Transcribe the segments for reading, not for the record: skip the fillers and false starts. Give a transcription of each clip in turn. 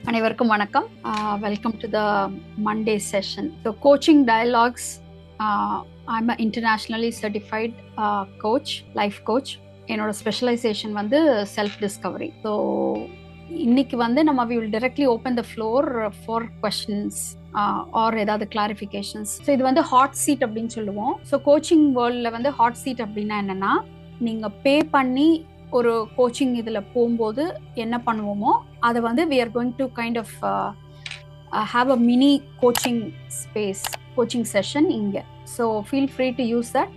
அனைவருக்கும் வணக்கம். Welcome to the Monday session. So coaching dialogues. I'm a internationally certified coach, life coach. என்னோட specialisation வந்து self discovery. So இன்னைக்கு வந்து நம்ம we will directly open the floor for questions or ஏதாவது clarifications. So இது வந்து ஹாட் சீட் அப்படின்னு சொல்லுவோம். ஸோ கோச்சிங் வேர்ல்டில் வந்து ஹாட் சீட் அப்படின்னா என்னன்னா, நீங்கள் பே பண்ணி ஒரு கோச்சிங் இதில் போகும்போது என்ன பண்ணுவோமோ அதை வந்து we are going to kind of have a mini coaching space, coaching session இங்கே. So feel free to use that.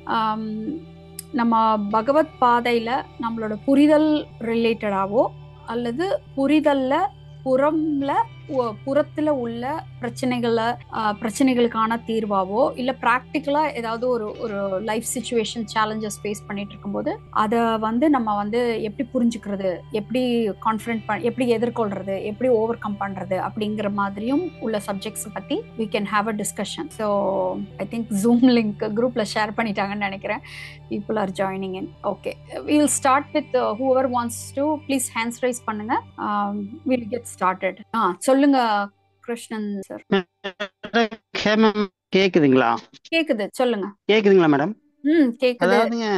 நம்ம பகவத் பாதையில் நம்மளோட புரிதல் ரிலேட்டடாவோ அல்லது புரிதலில் புறத்தில் உள்ள பிரச்சனைகளுக்கான தீர்வாவோ இல்லை ப்ராக்டிக்கலாக ஏதாவது ஒரு லைஃப் சிச்சுவேஷன் சேலஞ்சஸ் ஃபேஸ் பண்ணிட்டு இருக்கும்போது அதை வந்து நம்ம வந்து எப்படி புரிஞ்சுக்கிறது, எப்படி எப்படி எதிர்கொள்றது, எப்படி ஓவர் கம் பண்ணுறது அப்படிங்கிற மாதிரியும் உள்ள சப்ஜெக்ட்ஸை பற்றி we can have a discussion. So I think Zoom link குரூப்பில் ஷேர் பண்ணிட்டாங்கன்னு நினைக்கிறேன். People are joining in. Okay, we'll start with whoever wants to. Please hands raise பண்ணுங்க. We'll get started. சொல்லுங்க கிருஷ்ணன் சார். கேக்குதுங்களா? கேக்குது, சொல்லுங்க. கேக்குதுங்களா மேடம்? கேக்குது. அதாவதுங்க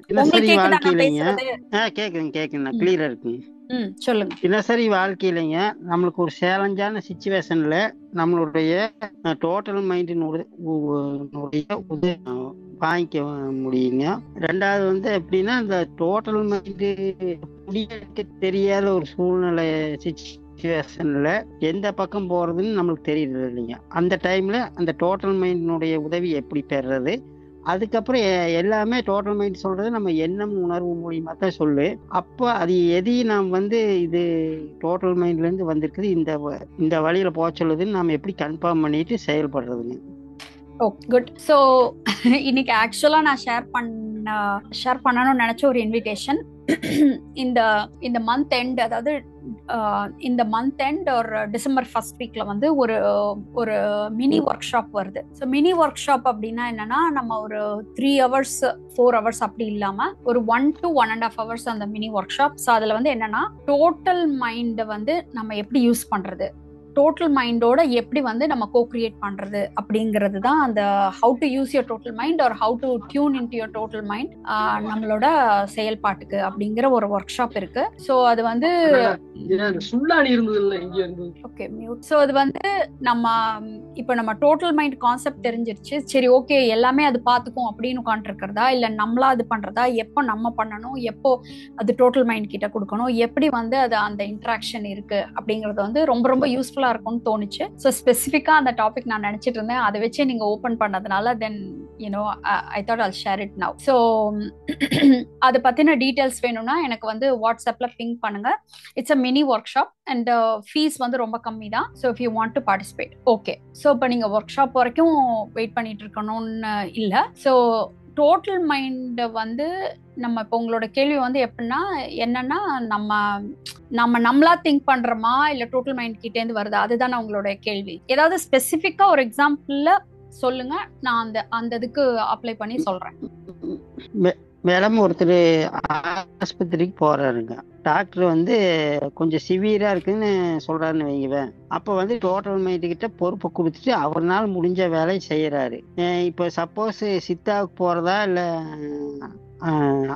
தினசரி வாழ்க்கையிலங்க கேக்குதுங்க கிளியரா இருக்குங்க. சொல்லுங்க. தினசரி வாழ்க்கையிலங்க நம்மளுக்கு ஒரு சேலஞ்சான சிச்சுவேஷன்ல நம்மளுடைய டோட்டல் மைண்டினுடைய வாங்கிக்க முடியுங்க. ரெண்டாவது வந்து எப்படின்னா, இந்த டோட்டல் மைண்டு முடிக்க தெரியாத ஒரு சூழ்நிலை சிச்சுவேஷன்ல எந்த பக்கம் போறதுன்னு நம்மளுக்கு தெரியறது இல்லைங்க. அந்த டைம்ல அந்த டோட்டல் மைண்டினுடைய உதவி எப்படி பெறுறது, அதுக்கப்புறம் எல்லாமே டோட்டல் மைண்ட் சொல்றது நம்ம எண்ணம் உணர்வு மூலியமா தான் சொல்லு. அப்போ அது எதையும் நாம் வந்து இது டோட்டல் மைண்ட்ல இருந்து வந்திருக்குது, இந்த வழியில போக சொல்லுதுன்னு நம்ம எப்படி கன்ஃபார்ம் பண்ணிட்டு செயல்படுறதுங்க. குட். ஸோ இன்னைக்கு ஆக்சுவலாக நான் ஷேர் பண்ணணும்னு நினச்ச ஒரு இன்விடேஷன் இந்த மந்த் எண்ட், அதாவது இந்த மந்த் எண்ட் ஒரு டிசம்பர் ஃபர்ஸ்ட் வீக்ல வந்து ஒரு மினி ஒர்க் ஷாப் வருது. ஸோ மினி ஒர்க் ஷாப் அப்படின்னா என்னன்னா, நம்ம ஒரு 3 hours 4 hours அப்படி இல்லாம ஒரு 1 to 1.5 hours அந்த மினி ஒர்க் ஷாப். ஸோ அதுல வந்து என்னன்னா, டோட்டல் மைண்டை வந்து நம்ம எப்படி யூஸ் பண்றது, டோட்டல் மைண்டோட எப்படி வந்து நம்ம கோக்ரியேட் பண்றது அப்படிங்கிறது தான் அந்த how to use your total mind or how to tune into your total mind நம்மளோட செயல்பாட்டுக்கு அப்படிங்கிற ஒரு ஒர்க் ஷாப் இருக்கு. ஸோ அது வந்து ஓகே மியூட். ஸோ அது வந்து நம்ம டோட்டல் மைண்ட் கான்செப்ட் தெரிஞ்சிருச்சு, சரி ஓகே எல்லாமே அது பார்த்துக்கும் அப்படின்னு உட்காந்துருக்கிறதா, இல்லை நம்மளா அது பண்றதா, எப்போ நம்ம பண்ணணும், எப்போ அது டோட்டல் மைண்ட் கிட்ட கொடுக்கணும், எப்படி வந்து அது அந்த இன்ட்ராக்ஷன் இருக்கு அப்படிங்கிறது வந்து ரொம்ப ரொம்ப யூஸ்ஃபுல்லா இருக்கும்னு தோணுச்சு. ஸோ ஸ்பெசிஃபிக்கா அந்த டாபிக் நான் நினைச்சிட்டு இருந்தேன். அதை வச்சு நீங்க ஓபன் பண்ணதுனால தென் I thought I'll share it now. So அதை பத்தின டீடைல்ஸ் வேணும்னா எனக்கு வந்து வாட்ஸ்அப்ல பிங் பண்ணுங்க. It's a mini work shop and fees வந்து ரொம்ப கம்மி தான். So if you want to participate okay. So இப்போ நீங்க ஒர்க் ஷாப் வரைக்கும் வெயிட் பண்ணிட்டு இருக்கணும்னு இல்லை. ஸோ டோட்டல் மைண்ட் வந்து நம்ம இப்போ உங்களோட கேள்வி வந்து எப்படின்னா என்னன்னா, நம்மளா திங்க் பண்றோமா இல்ல டோட்டல் மைண்ட் கிட்டே இருந்து வருதா, அதுதான் உங்களோட கேள்வி. ஏதாவது ஸ்பெசிஃபிக்கா ஒரு எக்ஸாம்பிள்ல சொல்லுங்க, நான் அந்த இதுக்கு அப்ளை பண்ணி சொல்றேன். மேடம், ஒருத்தர் ஆஸ்பத்திரிக்கு போறாருங்க. டாக்டர் வந்து கொஞ்சம் சிவியரா இருக்குன்னு சொல்றாருன்னு வைங்குவேன். அப்ப வந்து டோட்டல் மைண்ட் கிட்ட பொறுப்பை கொடுத்துட்டு அவர்னால முடிஞ்ச வேலையை செய்யறாரு. இப்போ சப்போஸ் சித்தாவுக்கு போறதா இல்ல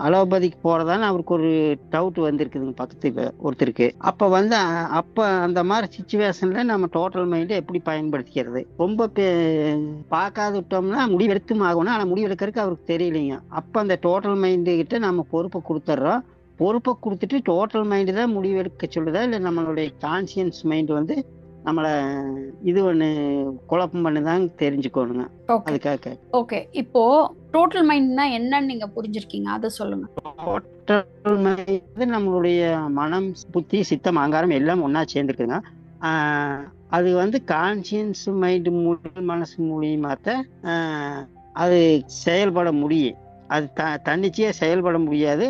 அலோபதிக்கு போறதான்னு அவருக்கு ஒரு டவுட் வந்திருக்குதுங்க பக்கத்துல ஒருத்தருக்கு. அப்ப அந்த மாதிரி சிச்சுவேஷன்ல நம்ம டோட்டல் மைண்டை எப்படி பயன்படுத்திக்கிறது, ரொம்ப பார்க்காத விட்டோம்னா முடிவெடுத்தும் ஆகணும், ஆனா முடிவெடுக்கிறதுக்கு அவருக்கு தெரியலைங்க. அப்ப அந்த டோட்டல் மைண்டு கிட்ட நம்ம பொறுப்பை கொடுத்துட்றோம். பொறுப்பை கொடுத்துட்டு டோட்டல் மைண்டு தான் முடிவெடுக்க சொல்லுதா இல்லை நம்மளுடைய கான்சியன்ஸ் மைண்ட் வந்து நம்மளை இது ஒண்ணு குழப்பம் பண்ணுதான்னு தெரிஞ்சுக்கணுங்க. அதுக்காக ஓகே, இப்போ டோட்டல் மைண்ட்னா என்னன்னு நீங்க புரிஞ்சிருக்கீங்க, அதை சொல்லுங்க. டோட்டல் மைண்ட் நம்மளுடைய மனம், புத்தி, சித்தம், அகங்காரம் எல்லாம் ஒன்னா சேர்ந்துருக்குங்க. அது வந்து கான்சியன்ஸ் மைண்ட் மனசு மூலியமாத்தான் அது செயல்பட முடியும். அது தன்னிச்சையா செயல்பட முடியாது.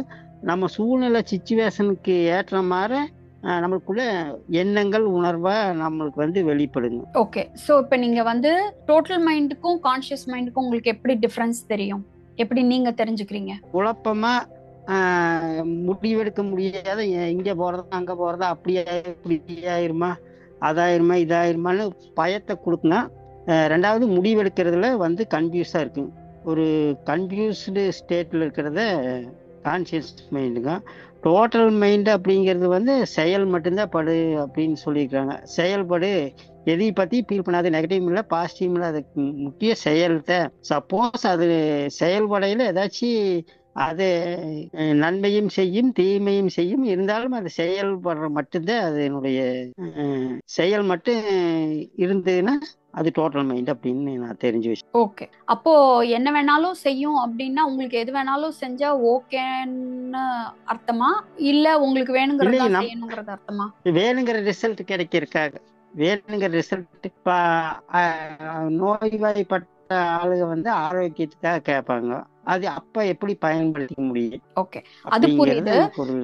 நம்ம சூழ்நிலை சிச்சுவேஷனுக்கு ஏற்ற மாதிரி நம்மளுக்குள்ள எண்ணங்கள் உணர்வா நம்மளுக்கு வந்து வெளிப்படுங்க. ஓகே, சோ இப்போ நீங்க வந்து டோட்டல் மைண்டுக்கும் கான்ஷியஸ் மைண்டுக்கும் உங்களுக்கு எப்படி டிஃபரன்ஸ் தெரியும், எப்படி நீங்க தெரிஞ்சுக்கிறீங்க? குழப்பமா முடிவெடுக்க முடியாத இங்க போறதா அங்க போறதா அப்படியே இப்படி ஆயிருமா அதாயிருமா இதாயிருமான்னு பயத்தை கொடுக்குங்க. ரெண்டாவது முடிவெடுக்கிறதுல வந்து கன்ஃபியூஸா இருக்கு. ஒரு கன்ஃபியூஸ்டு ஸ்டேட்ல இருக்கிறத கான்சியஸ் மைண்டுங்க. டோட்டல் மைண்டு அப்படிங்கிறது வந்து செயல் மட்டும்தான் படு அப்படின்னு சொல்லியிருக்காங்க. செயல்படு, எதை பத்தி ஃபீல் பண்ணாது, நெகட்டிவ் இல்லை பாசிட்டிவ் இல்லை, அதுக்கு முக்கிய செயல்த. சப்போஸ் அது செயல்படையில ஏதாச்சும் அது நன்மையும் செய்யும் தீமையும் செய்யும், இருந்தாலும் அது செயல்படுற மட்டும்தான் அதனுடைய செயல் மட்டும் இருந்ததுன்னா அது டோட்டல் மைண்ட் அப்படின்னு நான் தெரிஞ்சு வச்சேன். ஓகே, அப்போ என்ன வேணாலும் செய்யும் அப்படின்னா உங்களுக்கு எது வேணாலும் செஞ்சா ஓகேன்னு அர்த்தமா, இல்ல உங்களுக்கு வேணுங்கிறதா செய்யணுங்கிறது அர்த்தமா? வேணுங்கிற ரிசல்ட் கிடைக்கிறதுக்காக, வேணுங்கிற ரிசல்ட். இப்ப நோய்வாய்ப்பட்ட ஆளுங்க வந்து ஆரோக்கியத்துக்காக கேட்பாங்க, அது அப்ப எப்படி பயன்படுத்திக்க முடியும்? ஓகே, அது புரியுது.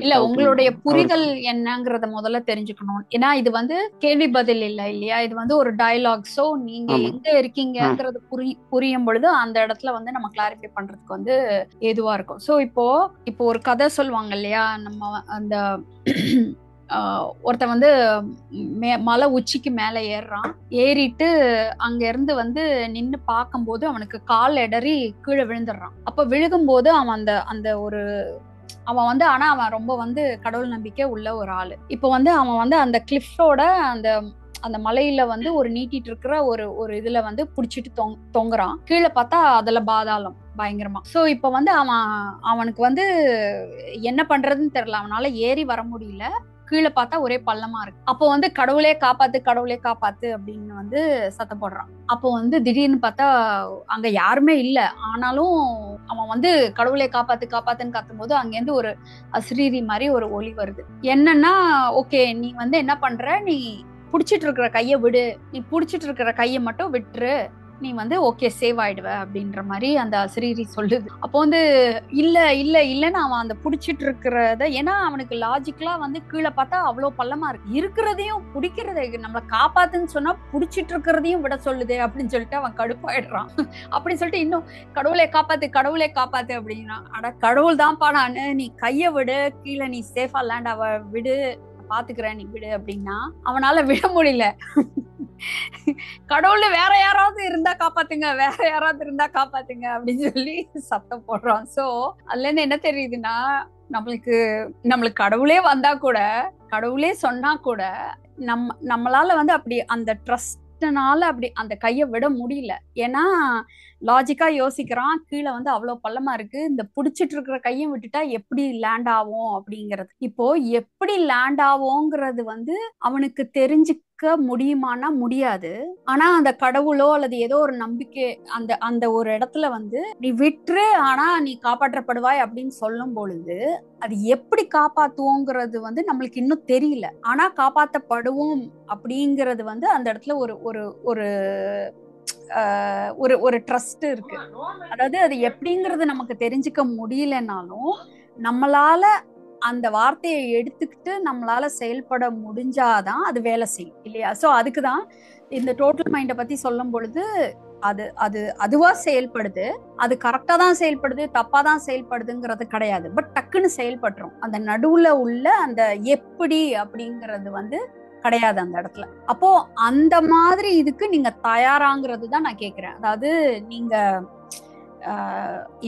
இல்ல, உங்களுடைய புரிதல் என்னங்கறத முதல்ல தெரிஞ்சுக்கணும். ஏன்னா இது வந்து கேள்வி பதில் இல்ல இல்லையா, இது வந்து ஒரு டயலாக். சோ நீங்க எங்க இருக்கீங்கங்கறது புரியும் பொழுது அந்த இடத்துல வந்து நம்ம கிளாரிஃபை பண்றதுக்கு வந்து ஏதுவா இருக்கும். சோ இப்போ ஒரு கதை சொல்லுவாங்க இல்லையா, நம்ம அந்த ஒருத்த வந்து மலை உச்சிக்கு மேல ஏறுறான். ஏறிட்டு அங்க இருந்து வந்து நின்னு பார்க்கும்போது அவனுக்கு கால் இடறி கீழே விழுந்துடுறான். அப்ப விழுகும்போது அவன் அந்த ஒரு அவன் வந்து ஆனா அவன் ரொம்ப வந்து கடவுள் நம்பிக்கை உள்ள ஒரு ஆளு. இப்ப வந்து அவன் வந்து அந்த கிளிஃபோட அந்த மலையில வந்து ஒரு நீட்டிட்டு இருக்கிற ஒரு இதுல வந்து புடிச்சிட்டு தொங்குறான். கீழே பார்த்தா அதுல பாதாளம் பயங்கரமா. சோ இப்ப வந்து அவனுக்கு வந்து என்ன பண்றதுன்னு தெரியல, அவனால ஏறி வர முடியல. கீழே பார்த்தா ஒரே பள்ளமா இருக்கு. அப்போ வந்து கடவுளே காப்பாத்து கடவுளே காப்பாத்து அப்படின்னு வந்து சத்தம் போடுறான். அப்போ வந்து திடீர்னு பார்த்தா அங்க யாருமே இல்ல. ஆனாலும் அவன் வந்து கடவுளே காப்பாத்து காப்பாத்துன்னு கத்தும் போது அங்கேருந்து ஒரு அசிரீரி மாதிரி ஒரு ஒளி வருது. என்னன்னா, ஓகே நீ வந்து என்ன பண்ற, நீ புடிச்சிட்டு இருக்கிற கைய விடு, நீ புடிச்சிட்டு இருக்கிற கைய மட்டும் விட்டுரு, நீ வந்து ஓகே சேவ் ஆயிடுவ அப்படின்ற மாதிரி அந்த அசிரீரி சொல்லுது. அப்போ வந்து இல்ல இல்ல இல்லன்னு அவன் அந்த புடிச்சிட்டு இருக்கிறத, ஏன்னா அவனுக்கு லாஜிக்கலா வந்து கீழே பார்த்தா அவ்வளவு பள்ளமா இருக்கு, இருக்கிறதையும் பிடிக்கிறத நம்மள காப்பாத்துன்னு சொன்னா புடிச்சிட்டு இருக்கிறதையும் விட சொல்லுது அப்படின்னு சொல்லிட்டு அவன் கடுப்பாயிடுறான். அப்படின்னு சொல்லிட்டு இன்னும் கடவுளை காப்பாத்து அப்படின்னா, அட கடவுள் தான்ப்பா நானு, நீ கைய விடு, கீழே நீ சேஃபா லேண்ட் அவ விடு, பாத்துக்கிறேன் நீ விடு அப்படின்னா அவனால விட முடியல. கடவுள் வேற யாராவது இருந்தா காப்பாத்துங்க, வேற யாராவது இருந்தா காப்பாத்துங்க அப்படின்னு சொல்லி சத்தம் போடுறான். சோ அதுல இருந்து என்ன தெரியுதுன்னா, நம்மளுக்கு கடவுளே வந்தா கூட, கடவுளே சொன்னா கூட நம்மளால வந்து அப்படி அந்த ட்ரஸ்ட்னால அப்படி அந்த கைய விட முடியல. ஏன்னா லாஜிக்கா யோசிக்கிறான், கீழே வந்து அவ்வளவு பள்ளமா இருக்கு, இந்த புடிச்சிட்டு இருக்கிற கையும் விட்டுட்டா எப்படி லேண்ட் ஆகும் அப்படிங்கிறது. இப்போ எப்படி லேண்ட் ஆகும்ங்கிறது வந்து அவனுக்கு தெரிஞ்சுக்க முடியுமானா முடியாது. ஆனா அந்த கடவுளோ அல்லது ஏதோ ஒரு நம்பிக்கை அந்த ஒரு இடத்துல வந்து நீ விட்டுரு, ஆனா நீ காப்பாற்றப்படுவாய் அப்படின்னு சொல்லும் பொழுது அது எப்படி காப்பாத்துவோங்கிறது வந்து நம்மளுக்கு இன்னும் தெரியல. ஆனா காப்பாற்றப்படுவோம் அப்படிங்கிறது வந்து அந்த இடத்துல ஒரு ஒரு ஒரு ஒரு ட்ரஸ்ட் இருக்கு. அதாவது அது எப்படிங்கிறது நமக்கு தெரிஞ்சுக்க முடியலனாலும் நம்மளால அந்த வார்த்தையை எடுத்துக்கிட்டு நம்மளால செயல்பட முடிஞ்சாதான் அது வேலை செய்யும் இல்லையா? சோ அதுக்குதான் இந்த டோட்டல் மைண்டை பத்தி சொல்லும் பொழுது அதுவா செயல்படுது, அது கரெக்டா தான் செயல்படுது, தப்பா தான் செயல்படுதுங்கிறது கிடையாது. பட் டக்குன்னு செயல்படுறோம். அந்த நடுவுல உள்ள அந்த எப்படி அப்படிங்கிறது வந்து கிடையாது அந்த இடத்துல. அப்போ அந்த மாதிரி இதுக்கு நீங்க தயாராங்கிறது தான் நான் கேக்குறேன். அதாவது நீங்க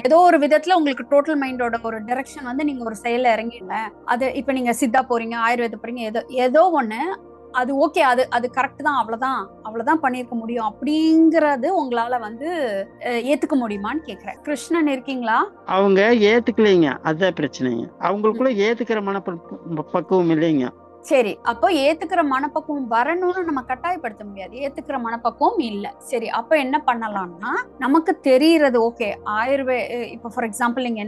ஏதோ ஒரு விதத்துல உங்களுக்கு டோட்டல் மைண்டோட ஒரு டைரக்ஷன் வந்து நீங்க ஒரு செயல இறங்கிடுங்க. அது இப்ப நீங்க சித்தா போறீங்க, ஆயுர்வேத போறீங்க, ஏதோ ஒண்ணு அது ஓகே, அது கரெக்ட் தான், அவ்வளவுதான் பண்ணிருக்க முடியும் அப்படிங்கறது உங்களால வந்து ஏத்துக்க முடியுமான்னு கேக்குறேன். கிருஷ்ணன் இருக்கீங்களா? அவங்க ஏத்துக்கலைங்க, அதான் பிரச்சனைங்க. அவங்களுக்குள்ள ஏத்துக்கிற மனப்பக்குவம் இல்லைங்க. சரி, அப்போ ஏத்துக்கிற மனப்பக்குவம் வரணும்னு நம்ம கட்டாயப்படுத்த முடியாது. ஏத்துக்கிற மனப்பக்குவம் இல்ல. சரி, அப்ப என்ன பண்ணலாம்னா, நமக்கு தெரியறது ஓகே இப்ப ஃபார் எக்ஸாம்பிள் நீங்க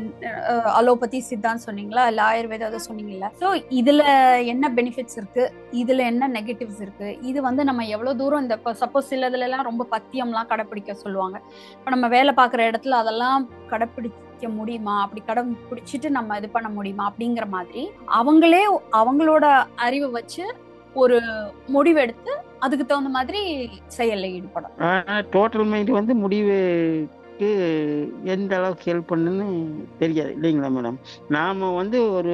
அலோபதி சித்தான்னு சொன்னீங்களா, இல்ல ஆயுர்வேதா சொன்னீங்கல்ல. சோ இதுல என்ன பெனிஃபிட்ஸ் இருக்கு, இதுல என்ன நெகட்டிவ்ஸ் இருக்கு, இது வந்து நம்ம எவ்வளவு தூரம் இந்த சப்போஸ் சிலதுல எல்லாம் ரொம்ப பத்தியம்லாம் கடைப்பிடிக்க சொல்லுவாங்க. இப்ப நம்ம வேலை பார்க்குற இடத்துல அதெல்லாம் கடைப்பிடிக்க முடியுமா, அப்படி கடைப்பிடிச்சிட்டு நம்ம இது பண்ண முடியுமா அப்படிங்கிற மாதிரி அவங்களே அவங்களோட அறிவை வச்சு ஒரு முடிவெடுத்து அதுக்கு தகுந்த மாதிரி செயல்ல ஈடுபடும். டோட்டல் மைண்ட் வந்து முடிவு நமக்கு எந்த அளவுக்கு ஹெல்ப் பண்ணுன்னு தெரியாது இல்லைங்களா மேடம். நாம வந்து ஒரு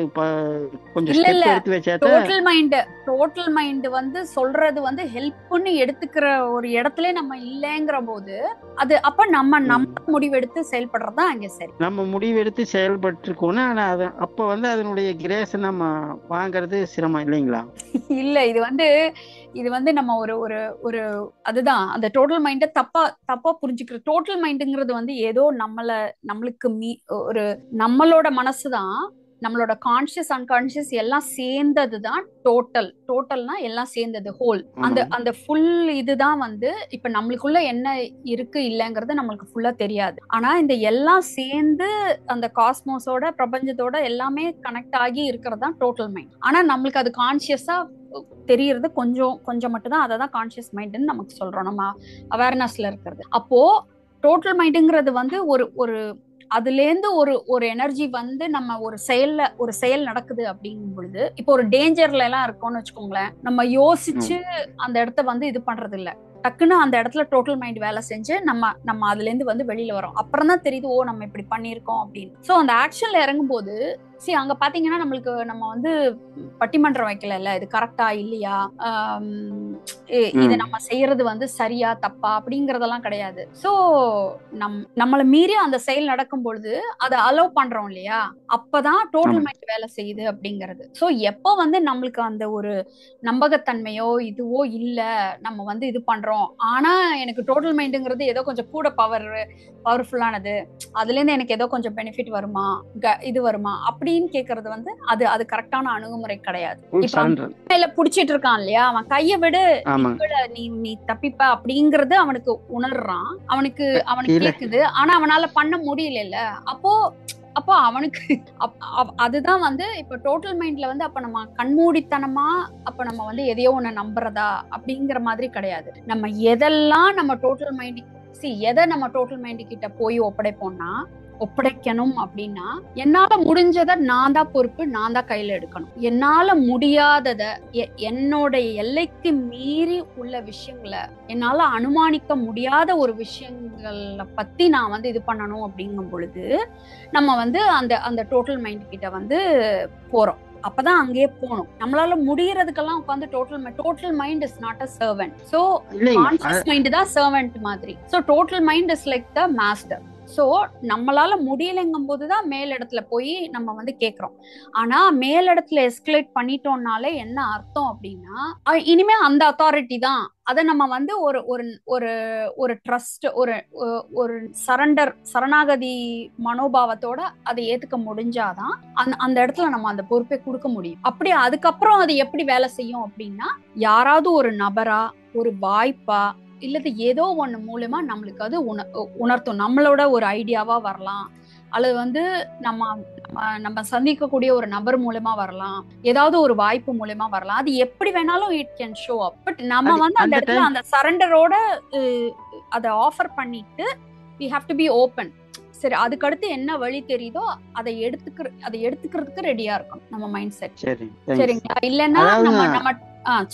கொஞ்சம் இல்ல இல்ல ஸ்டெப் எடுத்து வச்சாதான் டோட்டல் மைண்ட் வந்து சொல்றது வந்து ஹெல்ப்னு எடுத்துக்கிற ஒரு இடத்துல நம்ம இல்லைங்கிற போது அது அப்ப நம்ம முடிவெடுத்து செயல்படுறதுதான் அங்க சரி. நம்ம முடிவெடுத்து செயல்பட்டுருக்கோம்னா ஆனா அப்ப வந்து அதனுடைய கிரேஸை நம்ம வாங்குறது சிரமம் இல்லைங்களா. இல்ல இது வந்து நம்ம ஒரு ஒரு ஒரு அதுதான் அந்த டோட்டல் மைண்ட தப்பா புரிஞ்சுக்கிற. டோட்டல் மைண்டுங்கிறது வந்து ஏதோ நம்மளுக்கு ஒரு நம்மளோட மனசுதான், நம்மளோட கான்சியஸ் அன்கான்சியஸ் எல்லாம் சேர்ந்ததுதான் டோட்டல்னா எல்லாம் சேர்ந்தது ஹோல். அந்த ஃபுல் இதுதான் வந்து இப்ப நம்மளுக்குள்ள என்ன இருக்கு இல்லைங்கிறது நம்மளுக்கு ஃபுல்லா தெரியாது. ஆனா இந்த எல்லாம் சேர்ந்து அந்த காஸ்மோஸோட பிரபஞ்சத்தோட எல்லாமே கனெக்ட் ஆகி இருக்கிறது தான் டோட்டல் மைண்ட். ஆனா நம்மளுக்கு அது கான்சியஸா தெரியறது கொஞ்சம் மட்டும் தான். அததான் கான்சியஸ் மைண்ட்னு நமக்கு சொல்றோம், நம்ம அவேர்னஸ்ல இருக்கிறது. அப்போ டோட்டல் மைண்டுங்கிறது வந்து ஒரு அதுல இருந்து ஒரு எனர்ஜி வந்து நம்ம ஒரு செயல் நடக்குது அப்படிங்கும் பொழுது, இப்போ ஒரு டேஞ்சர்ல எல்லாம் இருக்கோம்னு வச்சுக்கோங்களேன், நம்ம யோசிச்சு அந்த இடத்த வந்து இது பண்றது இல்ல. டக்குன்னு அந்த இடத்துல டோட்டல் மைண்ட் வேலை செஞ்சு நம்ம அதுல இருந்து வந்து வெளியில வரோம். அப்புறம் தான் தெரியுது ஓ நம்ம இப்படி பண்ணிருக்கோம் அப்படின்னு. சோ அந்த ஆக்ஷன்ல இறங்கும் போது அங்க பாத்தீங்கன்னா நம்மளுக்கு நம்ம வந்து பட்டிமன்றம் வைக்கல, இது கரெக்டா இல்லையா, இதை நம்ம செய்யறது வந்து சரியா தப்பா அப்படிங்கறதெல்லாம் கிடையாது. சோ நம்மளை மீறி அந்த செயல் நடக்கும் பொழுது அதை அலோவ் பண்றோம் இல்லையா, அப்பதான் டோட்டல் மைண்ட் வேலை செய்யுது அப்படிங்கிறது. சோ எப்போ வந்து நம்மளுக்கு அந்த ஒரு நம்பகத்தன்மையோ இதுவோ இல்ல, நம்ம வந்து இது பண்றோம், ஆனா எனக்கு டோட்டல் மைண்டுங்கிறது ஏதோ கொஞ்சம் கூட பவர்ஃபுல்லானது, அதுல இருந்து எனக்கு ஏதோ கொஞ்சம் பெனிஃபிட் வருமா, இது வருமா அப்படின்னு கேக்குறது வந்து அது கரெக்டான அணுகுமுறை கிடையாது. இப்ப புடிச்சிட்டு இருக்கான் இல்லையா, அவன் கைய விடு, நீ தப்பிப்ப அப்படிங்கறது அவனுக்கு உணர்றான், அவனுக்கு கேக்குது, ஆனா அவனால பண்ண முடியல. அப்போ அவனுக்கு அதுதான் வந்து இப்ப டோட்டல் மைண்ட்ல வந்து அப்ப நம்ம கண்மூடித்தனமா அப்ப நம்ம வந்து எதையோ ஒண்ணு நம்புறதா அப்படிங்கிற மாதிரி கிடையாது. நம்ம எதெல்லாம் நம்ம டோட்டல் மைண்ட் நம்ம டோட்டல் மைண்ட் கிட்ட போய் ஒப்படைக்கணும் அப்படின்னா, என்னால முடிஞ்சதை நான் தான் பொறுப்பு, நான் தான் கையில எடுக்கணும். என்னால முடியாதத, என்னோட எல்லைக்கு மீறி உள்ள விஷயங்களை, என்னால அனுமானிக்க முடியாத ஒரு விஷயங்களை பத்தி நான் வந்து இது பண்ணணும் அப்படிங்கும் பொழுது நம்ம வந்து அந்த டோட்டல் மைண்ட் கிட்ட வந்து போறோம். அப்பதான் அங்கேயே போகணும். நம்மளால முடியறதுக்கெல்லாம் உட்காந்து total mind is not a servant. So conscious mind தான் சர்வெண்ட் மாதிரி. So total mind is like the master. So நம்மளால முடியலைங்கும் போதுதான் மேலிடத்துல போய் நம்ம வந்து கேக்குறோம். ஆனா மேலிடத்துல எஸ்கலேட் பண்ணிட்டோம்னாலே என்ன அர்த்தம் அப்படின்னா, இனிமே அந்த அத்தாரிட்டி தான், அதை நம்ம வந்து ஒரு ட்ரஸ்ட், ஒரு சரணாகதி மனோபாவத்தோட அதை ஏத்துக்க முடிஞ்சாதான் அந்த இடத்துல நம்ம அந்த பொறுப்பை கொடுக்க முடியும். அப்படி அதுக்கப்புறம் அது எப்படி வேலை செய்யும் அப்படின்னா, யாராவது ஒரு நபரா, ஒரு வாய்ப்பா, இல்லது ஏதோ ஒண்ணு மூலமா நம்மளுக்கு அது உணர்த்தும். நம்மளோட ஒரு ஐடியாவா வரலாம், அல்லது வந்து நம்ம சந்திக்கக்கூடிய ஒரு நபர் மூலமா வரலாம், ஏதாவது ஒரு வாய்ப்பு மூலமா வரலாம். அது எப்படி வேணாலும் it can show up. But நம்ம வந்து அந்த இடத்துல அந்த சரண்டரோட அதை ஆஃபர் பண்ணிட்டு we have to be open. சரி, அதுக்கு அடுத்து என்ன வழி தெரியுதோ அதை எடுத்துக்கிறதுக்கு ரெடியா இருக்கும் நம்ம மைண்ட் செட். சரிங்களா? இல்லன்னா நம்ம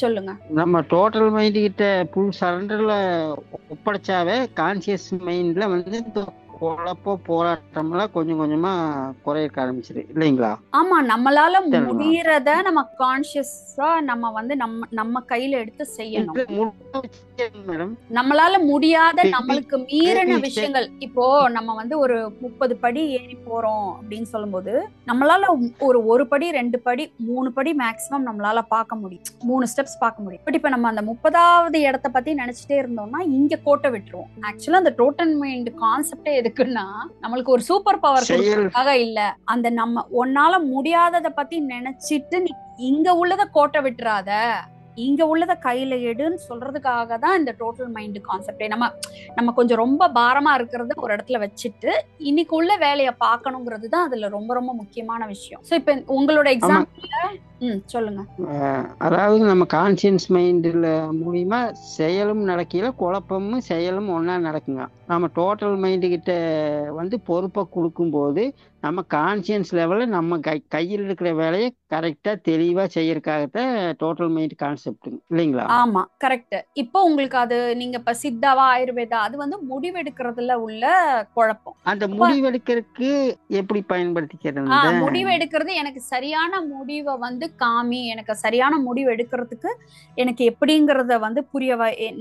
சொல்லுங்க. நம்ம டோட்டல் மைண்ட் கிட்ட ஃபுல் சரண்டர்ல ஒப்படைச்சாவே கான்சியஸ் மைண்ட்ல வந்து குழப்ப போராட்டம்லாம் கொஞ்சம் கொஞ்சமா குறைய ஆரம்பிச்சிரு இல்லைங்களா? ஆமா, நம்மளால முடியறத நம்ம கான்சியஸா நம்ம வந்து நம்ம கையில எடுத்து செய்யணும். நம்மளால முடியாத, நம்மளுக்கு மீறின விஷயங்கள், இப்போ நம்ம வந்து ஒரு 30 படி ஏறி போறோம் அப்படின்னு சொல்லும் போது நம்மளால ஒரு படி 2 படி 3 படி மேக்சிமம் நம்மளால பார்க்க முடியும், 3 ஸ்டெப்ஸ் பார்க்க முடியும். பட் இப்ப நம்ம அந்த 30வது இடத்தை பத்தி நினைச்சிட்டே இருந்தோம்னா இங்க கோட்டை விட்டுருவோம். ஆக்சுவலா அந்த டோட்டல் மைண்ட் கான்செப்டே எதுக்குன்னா, நம்மளுக்கு ஒரு சூப்பர் பவர் கொடுக்கறதுக்காக இல்ல. அந்த நம்ம உன்னால முடியாததை பத்தி நினைச்சிட்டு நீ இங்க உள்ளத கோட்டை விட்டுறாத, இங்க உள்ளத கையில எடுன்னு சொல்றதுக்காக தான் இந்த டோட்டல் மைண்ட் கான்செப்டே. நம்ம கொஞ்சம் ரொம்ப பாரமா இருக்கிறத ஒரு இடத்துல வச்சுட்டு இன்னைக்கு உள்ள வேலையை பார்க்கணுங்கிறது தான் அதுல ரொம்ப ரொம்ப முக்கியமான விஷயம். சோ இப்ப உங்களோட எக்ஸாம்பிள்ல சொல்லுங்க. அதாவது நம்ம கான்சியஸ் மைண்ட்ல மூலியமா செயலும் நடக்கல, குழப்பமும் செயலும் ஒன்னா நடக்குங்க. நம்ம டோட்டல் மைண்டு கிட்ட வந்து பொறுப்பை கொடுக்கும்போது நம்ம கான்சியன்ஸ் லெவலில் நம்ம கையில் இருக்கிற வேலையை கரெக்டாக தெளிவாக செய்யறதுக்காகத்தான் டோட்டல் மைண்ட் கான்செப்ட் இல்லைங்களா? ஆமா, கரெக்ட். இப்போ உங்களுக்கு அது நீங்க இப்ப சித்தாவா ஆயுர்வேதா அது வந்து முடிவெடுக்கிறதுல உள்ள குழப்பம். அந்த முடிவெடுக்கிறதுக்கு எப்படி பயன்படுத்திக்கிறது? முடிவு எடுக்கிறது எனக்கு சரியான முடிவை வந்து காமி, எனக்கு சரியான முடிவு எடுக்கிறதுக்கு எனக்கு எப்படிங்கிறத வந்து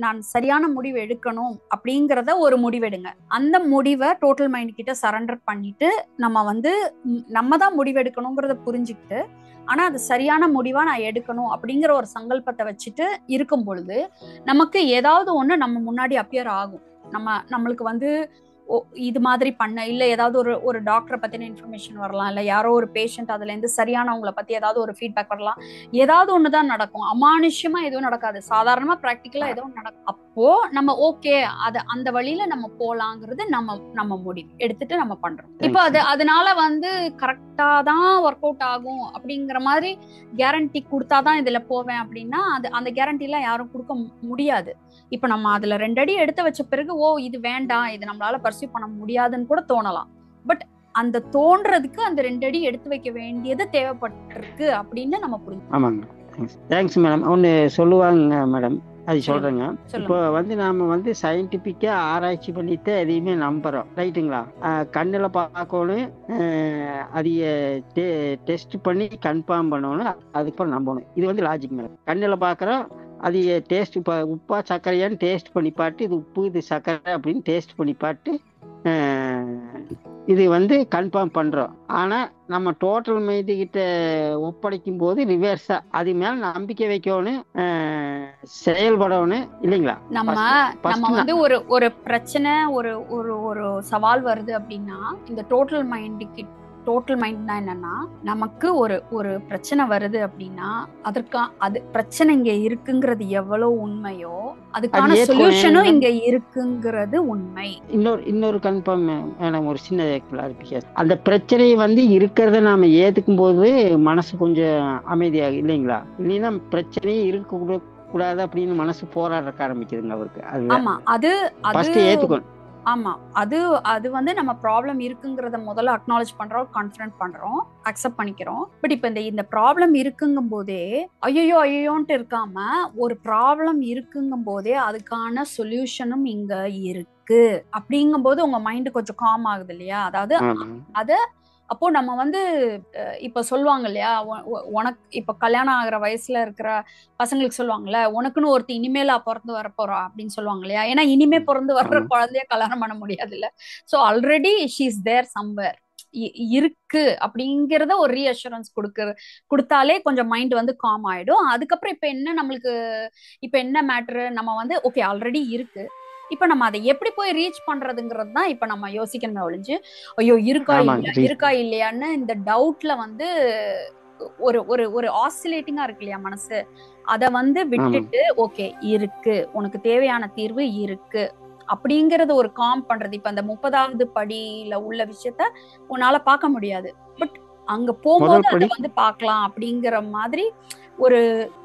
நான் சரியான முடிவு எடுக்கணும் அப்படிங்கிறத ஒரு முடிவெடுங்க. அந்த முடிவை டோட்டல் மைண்ட் கிட்ட சரண்டர் பண்ணிட்டு நம்ம தான் முடிவு எடுக்கணுங்கிறத புரிஞ்சுக்கிட்டு, ஆனா அது சரியான முடிவா நான் எடுக்கணும் அப்படிங்கிற ஒரு சங்கல்பத்தை வச்சுட்டு இருக்கும் பொழுது நமக்கு ஏதாவது ஒண்ணு நம்ம முன்னாடி அப்பியர் ஆகும். நம்மளுக்கு வந்து இது மாதிரி பண்ண இல்ல ஏதாவது ஒரு டாக்டரை பத்தின இன்ஃபர்மேஷன் வரலாம், இல்ல யாரோ ஒரு பேஷண்ட் அதுல இருந்து சரியானவங்களை பத்தி ஏதாவது ஒரு ஃபீட்பேக் வரலாம். ஏதாவது ஒண்ணுதான் நடக்கும், அமானுஷ்யமா எதுவும் நடக்காது, சாதாரணமா பிராக்டிக்கலா எதுவும் நடக்கும். அப்போ நம்ம ஓகே அந்த வழியில நம்ம போலாங்கிறது நம்ம முடிவு எடுத்துட்டு நம்ம பண்றோம். இப்போ அதனால வந்து கரெக்டா தான் ஒர்க் அவுட் ஆகும் அப்படிங்கிற மாதிரி கேரண்டி கொடுத்தாதான் இதுல போவேன் அப்படின்னா அந்த கேரண்டி எல்லாம் யாரும் கொடுக்க முடியாது. இப்ப நம்ம அதுல 2 அடி எடுத்து வச்ச பிறகு இது வேண்டாம், இது நம்மளால பர்சியூ பண்ண முடியாதுன்னு கூட தோணலாம். பட் அந்த தோன்றதுக்கு அந்த 2 அடி எடுத்து வைக்க வேண்டியது தேவைப்பட்டிருக்கு அப்படின்னு நம்ம புரிஞ்சு. ஆமாங்க, தேங்க்ஸ் மேடம். ஒன்னு சொல்லுவாங்க மேடம், அது சொல்றேங்க. இப்போ வந்து நாம வந்து சயின்டிபிக்கா ஆராய்ச்சி பண்ணிட்டு எதையுமே நம்புறோம், ரைட்டுங்களா? கண்ணுல பார்க்கணும், அதைய டெஸ்ட் பண்ணி கன்ஃபார்ம் பண்ணணும், அதுக்கப்புறம் நம்பணும். இது வந்து லாஜிக் மேடம். கண்ணுல பார்க்குறோம், அது டேஸ்ட் இப்போ உப்பா சர்க்கரையான்னு டேஸ்ட் பண்ணி பார்த்து இது உப்பு இது சர்க்கரை அப்படின்னு டேஸ்ட் பண்ணி பார்த்து இது வந்து கன்ஃபார்ம் பண்றோம். ஆனா நம்ம டோட்டல் மைண்டு கிட்ட ஒப்படைக்கும் போது ரிவர்ஸா அது மேல நம்பிக்கை வைக்கணும், செயல்படணும் இல்லைங்களா? நம்ம வந்து ஒரு பிரச்சனை ஒரு சவால் வருது அப்படின்னா இந்த டோட்டல் மைண்ட்னா என்னன்னா, நமக்கு ஒரு பிரச்சனை வருது அப்படின்னா அது பிரச்சனை இங்க இருக்குங்கிறது எவ்வளவு உண்மையோ அதுக்கான சொல்யூஷனும் இங்க இருக்குங்கிறது உண்மை. இன்னொரு கன்ஃபார்ம் மேடம், ஒரு சின்ன கிளாரிஃபிகேஷன். அந்த பிரச்சனையை வந்து இருக்கிறத நாம ஏத்துக்கும் போது மனசு கொஞ்சம் அமைதியாக இல்லைங்களா? இல்லைன்னா பிரச்சனையே இருக்க கூடாது அப்படின்னு மனசு போராட ஆரம்பிக்குதுங்க அவருக்கு. ஆமா, அது ஏத்துக்கணும். ஆமா, அது வந்து நம்ம ப்ராப்ளம் இருக்குங்கிறத முதல்ல அக்னாலேஜ் பண்றோம், கான்ஃபிடன்ட் பண்றோம், அக்செப்ட் பண்ணிக்கிறோம். பட் இப்ப இந்த ப்ராப்ளம் இருக்குங்கும் போதே ஐயோன்ட்டு இருக்காம ஒரு ப்ராப்ளம் இருக்குங்கும் போதே அதுக்கான சொல்யூஷனும் இங்க இருக்கு அப்படிங்கும் போது உங்க மைண்ட் கொஞ்சம் காம் ஆகுது இல்லையா? அதாவது அப்போ நம்ம வந்து இப்ப சொல்லுவாங்க இல்லையா, உனக்கு இப்ப கல்யாணம் ஆகிற வயசுல இருக்கிற பசங்களுக்கு சொல்லுவாங்கல்ல, உனக்குன்னு ஒருத்தி இனிமேலா பிறந்து வரப்போறா அப்படின்னு சொல்லுவாங்க இல்லையா? ஏன்னா இனிமே பிறந்து வர்ற குழந்தைய கல்யாணம் பண்ண முடியாது இல்ல. So already she is there somewhere இருக்கு அப்படிங்கறத ஒரு ரீஅஷூரன்ஸ் கொடுத்தாலே கொஞ்சம் மைண்ட் வந்து காம் ஆயிடும். அதுக்கப்புறம் இப்ப என்ன மேட்டரு, நம்ம வந்து ஓகே ஆல்ரெடி இருக்கு, இப்ப நம்ம அதை எப்படி போய் ரீச் பண்றதுங்கிறது தான் இப்ப நம்ம யோசிக்கணுமே ஒழிஞ்சு ஐயோ இருக்கா இல்லையான்னு இந்த டவுட்ல வந்து ஒரு ஆசிலேட்டிங்கா இருக்கு இல்லையா மனசு, அத வந்து விட்டுட்டு ஓகே இருக்கு, உனக்கு தேவையான தீர்வு இருக்கு அப்படிங்கறது ஒரு காம் பண்றது. இப்ப அந்த 30வது படியில உள்ள விஷயத்த உன்னால பார்க்க முடியாது, பட் அங்க போகும்போது அதை வந்து பார்க்கலாம் அப்படிங்கிற மாதிரி ஒரு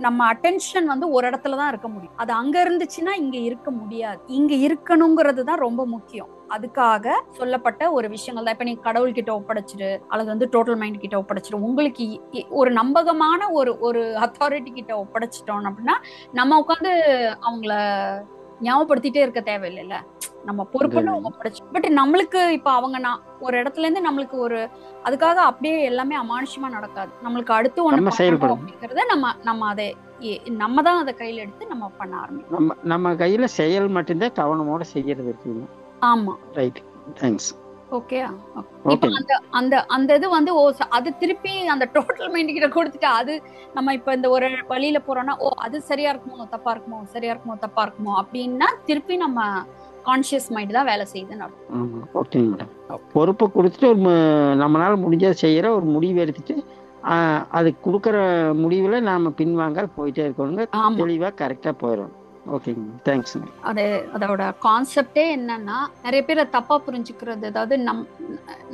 நம்ம அட்டென்ஷன் வந்து ஒரு இடத்துலதான் இருக்க முடியும். அது அங்க இருந்துச்சுன்னா இங்க இருக்க முடியாது, இங்க இருக்கணுங்கிறது தான் ரொம்ப முக்கியம். அதுக்காக சொல்லப்பட்ட ஒரு விஷயங்கள் தான். இப்ப நீ கடவுள் கிட்ட ஒப்படைச்சிரு அல்லது வந்து டோட்டல் மைண்ட் கிட்ட ஒப்படைச்சிரு, உங்களுக்கு ஒரு நம்பகமான ஒரு அத்தாரிட்டி கிட்ட ஒப்படைச்சிட்டோம் அப்படின்னா நம்ம உட்காந்து அவங்கள ஞாபகப்படுத்திட்டே இருக்க தேவையில்லைல்ல, நம்ம பொறுப்புன்னு ஒப்படைச்சு. பட் நம்மளுக்கு இப்ப நான் ஒரு இடத்துல இருந்து நம்மளுக்கு அதுக்காக அப்படியே எல்லாமே அமானுஷமா நடக்காது. நம்மளுக்கு அடுத்து ஒண்ணு அப்படிங்கறத நம்ம தான் அதை கையில எடுத்து நம்ம பண்ண ஆரம்பிக்கும். நம்ம கையில செயல் மட்டும்தான் கவனமோட செய்யறது இருக்குங்க. ஆமா, ரைட், தேங்க்ஸ். ஓகே, இப்ப அந்த இது வந்து அது திருப்பி அந்த டோட்டல் மைண்ட் கிட்ட கொடுத்துட்டு அது நம்ம இப்ப இந்த ஒரு வழியில போறோம்னா அது சரியா இருக்குமோ தப்பா இருக்குமோ, சரியா இருக்குமோ தப்பா இருக்குமோ அப்படின்னா திருப்பி நம்ம கான்சியஸ் மைண்ட் தான் வேலை செய்யுதுன்னு அர்த்தம். ஓகே மேடம், பொறுப்பை கொடுத்துட்டு நம்மளால முடிஞ்சதை செய்யற ஒரு முடிவு எடுத்துட்டு அது கொடுக்கற முடிவுல நாம பின்வாங்க போயிட்டே இருக்கணுங்க, தெளிவா கரெக்டா போயிடும். ஓகேங்க, தேங்க்ஸ். அதோட கான்செப்டே என்னன்னா நிறைய பேர் தப்பா புரிஞ்சுக்கிறது, அதாவது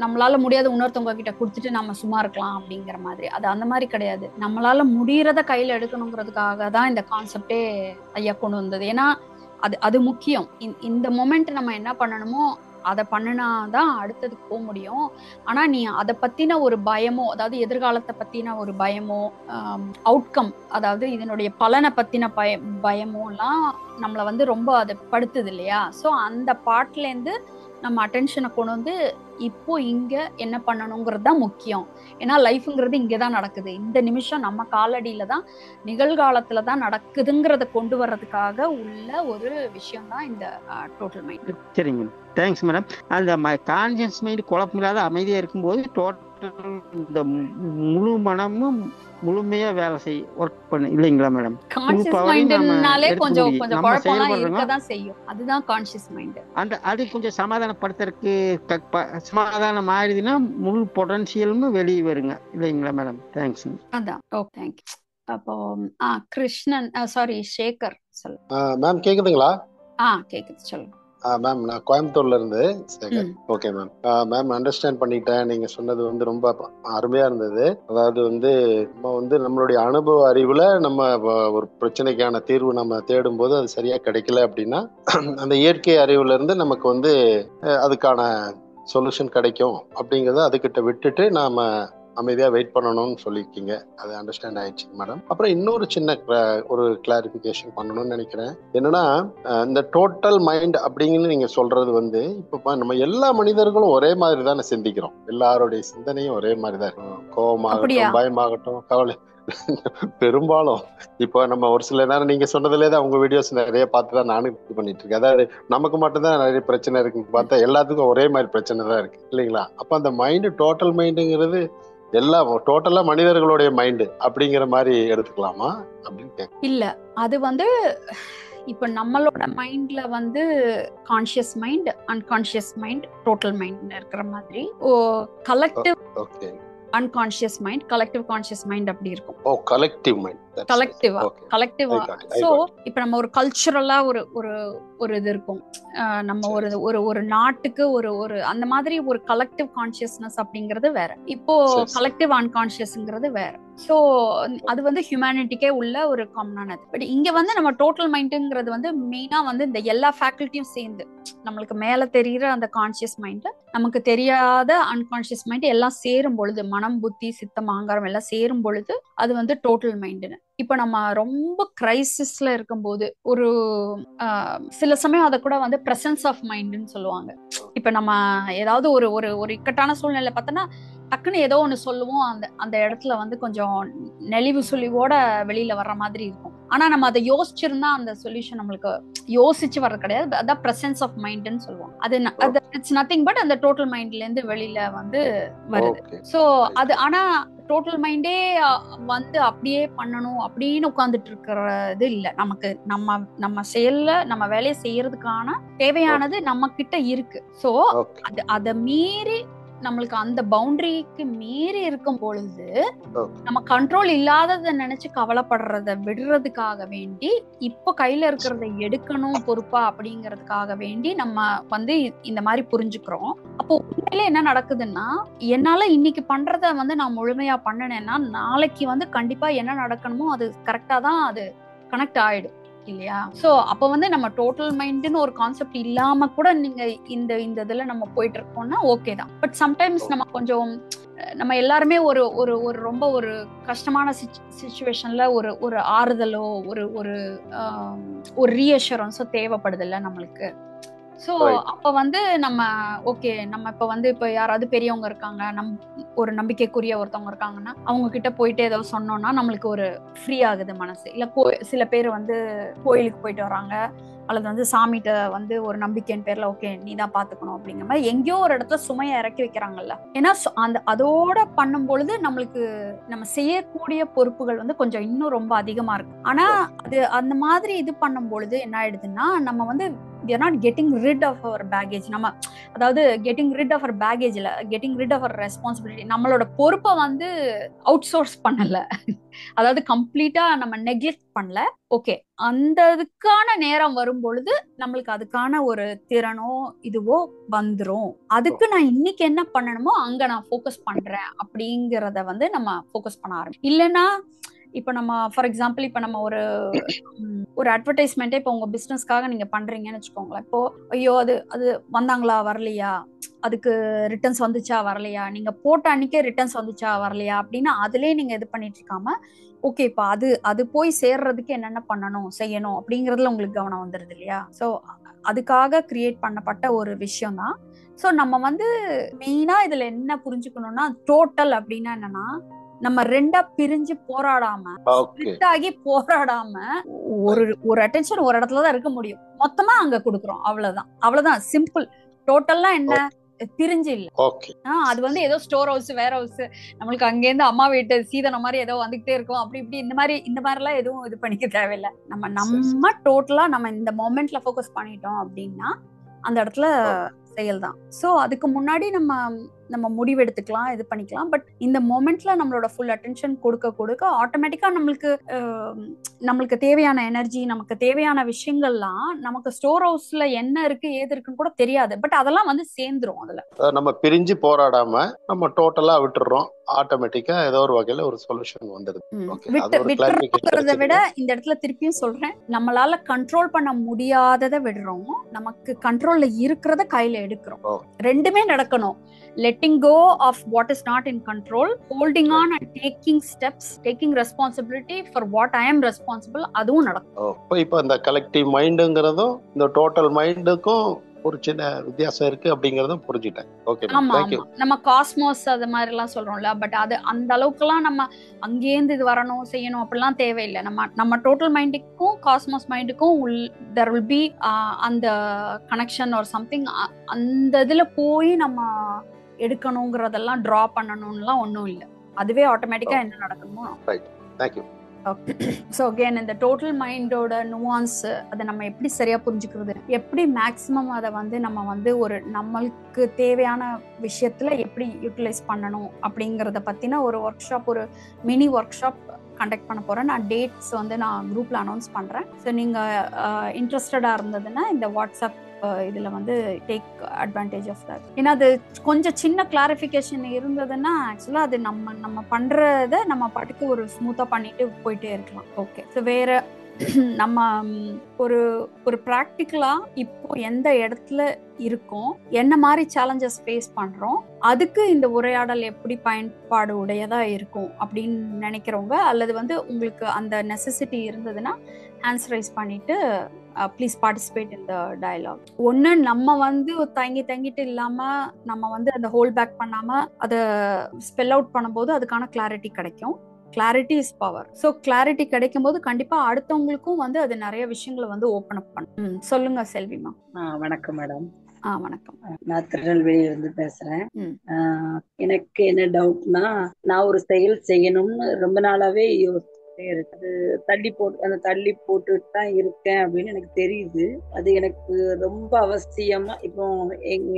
நம்மளால முடியாத இன்னொருத்தவங்க கிட்ட கொடுத்துட்டு நம்ம சும்மா இருக்கலாம் அப்படிங்கிற மாதிரி. அது அந்த மாதிரி கிடையாது. நம்மளால முடியறத கையில எடுக்கணுங்கிறதுக்காக தான் இந்த கான்செப்டே ஐயா கொண்டு வந்தது. ஏன்னா அது அது முக்கியம். இந்த மொமெண்ட் நம்ம என்ன பண்ணணுமோ அதை பண்ணினாதான் அடுத்ததுக்கு போக முடியும். ஆனா நீ அதை பத்தின ஒரு பயமோ, அதாவது எதிர்காலத்தை பத்தின ஒரு பயமோ, அவுட்கம், அதாவது இதனுடைய பலனை பத்தின பயமோ எல்லாம் நம்மளை வந்து ரொம்ப அதை படுத்துது இல்லையா? ஸோ அந்த பார்ட்ல இருந்து நம்ம அட்டென்ஷனை கொண்டு வந்து இப்போ இங்க என்ன பண்ணணுங்கிறது தான் முக்கியம். ஏன்னா லைஃப்ங்கிறது இங்கதான் நடக்குது. இந்த நிமிஷம் நம்ம காலடியில தான், நிகழ்காலத்துல தான் நடக்குதுங்கிறத கொண்டு வர்றதுக்காக உள்ள ஒரு விஷயம் தான் இந்த டோட்டல் மைண்ட். சரிங்க மேடம், தேங்க்ஸ் மேடம். அந்த கான்சியஸ் மைண்ட் குழப்பமில்லாத அமைதியா இருக்கும்போது டோட்டல் இந்த முழு மனமும் முழுமையா வேலை ஒர்க் பண்ணு இல்லைங்களா மேடம்? கான்ஷியஸ் மைண்ட்னாலே கொஞ்சம் கொஞ்சம் குழப்பம்லாம் இருக்கதான் செய்யும். அதுதான் கான்ஷியஸ் மைண்ட். அது கொஞ்சம் சமாதானப்படுத்துறதுக்கு சமாதானம் ஆயிடுதுன்னா முழு பொட்டன்ஷியலும் வெளியே வருங்க இல்லைங்களா மேடம்? தேங்க்ஸ். அதான். Okay, thank you. அப்போ கிருஷ்ணன், சாரி சேகர் சொல்லு. மேம் கேக்குதுங்களா? கேக்குது, சொல்லுங்க. மேம் நான் கோயம்புத்தூர்ல இருந்து Sekar. Okay ma'am. Ma'am understand பண்ணிட்டேன். நீங்க சொன்னது வந்து ரொம்ப அருமையா இருந்தது. அதாவது வந்து நம்ம வந்து நம்மளுடைய அனுபவ அறிவுல நம்ம ஒரு பிரச்சனைக்கான தீர்வு நம்ம தேடும் போது அது சரியா கிடைக்கல அப்படின்னா அந்த இயற்கை அறிவுல இருந்து நமக்கு வந்து அதுக்கான சொல்யூஷன் கிடைக்கும் அப்படிங்கறத அதுகிட்ட விட்டுட்டு நாம அமைதியா வெயிட் பண்ணணும்னு சொல்லியிருக்கீங்க. அது அண்டர்ஸ்டாண்ட் ஆயிடுச்சு மேடம். அப்புறம் இன்னொரு சின்ன ஒரு கிளாரிபிகேஷன் பண்ணணும்னு நினைக்கிறேன். என்னன்னா இந்த டோட்டல் மைண்ட் அப்படிங்கன்னு நீங்க சொல்றது வந்து இப்ப நம்ம எல்லா மனிதர்களும் ஒரே மாதிரி தானே சிந்திக்கிறோம். எல்லாருடைய சிந்தனையும் ஒரே மாதிரி தான் இருக்கும். கோபமாகட்டும், பயமாகட்டும், கவலை, பெரும்பாலும் இப்போ நம்ம ஒரு சில நேரம் நீங்க சொன்னதுலேதான் உங்க வீடியோஸ் நிறைய பார்த்துதான் நானும் இது பண்ணிட்டு இருக்கேன். அதாவது நமக்கு மட்டும்தான் நிறைய பிரச்சனை இருக்குன்னு பார்த்தா எல்லாத்துக்கும் ஒரே மாதிரி பிரச்சனை தான் இருக்கு இல்லைங்களா? அப்ப அந்த மைண்டு டோட்டல் மைண்டுங்கிறது எல்லாம் டோட்டலா மனிதர்களுடைய மைண்டு அப்படிங்கிற மாதிரி எடுத்துக்கலாமா அப்படின்னு கேட்க? இல்ல, அது வந்து இப்ப நம்மளோட மைண்ட்ல வந்து conscious mind, unconscious mind, total mind இருக்கிற மாதிரி collective unconscious mind, collective conscious mind அப்படி இருக்கும். Collective mind, கலெக்டிவா. சோ இப்ப நம்ம ஒரு கல்ச்சுரலா ஒரு ஒரு ஒரு இது இருக்கும். நம்ம ஒரு ஒரு ஒரு நாட்டுக்கு ஒரு ஒரு அந்த மாதிரி ஒரு கலெக்டிவ் கான்ஷியஸ்னஸ் அப்படிங்கிறது வேற. இப்போ கலெக்டிவ் அன்கான்ஷியஸ்ங்கிறது வேற. சோ அது வந்து ஹியூமனிட்டிக்கே உள்ள ஒரு காமனானது. பட் இங்க வந்து நம்ம டோட்டல் மைண்டுங்கிறது வந்து மெயினா வந்து இந்த எல்லா ஃபேக்கல்ட்டியும் சேர்ந்து நம்மளுக்கு மேல தெரியுற அந்த கான்ஷியஸ் மைண்ட், நமக்கு தெரியாத அன்கான்ஷியஸ் மைண்ட் எல்லாம் சேரும் பொழுது, மனம், புத்தி, சித்தம், அகங்காரம் எல்லாம் சேரும் பொழுது அது வந்து டோட்டல் மைண்டுன்னு. இப்ப நம்ம ரொம்ப கிரைசிஸ்ல இருக்கும்போது ஒரு சில சமயம் அதை கூட வந்து பிரசன்ஸ் ஆஃப் மைண்ட்னு சொல்லுவாங்க. இப்ப நம்ம ஏதாவது ஒரு ஒரு இக்கட்டான சூழ்நிலை பார்த்தோன்னா டக்குன்னு ஏதோ ஒண்ணு சொல்லுவோம். அந்த இடத்துல வந்து கொஞ்சம் நெளிவு சுழிவோட வெளியில வர்ற மாதிரி இருக்கும். ஆனா நம்ம அதை யோசிச்சிருந்தா அந்த சொல்யூஷன் நம்மளுக்கு யோசிச்சு வர்றது கிடையாது. அதான் பிரசன்ஸ் ஆஃப் மைண்ட்னு சொல்லுவோம். அது இட்ஸ் நத்திங் பட் அந்த டோட்டல் மைண்ட்ல இருந்து வெளியில வந்து வருது. சோ அது ஆனா டோட்டல் மைண்டே வந்து அப்படியே பண்ணணும் அப்படின்னு உட்கார்ந்துட்டு இருக்கிறது இல்ல. நமக்கு நம்ம செயல்ல நம்ம வேலையை செய்யறதுக்கான தேவையானது நம்ம கிட்ட இருக்கு. சோ அதை மீறி நம்மளுக்கு அந்த பவுண்டரிக்கு மீறி இருக்கும் பொழுது நம்ம கண்ட்ரோல் இல்லாததை நினைச்சு கவலைப்படுறத விடுறதுக்காக வேண்டி இப்ப கையில இருக்கிறத எடுக்கணும் பொறுப்பா அப்படிங்கறதுக்காக வேண்டி நம்ம வந்து இந்த மாதிரி புரிஞ்சுக்கிறோம். அப்போ உண்மையில என்ன நடக்குதுன்னா, என்னால இன்னைக்கு பண்றத வந்து நான் முழுமையா பண்ணினேன்னா நாளைக்கு வந்து கண்டிப்பா என்ன நடக்கணுமோ அது கரெக்டா தான் அது கனெக்ட் ஆயிடும் இல்லையா? சோ அப்ப வந்து நம்ம டோட்டல் மைண்ட்னு ஒரு கான்செப்ட் இல்லாம கூட நீங்க இந்த இதுல நம்ம போயிட்டு இருக்கோம்னா ஓகே தான். பட் சம்டைம்ஸ் நம்ம கொஞ்சம் நம்ம எல்லாருமே ஒரு ஒரு ஒரு ரொம்ப ஒரு கஷ்டமான சிச்சுவேஷன்ல ஒரு ஒரு ஆறுதலோ ஒரு ஒரு ஒரு ரீஅஷூரன்ஸோ தேவைப்படுது இல்ல நம்மளுக்கு. சோ அப்ப வந்து நம்ம ஓகே, நம்ம இப்ப யாராவது பெரியவங்க இருக்காங்க, ஒரு நம்பிக்கைக்குரிய ஒருத்தவங்க இருக்காங்கன்னா அவங்க கிட்ட போயிட்டு ஏதோ சொன்னோம்னா நம்மளுக்கு ஒரு ஃப்ரீ ஆகுது மனசு. இல்ல சில பேர் வந்து கோயிலுக்கு போயிட்டு வராங்க அல்லது வந்து சாமிகிட்ட வந்து ஒரு நம்பிக்கையின் பேர்ல ஓகே நீ தான் பாத்துக்கணும் அப்படிங்கிற மாதிரி எங்கேயோ ஒரு இடத்துல சுமையை இறக்கி வைக்கிறாங்கல்ல. ஏன்னா அதோட பண்ணும் பொழுது நம்மளுக்கு நம்ம செய்யக்கூடிய பொறுப்புகள் வந்து கொஞ்சம் இன்னும் ரொம்ப அதிகமா இருக்கு. ஆனா அது அந்த மாதிரி இது பண்ணும் பொழுது என்ன ஆயிடுதுன்னா நம்ம வந்து we are not getting rid of our baggage. நம்ம அதாவது getting rid of our baggage இல்ல, getting rid of our responsibility. நம்மளோட பொறுப்பை வந்து அவுட் சோர்ஸ் பண்ணல, அதாவது கம்ப்ளீட்டா நம்ம நெக்லெக்ட் பண்ணல. ஓகே, அந்த அதுக்கான நேரம் வரும் பொழுது நம்மளுக்கு அதுக்கான ஒரு திறனோ இதுவோ வந்துரும். அதுக்கு நான் இன்னைக்கு என்ன பண்ணணுமோ அங்க நான் ஃபோக்கஸ் பண்றேன் அப்படிங்கறத வந்து நம்ம ஃபோக்கஸ் பண்ண ஆரம்பிக்கும். இல்லைன்னா இப்ப நம்ம ஃபார் எக்ஸாம்பிள் இப்ப நம்ம ஒரு அட்வர்டைஸ்மெண்ட்டே இப்போ உங்க பிசினஸ்க்காக நீங்க பண்றீங்கன்னு வச்சுக்கோங்களேன். இப்போ ஐயோ அது அது வந்தாங்களா வரலையா, அதுக்கு ரிட்டர்ன்ஸ் வந்துச்சா வரலையா, நீங்க போட்ட அன்னைக்கே ரிட்டர்ன்ஸ் வந்துச்சா வரலையா அப்படின்னு அதுலயே நீங்க இது பண்ணிட்டு இருக்காம, ஓகே இப்ப அது போய் சேர்றதுக்கு என்னென்ன பண்ணணும் செய்யணும் அப்படிங்கறதுல உங்களுக்கு கவனம் வந்துருது இல்லையா. ஸோ அதுக்காக கிரியேட் பண்ணப்பட்ட ஒரு விஷயம் தான். ஸோ நம்ம வந்து மெயினா இதுல என்ன புரிஞ்சுக்கணும்னா, டோட்டல் அப்படின்னா என்னன்னா, நம்ம ரெண்டா பிரிஞ்சு போராடாம, ஸ்பிளிட் ஆகி போராடாம, ஒரு அட்டென்ஷன் ஒரு இடத்துலதான் இருக்க முடியும், மொத்தமா அங்க கொடுக்குறோம். அவ்வளவுதான் சிம்பிள். டோட்டல்லாம் என்ன, பிரிஞ்சு இல்ல. அது வந்து ஏதோ ஸ்டோர் ஹவுஸ் வேர் ஹவுஸ் நம்மளுக்கு அங்கேருந்து அம்மா வீட்டு சீதனம் மாதிரி ஏதோ வந்துகிட்டே இருக்கும் அப்படி இப்படி இந்த மாதிரி எல்லாம் எதுவும் இது பண்ணிக்க தேவையில்லை. நம்ம டோட்டலா நம்ம இந்த மொமெண்ட்ல ஃபோக்கஸ் பண்ணிட்டோம் அப்படின்னா அந்த இடத்துல செயல் தான். சோ அதுக்கு முன்னாடி நம்ம முடிவு எடுத்துக்கலாம், இது பண்ணிக்கலாம். பட் இந்த மொமெண்ட்ல நம்மளோட ஃபுல் அட்டென்ஷன் கொடுக்க ஆட்டோமேட்டிக்கா நம்மளுக்கு தேவையான எனர்ஜி, நமக்கு தேவையான விஷயங்கள்லாம் நமக்கு ஸ்டோர் ஹவுஸ்ல என்ன இருக்கு ஏது இருக்குன்னு கூட தெரியாது. பட் அதெல்லாம் வந்து சேர்ந்துரும். அதுல நம்ம பிரிஞ்சு போராடாம நம்ம டோட்டலா விட்டுறோம். ஆட்டோமேட்டிக்கா ஏதோ ஒரு வகையில ஒரு சொல்யூஷன் வந்துருது. விட்டுறத விட இந்த இடத்துல திருப்பியும் சொல்றேன், நம்மளால கண்ட்ரோல் பண்ண முடியாததை விடுறோம், நமக்கு கண்ட்ரோல்ல இருக்கிறத கையில எடுக்கிறோம். ரெண்டுமே நடக்கணும். letting go of what is not in control, holding on and taking steps, taking responsibility for what I am responsible, அதுவும் நடக்கும். இப்போ இந்த கலெக்டிவ் மைண்டுங்கிறதும் இந்த டோட்டல் மைண்டுக்கும் ஒரு சின்ன வித்தியாசம் இருக்கு அப்படிங்கறதும் புரிஞ்சுட்டேன். Okay, thank you. நம்ம காஸ்மோஸ் அது மாதிரி எல்லாம் சொல்றோம்ல, பட் அது அந்த அளவுக்கு எல்லாம் நம்ம அங்கேருந்து இது வரணும் செய்யணும் அப்படிலாம் தேவையில்லை. நம்ம டோட்டல் மைண்டுக்கும் காஸ்மோஸ் மைண்டுக்கும் there will be அந்த கனெக்ஷன் ஆர் சம்திங். அந்த இதுல போய் நம்ம எடுக்கணுங்கிறதெல்லாம் டிரா பண்ணணும்லாம் ஒன்றும் இல்லை. அதுவே ஆட்டோமேட்டிக்கா என்ன நடக்கணுமோ. தேங்க்யூ. ஓகே. ஸோ அகெயின் இந்த டோட்டல் மைண்டோட நுவான்ஸ் அதை நம்ம எப்படி சரியா புரிஞ்சுக்கிறது, எப்படி மேக்சிமம் அதை வந்து நம்ம வந்து ஒரு நம்மளுக்கு தேவையான விஷயத்துல எப்படி யூட்டிலைஸ் பண்ணணும் அப்படிங்கறத பத்தின ஒரு ஒர்க் ஷாப், ஒரு மினி ஒர்க் ஷாப் கண்டக்ட் பண்ண போறேன். நான் டேட்ஸ் வந்து நான் குரூப்ல அனௌன்ஸ் பண்றேன். ஸோ நீங்க இன்ட்ரெஸ்டடா இருந்ததுன்னா இந்த வாட்ஸ்அப் இதுல வந்து டேக் அட்வான்டேஜ் ஆஃப் தட். ஏன்னா அது கொஞ்சம் சின்ன கிளாரிஃபிகேஷன் இருந்ததுன்னா ஆக்சுவலா அது நம்ம பண்றத நம்ம பாட்டுக்கு ஒரு ஸ்மூத்தா பண்ணிட்டு போயிட்டே இருக்கலாம். ஓகே. ஸோ வேற நம்ம ஒரு ப்ராக்டிக்கலா இப்போ எந்த இடத்துல இருக்கோம், என்ன மாதிரி சேலஞ்சஸ் ஃபேஸ் பண்றோம், அதுக்கு இந்த உரையாடல் எப்படி பயன்பாடு உடையதா இருக்கும் அப்படின்னு நினைக்கிறவங்க, அல்லது வந்து உங்களுக்கு அந்த நெசசிட்டி இருந்ததுன்னா ஹேண்ட்ஸ் ரைஸ் பண்ணிட்டு please participate in the dialogue. ஒன்று நம்ம வந்து தங்கிட்டு இல்லாம நம்ம வந்து அந்த ஹோல்ட் பேக் பண்ணாம அதை ஸ்பெல் அவுட் பண்ணும்போது அதுக்கான கிளாரிட்டி கிடைக்கும். Clarity is power. So clarity கிடைக்கும் போது கண்டிப்பா அடுத்தவங்களுக்கும் வந்து அது நிறைய விஷயங்களை வந்து ஓப்பன் அப் பண்ணும். சொல்லுங்க செல்விமா. வணக்கம் மேடம். வணக்கம். நான் திருநெல்வேலியில இருந்து பேசுறேன். எனக்கு என்ன டவுட்னா, நான் ஒரு செயல் செய்யணும்னு ரொம்ப நாளாவே அது தள்ளி போட்டுட்டு தான் இருக்கேன் அப்படின்னு எனக்கு தெரியுது. அது எனக்கு ரொம்ப அவசியமா, இப்போ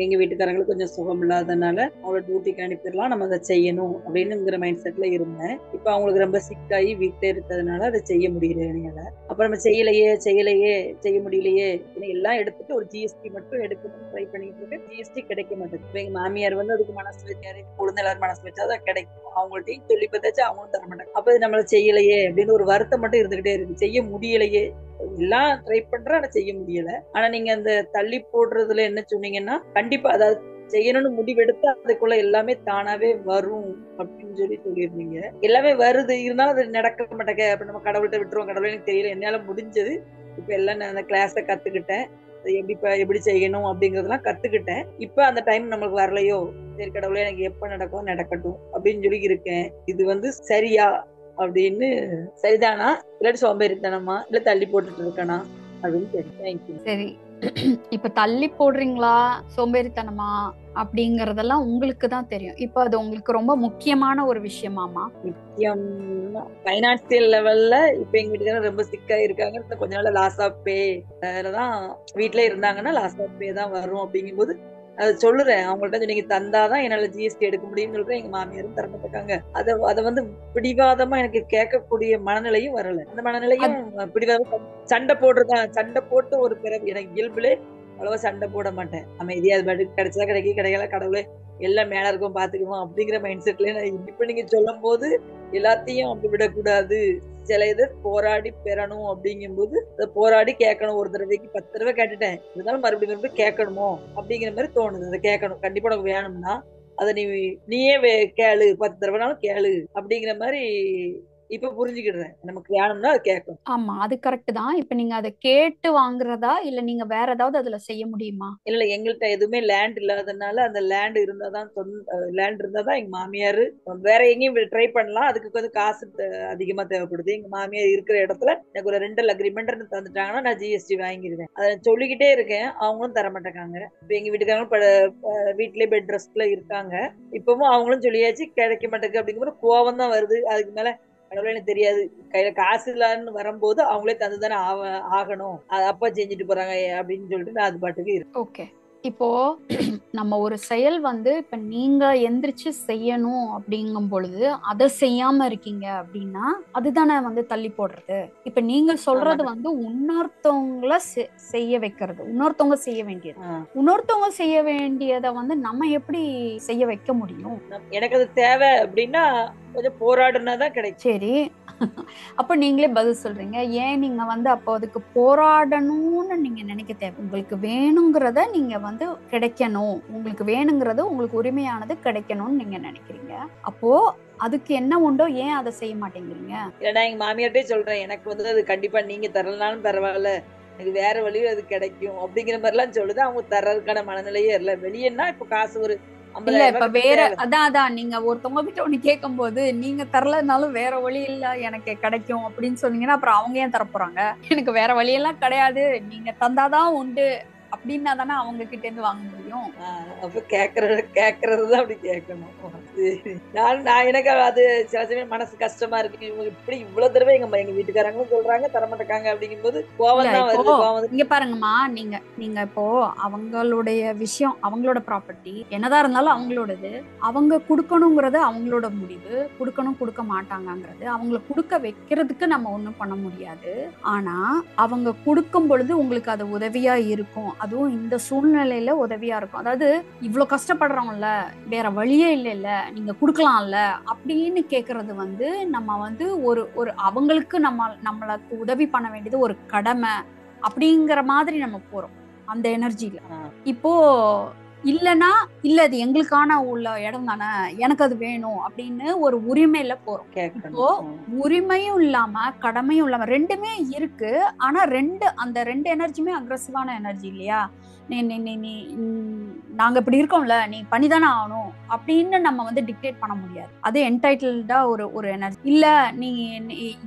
எங்க வீட்டுக்காரங்களுக்கு கொஞ்சம் சுகம் இல்லாதனால அவங்களோட டியூட்டிக்கு அனுப்பிடலாம், நம்ம அதை செய்யணும் அப்படின்னுங்கிற மைண்ட் செட்ல இருந்தேன். இப்ப அவங்களுக்கு ரொம்ப சிக்காகி வீட்டுல இருக்கிறதுனால அதை செய்ய முடியல என்னால. அப்ப நம்ம செய்ய முடியலையே எல்லாம் எடுத்துட்டு ஒரு ஜிஎஸ்டி மட்டும் எடுக்கணும்னு ட்ரை பண்ணிட்டு இருக்கேன். ஜிஎஸ்டி கிடைக்க மாட்டேங்குது. எங்க மாமியார் வந்து அதுக்கு மனசு வச்சாரு, குழந்தை எல்லாரும் மனசு வச்சாதான் கிடைக்கும், அவங்கள்ட்டையும் சொல்லி பார்த்தாச்சு அவங்களும் தர மாட்டாங்க. அப்ப நம்மள செய்யலையே அப்படின்னு ஒரு வருத்தம் மட்டும் இருந்துகிட்டே இருக்கு. செய்ய முடியலையே, எல்லாம் ட்ரை பண்றேன் ஆனா செய்ய முடியல. ஆனா நீங்க அந்த தள்ளி போடுறதுல என்ன சொன்னீங்கன்னா, கண்டிப்பா அதாவது செய்யணும்னு முடிவெடுத்து அதுக்குள்ள எல்லாமே தானாவே வரும் அப்படின்னு சொல்லியிருந்தீங்க. எல்லாமே வருது, இருந்தாலும் அது நடக்க மாட்டேங்க. அப்ப நம்ம கடவுள்கிட்ட விட்டுருவோம், கடவுளே எனக்கு தெரியல, என்னால முடிஞ்சது. இப்ப எல்லாம் நான் அந்த கிளாஸ கத்துக்கிட்டேன், எப்படி செய்யணும் அப்படிங்கறதெல்லாம் கத்துக்கிட்டேன். இப்ப அந்த டைம் நம்மளுக்கு வரலையோ, சரி கடவுளே எனக்கு எப்ப நடக்கும் நடக்கட்டும் அப்படின்னு சொல்லி இருக்கேன். இது வந்து சரியா அப்படின்னு, சரிதானா இல்லாட்டி சோம்பேறித்தனமா இல்ல தள்ளி போட்டுட்டு இருக்கனா அப்படின்னு சரி. தேங்க்யூ. சரி, இப்ப தள்ளி போடுறீங்களா சோம்பேறித்தனமா அப்படிங்கறதெல்லாம் உங்களுக்கு தான் தெரியும். இப்ப அது உங்களுக்கு ரொம்ப முக்கியமான ஒரு விஷயமாமா? முக்கியம் பைனான்சியல் லெவல்ல இப்ப எங்க வீட்டுக்காரங்க ரொம்ப சிக்கா இருக்காங்க. கொஞ்ச நாள் லாஸ் ஆஃப் பே தான் வீட்டுல இருந்தாங்கன்னா லாஸ் ஆஃப் பே தான் வரும் அப்படிங்கும் போது அதை சொல்லுறேன் அவங்கள்ட்ட. நீங்க தந்தாதான் என்னால ஜிஎஸ்டி எடுக்க முடியும்னு சொல்றேன். எங்க மாமியாரும் தரமாட்டாங்க. அதை வந்து பிடிவாதமா எனக்கு கேட்கக்கூடிய மனநிலையும் வரல. அந்த மனநிலையும் பிடிவாதமா சண்டை போட்டு ஒரு பிறகு எனக்கு இயல்புலே அவ்வளவா சண்டை போட மாட்டேன். அமைதியா அது பாட்டு கிடைச்சா கிடைக்கல, கடவுளே எல்லாம் மேல இருக்கும் பாத்துக்குவோம் அப்படிங்கிற மைண்ட் செட்ல. இப்ப நீங்க சொல்லும் போது எல்லாத்தையும் அப்படி விடக்கூடாது. சில இதை போராடி பெறணும் அப்படிங்கும்போது அதை போராடி கேட்கணும். ஒரு தடவைக்கு 10 தடவை கேட்டுட்டேன், இருந்தாலும் மறுபடியும் கேட்கணுமோ அப்படிங்கிற மாதிரி தோணுது. அதை கேட்கணும். கண்டிப்பா உனக்கு வேணும்னா அதை நீயே கேளு, 10 தடவைனாலும் கேளு அப்படிங்கிற மாதிரி இப்ப புரிஞ்சுக்கிடுறேன். நமக்கு வேணும்னா அதை கேட்கணும். ஆமா, அது கரெக்ட் தான். இப்ப நீங்க அதை கேட்டு வாங்குறதா இல்ல நீங்க வேற ஏதாவது அதுல செய்ய முடியுமா? இல்ல, எங்கள்கிட்ட எதுவுமே லேண்ட் இல்லாதனால, அந்த லேண்ட் இருந்தாதான் லேண்ட் இருந்தாதான் எங்க மாமியார் வேற எங்கேயும் ட்ரை பண்ணலாம். அதுக்கு கொஞ்சம் காசு அதிகமா தேவைப்படுது. எங்க மாமியார் இருக்கிற இடத்துல எனக்கு ஒரு ரெண்டல் அக்ரிமெண்ட் தந்துட்டாங்கன்னா நான் ஜிஎஸ்டி வாங்கிடுவேன். அதை சொல்லிக்கிட்டே இருக்கேன், அவங்களும் தர மாட்டேங்காங்க. இப்ப எங்க வீட்டுக்காரங்க வீட்லயே பெட் ரெஸ்ட்ல இருக்காங்க. இப்பவும் அவங்களும் சொல்லியாச்சு, கிடைக்க மாட்டேங்குது அப்படிங்கும்போது கோவம் தான் வருது. அதுக்கு மேல கடவுளே எனக்கு தெரியாது, கையில காசு இல்லன்னு வரும்போது அவங்களே தந்துதானே ஆகணும், அது அப்பா செஞ்சுட்டு போறாங்க அப்படின்னு சொல்லிட்டு நான் அது பாட்டுக்கு இருக்கேன். ஓகே, இப்போ நம்ம ஒரு செயல் வந்து இப்ப நீங்க எந்திரிச்சு செய்யணும் அப்படிங்கும் பொழுது அதை செய்யாம இருக்கீங்க அப்படின்னா அதுதானே வந்து தள்ளி போடுறது. இப்ப நீங்க சொல்றது வந்து இன்னொருத்தவங்கள செய்ய வைக்கிறது, இன்னொருத்தவங்க செய்ய வேண்டியது. இன்னொருத்தவங்க செய்ய வேண்டியதை வந்து நம்ம எப்படி செய்ய வைக்க முடியும்? எனக்கு அது தேவை அப்படின்னா கொஞ்சம் போராடுனாதான் கிடைக்கும். சரி, அப்ப நீங்களே பதில் சொல்றீங்க. ஏன் நீங்க வந்து அப்போ அதுக்கு போராடணும்னு நீங்க நினைக்க தேவை? உங்களுக்கு வேணுங்கிறத நீங்க வந்து கிடைக்கணும், உங்களுக்கு வேணுங்கிறது உங்களுக்கு உரிமையானது கிடைக்கணும்னு நீங்க நினைக்கிறீங்க. அப்போ அதுக்கு என்ன உண்டோ ஏன் அதை செய்ய மாட்டேங்கிறீங்க? ஏன்னா எங்க மாமியார்ட்டே சொல்றேன், எனக்கு வந்து அது கண்டிப்பா நீங்க தரலனாலும் பரவாயில்ல, எனக்கு வேற வழியும் அது கிடைக்கும் அப்படிங்கிற மாதிரி எல்லாம் சொல்லுது. அவங்க தர்றதுக்கான மனநிலையே இல்ல. வெளியேன்னா இப்ப காசு ஒரு இல்ல, இப்ப வேற அதான் நீங்க ஒருத்தவங்க கிட்ட ஒண்ணு கேட்கும் போது நீங்க தரலனாலும் வேற வழி இல்ல எனக்கு கிடைக்கும் அப்படின்னு சொன்னீங்கன்னா அப்புறம் அவங்க ஏன் தரப்போறாங்க? எனக்கு வேற வழியெல்லாம் கிடையாது, நீங்க தந்தாதான் உண்டு அப்படின்னா தானே அவங்க கிட்ட இருந்து வாங்க முடியும். அப்ப கேக்குறதுதான் அப்படி கேட்கணும். நான் எனக்கு அது சில சமயம் மனசு கஷ்டமா இருக்கு. இவங்க இப்படி இவ்வளவு தடவை எங்க வீட்டுக்காரங்களும் சொல்றாங்க தரமாட்டாங்க அப்படிங்கும்போது கோவம் தான் வருது. இங்க பாருங்கம்மா, நீங்க இப்போ அவங்களுடைய விஷயம், அவங்களோட ப்ராப்பர்ட்டி என்னதான் இருந்தாலும் அவங்களோடது. அவங்க கொடுக்கணுங்கிறது அவங்களோட முடிவு. கொடுக்கணும் கொடுக்க மாட்டாங்கங்கிறது அவங்கள கொடுக்க வைக்கிறதுக்கு நம்ம ஒண்ணும் பண்ண முடியாது. ஆனா அவங்க கொடுக்கும் பொழுது உங்களுக்கு அது உதவியா இருக்கும், அதுவும் இந்த சூழ்நிலையில உதவியா இருக்கும். அதாவது இவ்வளவு கஷ்டப்படுறோம்ல, வேற வழியே இல்ல, நீங்க குடுக்கலாம்ல அப்படின்னு கேக்குறது வந்து நம்ம வந்து ஒரு அவங்களுக்கு நம்மளுக்கு உதவி பண்ண வேண்டியது ஒரு கடமை அப்படிங்கிற மாதிரி நம்ம போறோம் அந்த எனர்ஜில. இப்போ இல்லனா இல்ல அது எங்களுக்கான உள்ள இடம் தானே, எனக்கு அது வேணும் அப்படின்னு ஒரு உரிமையில போறோம். இப்போ உரிமையும் இல்லாம கடமையும் இல்லாம ரெண்டுமே இருக்கு. ஆனா அந்த ரெண்டு எனர்ஜியுமே அக்ரெசிவான எனர்ஜி இல்லையா? நாங்க இப்படி இருக்கோம்ல, நீ பண்ணிதானே ஆகணும் அப்படின்னு நம்ம வந்து டிக்டேட் பண்ண முடியாது. அது என்டைட்டில்டா ஒரு எனர்ஜி. இல்ல நீ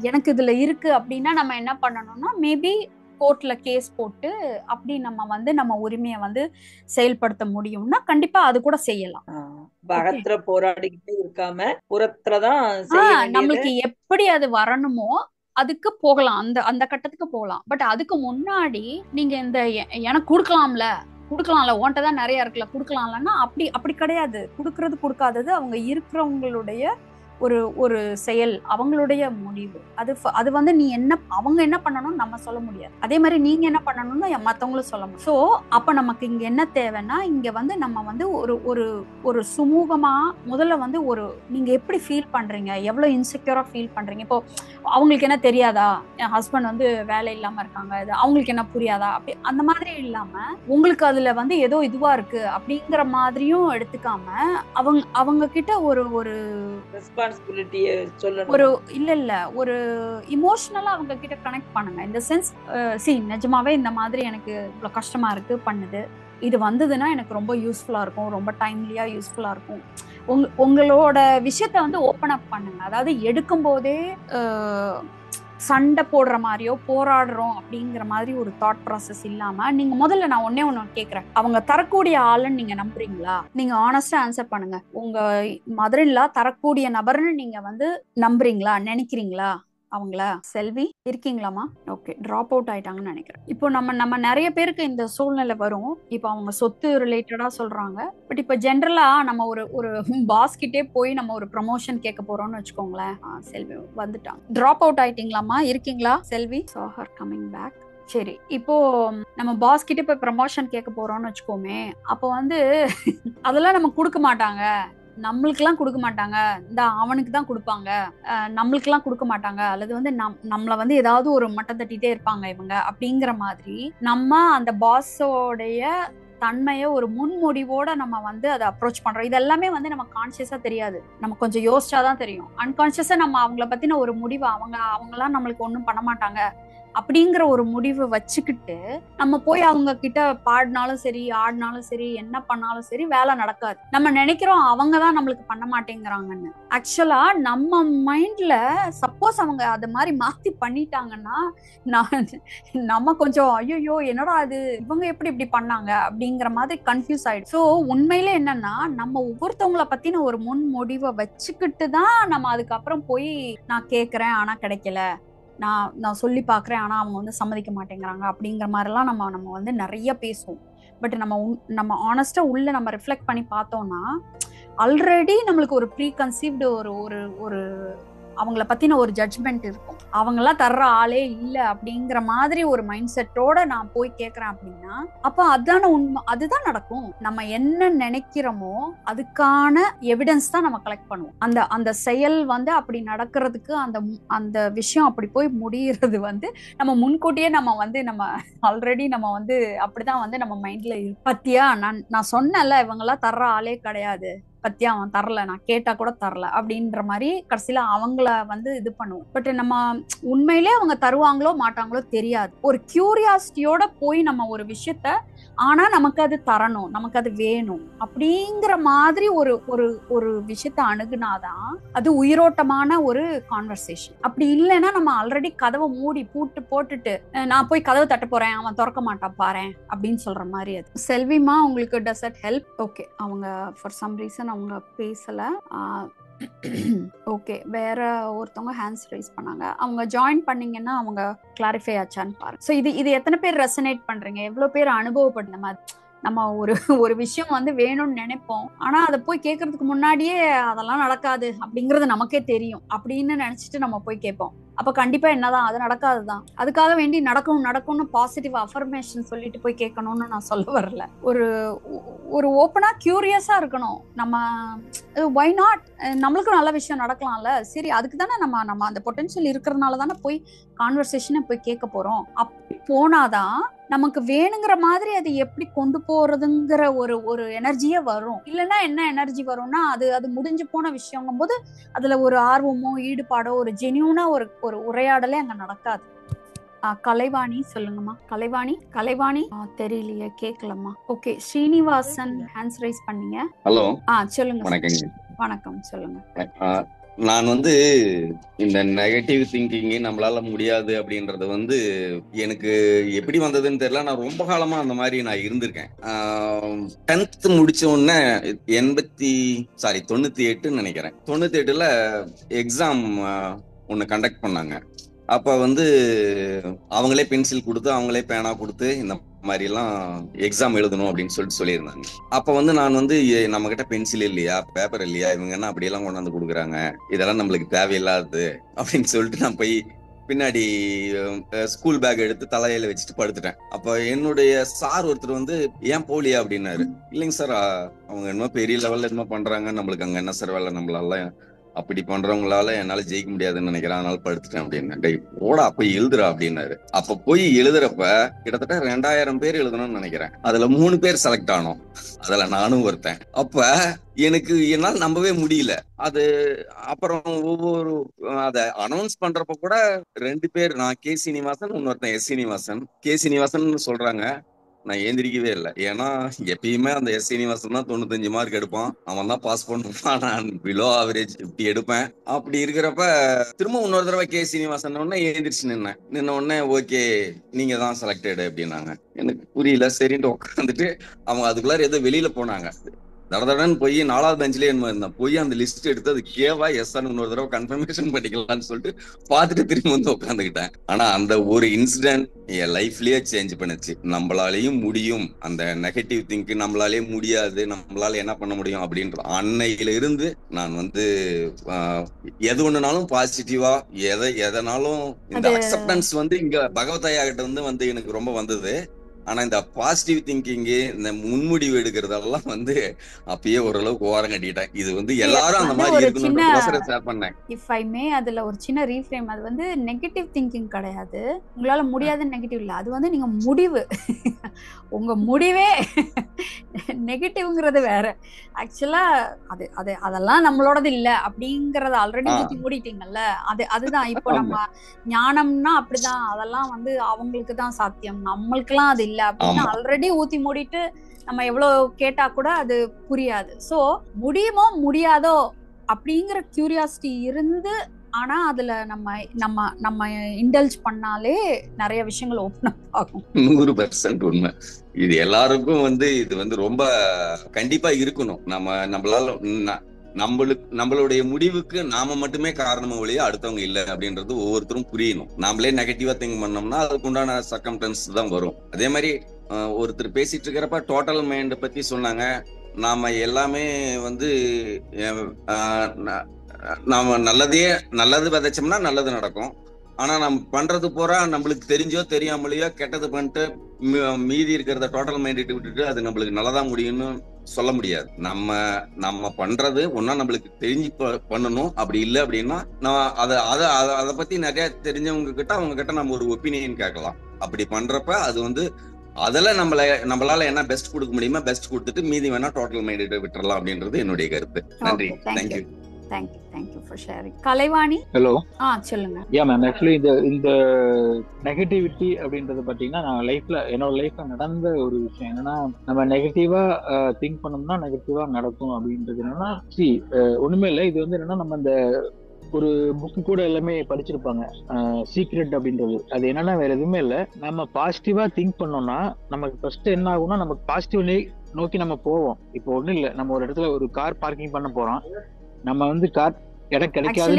எனக்கு இதுல இருக்கு அப்படின்னா நம்ம என்ன பண்ணணும்னா மேபி கோர்ட்ல கேஸ் போட்டு அப்படி நம்ம வந்து நம்ம உரிமையை வந்து செயல்படுத்த முடியும்னா கண்டிப்பா அது கூட செய்யலாம். பகத்துல போராடிக்கிட்டே இருக்காம புறத்துலதான் நம்மளுக்கு எப்படி அது வரணுமோ அதுக்கு போகலாம், அந்த கட்டத்துக்கு போகலாம். பட் அதுக்கு முன்னாடி நீங்க இந்த எனக்கு கொடுக்கலாம்ல உன்கிட்டதான் நிறைய இருக்குல்ல கொடுக்கலாம்லன்னா அப்படி கிடையாது. கொடுக்கறது கொடுக்காதது அவங்க இருக்கிறவங்களுடைய ஒரு செயல், அவங்களுடைய முடிவு. அது வந்து அவங்க என்ன பண்ணணும்னு நம்ம சொல்ல முடியாது. அதே மாதிரி நீங்க என்ன பண்ணணும்னு மத்தவங்களும் சொல்ல முடியும். சோ அப்ப நமக்கு இங்க என்ன தேவைன்னா இங்க வந்து நம்ம வந்து ஒரு சுமூகமா முதல்ல வந்து நீங்க எப்படி ஃபீல் பண்றீங்க, எவ்வளவு இன்செக்யூரா ஃபீல் பண்றீங்க. இப்போ அவங்களுக்கு என்ன தெரியாதா, என் ஹஸ்பண்ட் வந்து வேலை இல்லாம இருக்காங்க, இது அவங்களுக்கு என்ன புரியாதா, அப்படி அந்த மாதிரி இல்லாம உங்களுக்கு அதுல வந்து ஏதோ இதுவா இருக்கு அப்படிங்கிற மாதிரியும் எடுத்துக்காம அவங்க கிட்ட ஒரு ஒரு இமோஷனலா அவங்க கிட்ட கனெக்ட் பண்ணுங்க. இந்த சென்ஸ் நிஜமாவே இந்த மாதிரி எனக்கு இவ்வளவு கஷ்டமா இருக்கு பண்ணுது, இது வந்ததுன்னா எனக்கு ரொம்ப யூஸ்ஃபுல்லா இருக்கும், ரொம்ப டைம்லியா யூஸ்ஃபுல்லா இருக்கும். உங்களோட விஷயத்த வந்து ஓப்பன் அப் பண்ணுங்க. அதாவது எடுக்கும் போதே சண்டை போடுற மாதிரியோ போராடுறோம் அப்படிங்கிற மாதிரி ஒரு தாட் ப்ராசஸ் இல்லாம நீங்க முதல்ல நான் ஒண்ணு கேக்குறேன், அவங்க தரக்கூடிய ஆளுன்னு நீங்க நம்புறீங்களா? நீங்க ஆனஸ்டா ஆன்சர் பண்ணுங்க. உங்க மதர்-இன்-லா தரக்கூடிய நபர்னு நீங்க வந்து நம்புறீங்களா, நினைக்கிறீங்களா அவங்கள? செல்வி இருக்கீங்களாமா? ஓகே, டிராப் அவுட் ஆயிட்டாங்கன்னு நினைக்கிறேன். இப்போ நம்ம நிறைய பேருக்கு இந்த சூழ்நிலை வரும். இப்போ அவங்க சொத்து ரிலேட்டடா சொல்றாங்க. பட் இப்போ ஜென்ரலா நம்ம ஒரு பாஸ் கிட்டே போய் நம்ம ஒரு ப்ரமோஷன் கேட்க போறோம்னு வச்சுக்கோங்களேன். செல்வி வந்துட்டாங்க. டிராப் அவுட் ஆயிட்டீங்களாமா? இருக்கீங்களா Selvi? saw her coming back. சரி, இப்போ நம்ம பாஸ் கிட்ட போய் ப்ரமோஷன் கேட்க போறோம்னு வச்சுக்கோமே, அப்போ வந்து அதெல்லாம் நம்ம கொடுக்க மாட்டாங்க, நம்மளுக்கு எல்லாம் கொடுக்க மாட்டாங்க, இந்த அவனுக்கு தான் கொடுப்பாங்க, நம்மளுக்கு எல்லாம் கொடுக்க மாட்டாங்க, அல்லது வந்து நம்மள வந்து ஏதாவது ஒரு மட்டம் தட்டிட்டே இருப்பாங்க இவங்க அப்படிங்கிற மாதிரி நம்ம அந்த பாஸோடைய தன்மையை ஒரு முன்முடிவோட நம்ம வந்து அதை அப்ரோச் பண்றோம். இது எல்லாமே வந்து நம்ம கான்சியஸா தெரியாது, நம்ம கொஞ்சம் யோசிச்சாதான் தெரியும். அன்கான்சியஸா நம்ம அவங்கள பத்தின ஒரு முடிவு அவங்கலாம் நம்மளுக்கு ஒன்றும் பண்ண மாட்டாங்க அப்படிங்கிற ஒரு முடிவு வச்சுக்கிட்டு நம்ம போய் அவங்க கிட்ட பாடினாலும் சரி, ஆடினாலும் சரி, என்ன பண்ணாலும் சரி, வேலை நடக்காது. நம்ம நினைக்கிறோம் அவங்கதான் நம்மளுக்கு பண்ண மாட்டேங்கிறாங்கன்னு. ஆக்சுவலா நம்ம மைண்ட்ல சப்போஸ் அவங்க அது மாதிரி மாத்தி பண்ணிட்டாங்கன்னா நம்ம கொஞ்சம் ஐயோ என்னடா அது, இவங்க எப்படி இப்படி பண்ணாங்க அப்படிங்கிற மாதிரி கன்ஃபியூஸ் ஆயிடும். ஸோ உண்மையில என்னன்னா, நம்ம ஒவ்வொருத்தவங்களை பத்தின ஒரு முன் முடிவை வச்சுக்கிட்டு தான் நம்ம அதுக்கப்புறம் போய் நான் கேட்கறேன் ஆனா கிடைக்கல, நான் சொல்லி பாக்குறேன் ஆனா அவங்க வந்து சம்மதிக்க மாட்டேங்கிறாங்க அப்படிங்கிற மாதிரிலாம் நம்ம வந்து நிறைய பேசுவோம். பட் நம்ம ஆனஸ்டா உள்ள நம்ம ரிஃப்ளெக்ட் பண்ணி பார்த்தோம்னா ஆல்ரெடி நம்மளுக்கு ஒரு ப்ரீ கன்சீவ்டு ஒரு அவங்கள பத்தின ஒரு ஜட்ஜ்மெண்ட் இருக்கும். அவங்கெல்லாம் தர்ற ஆளே இல்லை அப்படிங்கிற மாதிரி ஒரு மைண்ட் செட்டோட நான் போய் கேட்கறேன் அப்படின்னா அப்ப அதுதான உண்மை, அதுதான் நடக்கும். நம்ம என்ன நினைக்கிறோமோ அதுக்கான எவிடன்ஸ் தான் நம்ம கலெக்ட் பண்ணுவோம். அந்த செயல் வந்து அப்படி நடக்கிறதுக்கு, அந்த விஷயம் அப்படி போய் முடியறது வந்து நம்ம முன்கூட்டியே நம்ம ஆல்ரெடி நம்ம வந்து அப்படிதான் வந்து நம்ம மைண்ட்ல பத்தியா நான் சொன்னேன்ல இவங்கெல்லாம் தர்ற ஆளே கிடையாது, பத்தியா அவன் தரல, நான் கேட்டா கூட தரல அப்படின்ற மாதிரி கடைசியில அவங்கள வந்து இது பண்ணுவோம். பட் நம்ம உண்மையிலே அவங்க தருவாங்களோ மாட்டாங்களோ தெரியாது. ஒரு கியூரியாசிட்டியோட போய் நம்ம ஒரு விஷயத்த, ஆனா நமக்கு அது தரணும், நமக்கு அது வேணும் அப்படிங்கிற மாதிரி ஒரு விஷயத்த அணுகுனாதான் அது உயிரோட்டமான ஒரு கான்வர்சேஷன். அப்படி இல்லைன்னா நம்ம ஆல்ரெடி கதவை மூடி போட்டுட்டு நான் போய் கதவை தட்ட போறேன், அவன் திறக்க மாட்டான் பாறேன் அப்படின்னு சொல்ற மாதிரி. அது செல்விமா உங்களுக்கு டஸ் இட் ஹெல்ப்? ஓகே, அவங்க ஃபார் சம் ரீசன் அவங்க பேசல. ஓகே, வேற ஒருத்தவங்க ஹேண்ட்ஸ் ரைஸ் பண்ணாங்க, அவங்க ஜாயின் பண்ணீங்கன்னா அவங்க கிளாரிஃபை ஆச்சான்னு பாருங்க. ஸோ இது எத்தனை பேர் ரெசனேட் பண்றீங்க, எவ்வளவு பேர் அனுபவப்பட்ட மாதிரி நம்ம ஒரு விஷயம் வந்து வேணும்னு நினைப்போம், ஆனா அதை போய் கேட்கறதுக்கு முன்னாடியே அதெல்லாம் நடக்காது அப்படிங்கறது நமக்கே தெரியும் அப்படின்னு நினைச்சிட்டு நம்ம போய் கேட்போம். அப்ப கண்டிப்பா என்னதான் அது நடக்காதுதான். அதுக்காக வேண்டி நடக்கும்னு பாசிட்டிவ் அஃபர்மேஷன் சொல்லிட்டு போய் கேட்கணும்னு நான் சொல்ல வரல. ஒரு ஓப்பனா கியூரியஸா இருக்கணும். நம்ம வை நாட், நம்மளுக்கும் நல்ல விஷயம் நடக்கலாம்ல, சரி அதுக்கு தானே நம்ம அந்த பொட்டன்ஷியல் இருக்கிறதுனால தானே போய் கான்வர்சேஷனை போய் கேட்க போறோம். அப்படி போனாதான் நமக்கு வேணுங்கிற மாதிரி அது எப்படி கொண்டு போறதுங்கிற ஒரு எனர்ஜியே வரும். இல்லைன்னா என்ன எனர்ஜி வரும்னா அது முடிஞ்சு போன விஷயங்கும் போது அதுல ஒரு ஆர்வமோ ஈடுபாடோ ஒரு ஜெனியூனா ஒரு உரையாடலே அங்க நடக்காது. கலைவாணி சொல்லுங்கம்மா. கலைவாணி தெரியலையே, கேட்கலம்மா. ஓகே, ஸ்ரீனிவாசன் ஹேண்ட்ஸ் ரைஸ் பண்ணீங்க. ஹலோ, சொல்லுங்க. வணக்கம், சொல்லுங்க. நான் வந்து இந்த நெகட்டிவ் திங்கிங் நம்மளால முடியாது அப்படின்றது வந்து எனக்கு எப்படி வந்ததுன்னு தெரியல. நான் ரொம்ப காலமா அந்த மாதிரி நான் இருந்திருக்கேன். 10th முடிச்ச உடனே 98 நினைக்கிறேன், 98ல எக்ஸாம் ஒன்று கண்டக்ட் பண்ணாங்க. அப்ப வந்து அவங்களே பென்சில் கொடுத்து அவங்களே பேனா கொடுத்து இந்த மாதிரி எல்லாம் எக்ஸாம் எழுதணும் அப்படின்னு சொல்லியிருந்தாங்க. அப்ப வந்து நான் வந்து நம்ம கிட்ட பென்சில் இல்லையா, பேப்பர் இல்லையா, இவங்க என்ன அப்படி எல்லாம் கொண்டாந்து கொடுக்குறாங்க, இதெல்லாம் நம்மளுக்கு தேவையில்லாது அப்படின்னு சொல்லிட்டு நான் போய் பின்னாடி ஸ்கூல் பேக் எடுத்து தலையில வச்சுட்டு படுத்துட்டேன். அப்ப என்னுடைய சார் ஒருத்தர் வந்து ஏன் போலியா அப்படின்னாரு. இல்லைங்க சார், அவங்க என்ன பெரிய லெவல்ல என்ன பண்றாங்க, நம்மளுக்கு அங்க என்ன சார் வேலை, நம்மளால அப்படி பண்றவங்களால என்னால ஜெயிக்க முடியாதுன்னு நினைக்கிறேன், அதனால படுத்துட்டேன் அப்படின்னு. போடா போய் எழுதுறா அப்படின்னாரு. அப்ப போய் எழுதுறப்ப கிட்டத்தட்ட 2000 பேர் எழுதணும்னு நினைக்கிறேன். அதுல 3 பேர் செலக்ட் ஆனோம், அதுல நானும் ஒருத்தன். அப்ப எனக்கு என்னால் நம்பவே முடியல. அது அப்புறம் அத அனௌன்ஸ் பண்றப்ப கூட 2 பேர், நான் கே சீனிவாசன், இன்னொருத்தன் எஸ் சீனிவாசன். கே சீனிவாசன் சொல்றாங்க, நான் ஏந்திரிக்கவே இல்லை. ஏன்னா எப்பயுமே அந்த எஸ் சீனிவாசன் தான் 95 மார்க் எடுப்பான், அவன் தான் பாஸ் பண்ணுவான், நான் பிலோ ஆவரேஜ் 50 எடுப்பேன். அப்படி இருக்கிறப்ப திரும்ப இன்னொரு தடவை கே சீனிவாசன் உடனே ஏந்திரிச்சு நின்ன உடனே ஓகே நீங்க தான் செலக்டட் அப்படின்னாங்க. எனக்கு புரியல, சரின்ட்டு உட்காந்துட்டு அவங்க அதுக்குள்ளார ஏதோ வெளியில போனாங்க. தடதடன்னு போய் 4வது பெஞ்சிலே இருந்தேன். போய் அந்த லிஸ்ட் எடுத்து அது கேவா எஸ்ஆன்னு இன்னொரு தடவை கன்ஃபர்மேஷன் பண்ணிக்கலாம்னு சொல்லிட்டு பார்த்துட்டு திரும்பி வந்து உட்காந்துக்கிட்டேன். ஆனா அந்த ஒரு இன்சிடென்ட் என் லைஃப்லயே சேஞ்ச் பண்ணுச்சு. நம்மளாலேயும் முடியும், அந்த நெகட்டிவ் திங்க் நம்மளாலே முடியாது, நம்மளால என்ன பண்ண முடியும் அப்படின்ற அன்னையில இருந்து நான் வந்து எது ஒண்ணுனாலும் பாசிட்டிவா, எதனாலும் இந்த அக்செப்டன்ஸ் வந்து இங்க பகவதாயா கிட்ட வந்து எனக்கு ரொம்ப வந்தது. ஆனா இந்த பாசிட்டிவ் திங்கிங், இந்த முன்முடிவு எடுக்கிறதெல்லாம் வந்து அப்பயே ஓரளவுக்கு ஓரம் கட்டிட்டேன். இது வந்து எல்லாரும் அந்த மாதிரி இருக்கணும்ன்றதுக்கோசரம் ஷேர் பண்ணேன். இஃப் ஐ மே அதுல ஒரு சின்ன ரீஃப்ரேம், அது வந்து நெகட்டிவ் திங்கிங் கிடையாது, உங்களால முடியாத நெகட்டிவ் இல்ல, அது வந்து நீங்க முடிவு உங்க முடிவே நெகட்டிவ்ங்கிறது வேற. ஆக்சுவலா அதெல்லாம் நம்மளோடது இல்ல அப்படிங்கறத ஆல்ரெடி ஊத்தி மூடிட்டீங்கல்ல, அதுதான். இப்போ நம்ம ஞானம்னா அப்படிதான், அதெல்லாம் வந்து அவங்களுக்கு தான் சாத்தியம், நம்மளுக்கெல்லாம் அது இல்ல அப்படின்னு ஆல்ரெடி ஊத்தி மூடிட்டு நம்ம எவ்வளவு கேட்டா கூட அது புரியாது. சோ முடியுமோ முடியாதோ அப்படிங்கிற கியூரியாசிட்டி இருந்து, ஆனா அதுல நம்ம இண்டல்ஜ் பண்ணாலே நிறைய விஷயங்கள் ஓபன் அப் ஆகும். 100% உண்மை. இது எல்லாருக்கும் வந்து இது வந்து ரொம்ப கண்டிப்பா இருக்கணும். நம்மளுடைய முடிவுக்கு நாம மட்டுமே காரணமா ஒழிய அடுத்தவங்க இல்ல அப்படின்றது ஒவ்வொருத்தரும் புரியணும். நாமளே நெகட்டிவா திங்க் பண்ணோம்னா அதுக்கு உண்டான சர்க்கம்டன்ஸ் தான் வரும். அதே மாதிரி ஒருத்தர் பேசிட்டு இருக்கிறப்ப டோட்டல் மைண்ட் பத்தி சொன்னாங்க. நாம எல்லாமே வந்து நாம நல்லது விதைச்சோம்னா நல்லது நடக்கும். ஆனா நம்ம பண்றது பூரா நம்மளுக்கு தெரிஞ்சோ தெரியாமலையோ கெட்டது பண்ணிட்டு மீதி இருக்கிறத டோட்டல் மைண்ட் விட்டுட்டு அது நம்மளுக்கு நல்லதா முடியும்னு சொல்ல முடியாது. நம்ம பண்றது ஒன்னா நம்மளுக்கு தெரிஞ்சு பண்ணணும். அப்படி இல்லை அப்படின்னா அதை பத்தி நிறைய தெரிஞ்சவங்க கிட்ட அவங்க கிட்ட நம்ம ஒரு ஒப்பீனியன் கேட்கலாம். அப்படி பண்றப்ப அது வந்து அதுல நம்மளால என்ன பெஸ்ட் கொடுக்க முடியுமா பெஸ்ட் கொடுத்துட்டு மீதி வேணா டோட்டல் மைண்ட் விட்டுறலாம் அப்படின்றது என்னுடைய கருத்து. நன்றி. Thank you. Thank you for sharing. Kalaivani. Hello. சொல்லுங்க. மேம், ஆக்சுவலி இந்த நெகட்டிவிட்டி அப்படின்றது பாத்தீங்கன்னா நான் என்னோட லைஃப்ல நடந்த ஒரு விஷயம் என்னன்னா, நம்ம நெகட்டிவா திங்க் பண்ணோம்னா நெகட்டிவா நடக்கும் அப்படின்றது என்னன்னா, ஒண்ணுமே இல்லை. இது வந்து என்னன்னா, நம்ம இந்த ஒரு புக்கு கூட எல்லாமே படிச்சிருப்பாங்க, சீக்ரெட் அப்படின்றது. அது என்னன்னா வேற எதுவுமே இல்லை. நம்ம பாசிட்டிவா திங்க் பண்ணோம்னா நமக்கு ஃபர்ஸ்ட் என்ன ஆகும்னா, நமக்கு பாசிட்டிவ் நோக்கி நம்ம போவோம். இப்போ ஒண்ணும் இல்லை, நம்ம ஒரு இடத்துல ஒரு கார் பார்க்கிங் பண்ண போறோம். நம்ம வந்து கார் இடம் கிடைக்காது.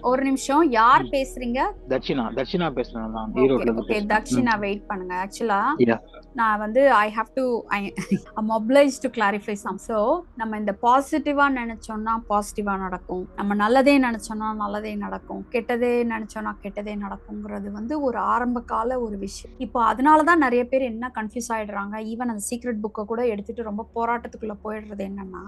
ஒரு நிமிஷம், யார் பேசுறீங்க? தட்சிணா பேசுறேன் நான், ஈரோட்ல இருந்து பேசுறேன். தட்சிணா வெயிட் பண்ணுங்க. ஆக்சுவலா நான் வந்து I'm obliged to clarify some. So நம்ம இந்த பாசிட்டிவா நினைச்சோம்னா பாசிட்டிவா நடக்கும், நம்ம நல்லதே நினைச்சோம்னா நல்லதே நடக்கும், கெட்டதே நினைச்சோம்னா கெட்டதே நடக்கும்ங்கிறது வந்து ஒரு ஆரம்ப கால ஒரு விஷயம். இப்போ அதனாலதான் நிறைய பேர் என்ன கன்ஃபியூஸ் ஆயிடுறாங்க. ஈவன் அந்த சீக்ரெட் புக்கை கூட எடுத்துட்டு ரொம்ப போராட்டத்துக்குள்ள போயிடுறது என்னன்னா,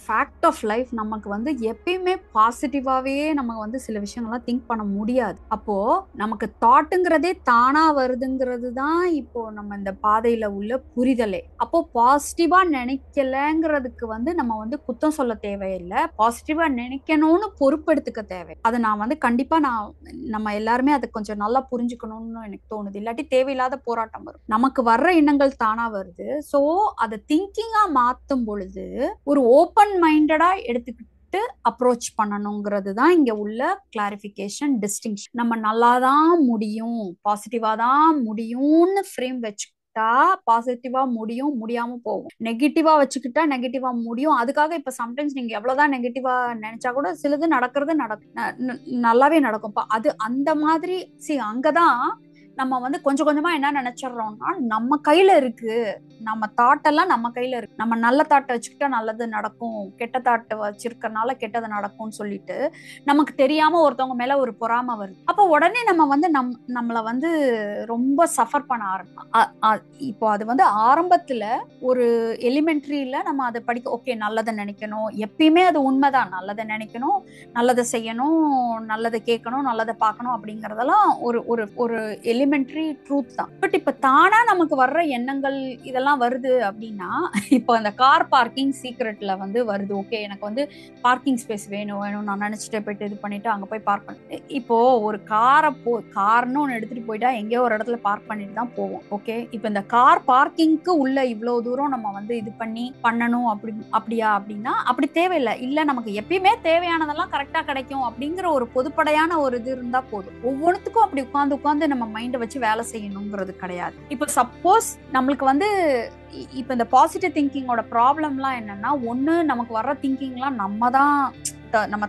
ஃபேக்ட் ஆஃப் லைஃப் நமக்கு வந்து எப்பயுமே பாசிட்டிவாவே நம்ம வந்து சில விஷயங்கள்லாம் திங்க் பண்ண முடியாது. அப்போ நமக்கு தாட்டுங்கிறதே தானா வருதுங்கிறது தான் இப்போ நம்ம இந்த பாதையில உள்ள புரிதலே. அப்போ பாசிட்டிவா நினைக்கலங்கிறதுக்கு வந்து நம்ம வந்து குத்தம் சொல்ல தேவையில்லை, பாசிட்டிவா நினைக்கணும்னு பொறுப்பெடுத்துக்க தேவை. அதை நான் வந்து கண்டிப்பா நம்ம எல்லாருமே அதை கொஞ்சம் நல்லா புரிஞ்சுக்கணும்னு எனக்கு தோணுது. இல்லாட்டி தேவையில்லாத போராட்டம் வரும். நமக்கு வர்ற எண்ணங்கள் தானா வருது. சோ அதை திங்கிங்கா மாத்தும் பொழுது ஒரு ஓப்பன் மைண்டடா எடுத்துக்கிட்டு அப்ரோச் பண்ணணுங்கிறது தான் இங்க உள்ள கிளாரிபிகேஷன், டிஸ்டிங்ஷன். நம்ம நல்லாதான் முடியும், பாசிட்டிவா தான் முடியும்னு ஃப்ரேம் வச்சுக்கிட்டா பாசிட்டிவா முடியும், முடியாம போகும். நெகட்டிவா வச்சுக்கிட்டா நெகட்டிவா முடியும். அதுக்காக இப்ப சம்டைம்ஸ் நீங்க எவ்வளவுதான் நெகட்டிவா நினைச்சா கூட சிலது நடக்கிறது நல்லாவே நடக்கும். அது அந்த மாதிரி அங்கதான் நம்ம வந்து கொஞ்சம் கொஞ்சமா என்ன நினைச்சிடறோம்னா, நம்ம கையில இருக்கு, நம்ம தாட்டெல்லாம் நம்ம கையில இருக்கு. நம்ம நல்ல தாட்டை வச்சுக்கிட்டா நல்லது நடக்கும், கெட்ட தாட்டை வச்சிருக்கனால கெட்டது நடக்கும்னு சொல்லிட்டு நமக்கு தெரியாம ஒருத்தவங்க மேல ஒரு பொறாமை வருது. அப்ப உடனே நம்ம வந்து நம்மள வந்து ரொம்ப சஃபர் பண்ண ஆரம்பிச்சோம். இப்போ அது வந்து ஆரம்பத்துல ஒரு எலிமெண்ட்ரியில நம்ம அதை படிக்க, ஓகே நல்லதை நினைக்கணும், எப்பயுமே அது உண்மைதான், நல்லதை நினைக்கணும், நல்லதை செய்யணும், நல்லதை கேட்கணும், நல்லதை பார்க்கணும் அப்படிங்கறதெல்லாம் ஒரு எலிமெண்ட்ரி ட்ரூத் தான். பட் இப்ப தானா நமக்கு வர்ற எண்ணங்கள் இதெல்லாம் வருது அப்படின்னா, இப்போ அந்த கார் பார்க்கிங் சீக்ரெட்ல வந்து வருது. ஓகே, எனக்கு வந்து பார்க்கிங் ஸ்பேஸ் வேணும் நான் நினைச்சிட்டு போயிட்டு இது பண்ணிட்டு அங்க போய் பார்க் பண்ண. இப்போ ஒரு கார்னு ஒன்று எடுத்துட்டு போயிட்டா எங்கேயோ ஒரு இடத்துல பார்க் பண்ணிட்டு தான் போவோம். ஓகே, இப்போ இந்த கார் பார்க்கிங்க்கு உள்ள இவ்வளவு தூரம் நம்ம வந்து இது பண்ணணும் அப்படியா அப்படின்னா அப்படி தேவையில்லை. இல்ல நமக்கு எப்பயுமே தேவையானதெல்லாம் கரெக்டா கிடைக்கும் அப்படிங்கிற ஒரு பொதுப்படையான ஒரு இது இருந்தா போதும். ஒவ்வொன்றுத்துக்கும் அப்படி உட்கார்ந்து நம்ம மைண்டை வச்சு வேலை செய்யணுங்கிறது கிடையாது. இப்போ சப்போஸ் நம்மளுக்கு வந்து இப்ப இந்த பாசிட்டிவ் திங்கிங்கோட ப்ராப்ளம்லாம் என்னன்னா, ஒண்ணு நமக்கு வர்ற திங்கிங்லாம் நம்ம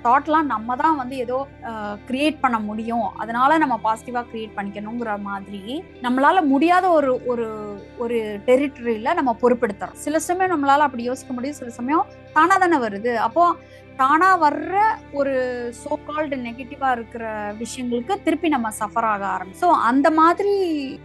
தாட்லாம் நம்ம தான் வந்து ஏதோ கிரியேட் பண்ண முடியும், அதனால நம்ம பாசிட்டிவா கிரியேட் பண்ணிக்கணுங்கிற மாதிரி நம்மளால முடியாத ஒரு ஒரு டெரிட்டரியில நம்ம பொறுப்பெடுத்துறோம். சில சமயம் நம்மளால அப்படி யோசிக்க முடியும், சில சமயம் தானா தானே வருது. அப்போ தானா வர்ற ஒரு சோ கால்டு நெகட்டிவா இருக்கிற விஷயங்களுக்கு திருப்பி நம்ம சஃபர் ஆக ஆரம்பிச்சோம். ஸோ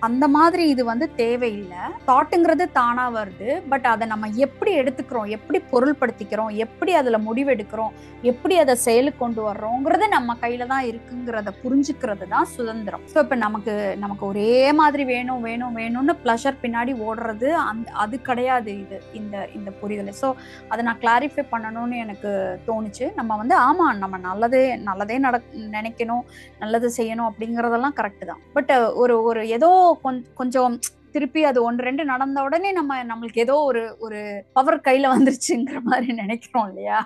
அந்த மாதிரி இது வந்து தேவையில்லை. தாட்டுங்கிறது தானா வருது, பட் அதை நம்ம எப்படி எடுத்துக்கிறோம், எப்படி பொருள்படுத்திக்கிறோம், எப்படி அதுல முடிவெடுக்கிறோம், எப்படி அதை செயலுக்கு கொண்டு வர்றோங்கிறது நம்ம கையில தான் இருக்குங்கிறத புரிஞ்சுக்கிறது தான் சுதந்திரம். ஸோ இப்ப நமக்கு ஒரே மாதிரி வேணும் வேணும் வேணும்னு பிளஷர் பின்னாடி ஓடுறது அது கிடையாது இது இந்த புரிதல். ஸோ அதை நான் கிளாரிஃபை பண்ணணும்னு எனக்கு தோணுச்சு. நம்ம வந்து ஆமா நம்ம நல்லதே நினைக்கணும், நல்லது செய்யணும் அப்படிங்கறதெல்லாம் கரெக்ட் தான். பட் ஒரு ஏதோ கொஞ்சம் திருப்பி அது 1-2 நடந்த உடனே நம்மளுக்கு ஏதோ ஒரு பவர் கையில வந்துருச்சுங்கிற மாதிரி நினைக்கிறோம் இல்லையா?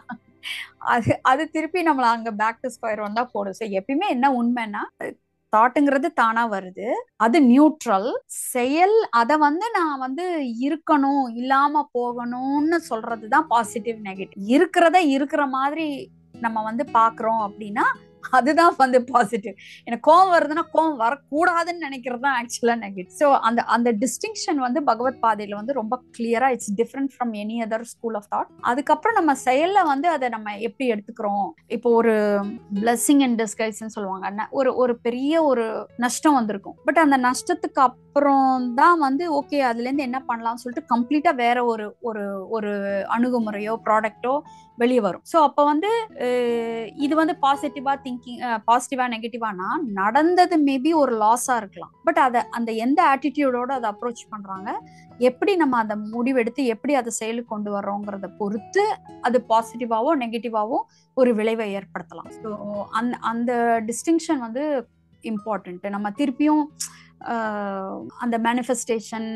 அது திருப்பி நம்மள அங்க பேக் டு ஸ்கொயர் ஒன் தான் போடும். ஸோ எப்பயுமே என்ன உண்மைன்னா, தாட்டுங்கிறது தானா வருது, அது நியூட்ரல் செயல். அதை வந்து நான் வந்து இருக்கணும் இல்லாம போகணும்னு சொல்றதுதான் பாசிட்டிவ் நெகட்டிவ். இருக்கிற மாதிரி நம்ம வந்து பாக்குறோம் அப்படின்னா அதுதான் வந்து பாசிட்டிவ். எனக்கு கோவம் வருதுன்னா கோவம் வரக்கூடாதுன்னு நினைக்கிறது தான் ஆக்சுவலா நெகட்டிவ். ஸோ அந்த டிஸ்டிங்ஷன் வந்து பகவத் பாதையில வந்து ரொம்ப கிளியரா it's different from any other school of thought. அதுக்கப்புறம் நம்ம செயல்ல வந்து அதை நம்ம எப்படி எடுத்துக்கிறோம். இப்போ ஒரு பிளெஸிங் இன் டிஸ்கைஸ்ன்னு சொல்லுவாங்க, ஒரு பெரிய ஒரு நஷ்டம் வந்திருக்கும், பட் அந்த நஷ்டத்துக்கு அப்புறம் தான் வந்து ஓகே அதுல இருந்து என்ன பண்ணலாம்னு சொல்லிட்டு கம்ப்ளீட்டா வேற ஒரு அணுகுமுறையோ ப்ராடக்டோ வெளியே வரும். ஸோ அப்போ வந்து இது வந்து பாசிட்டிவா நெகட்டிவானா நடந்தது மேபி ஒரு லாஸா இருக்கலாம், பட் அந்த எந்த ஆட்டிடியூடோட அதை அப்ரோச் பண்றாங்க, எப்படி நம்ம அதை முடிவெடுத்து எப்படி அதை செயலுக்கு கொண்டு வர்றோங்கிறத பொறுத்து அது பாசிட்டிவாவோ நெகட்டிவாவோ ஒரு விளைவை ஏற்படுத்தலாம். ஸோ அந்த டிஸ்டிங்ஷன் வந்து இம்பார்ட்டன்ட். நம்ம திருப்பியும் அந்த மேனிஃபெஸ்டேஷன்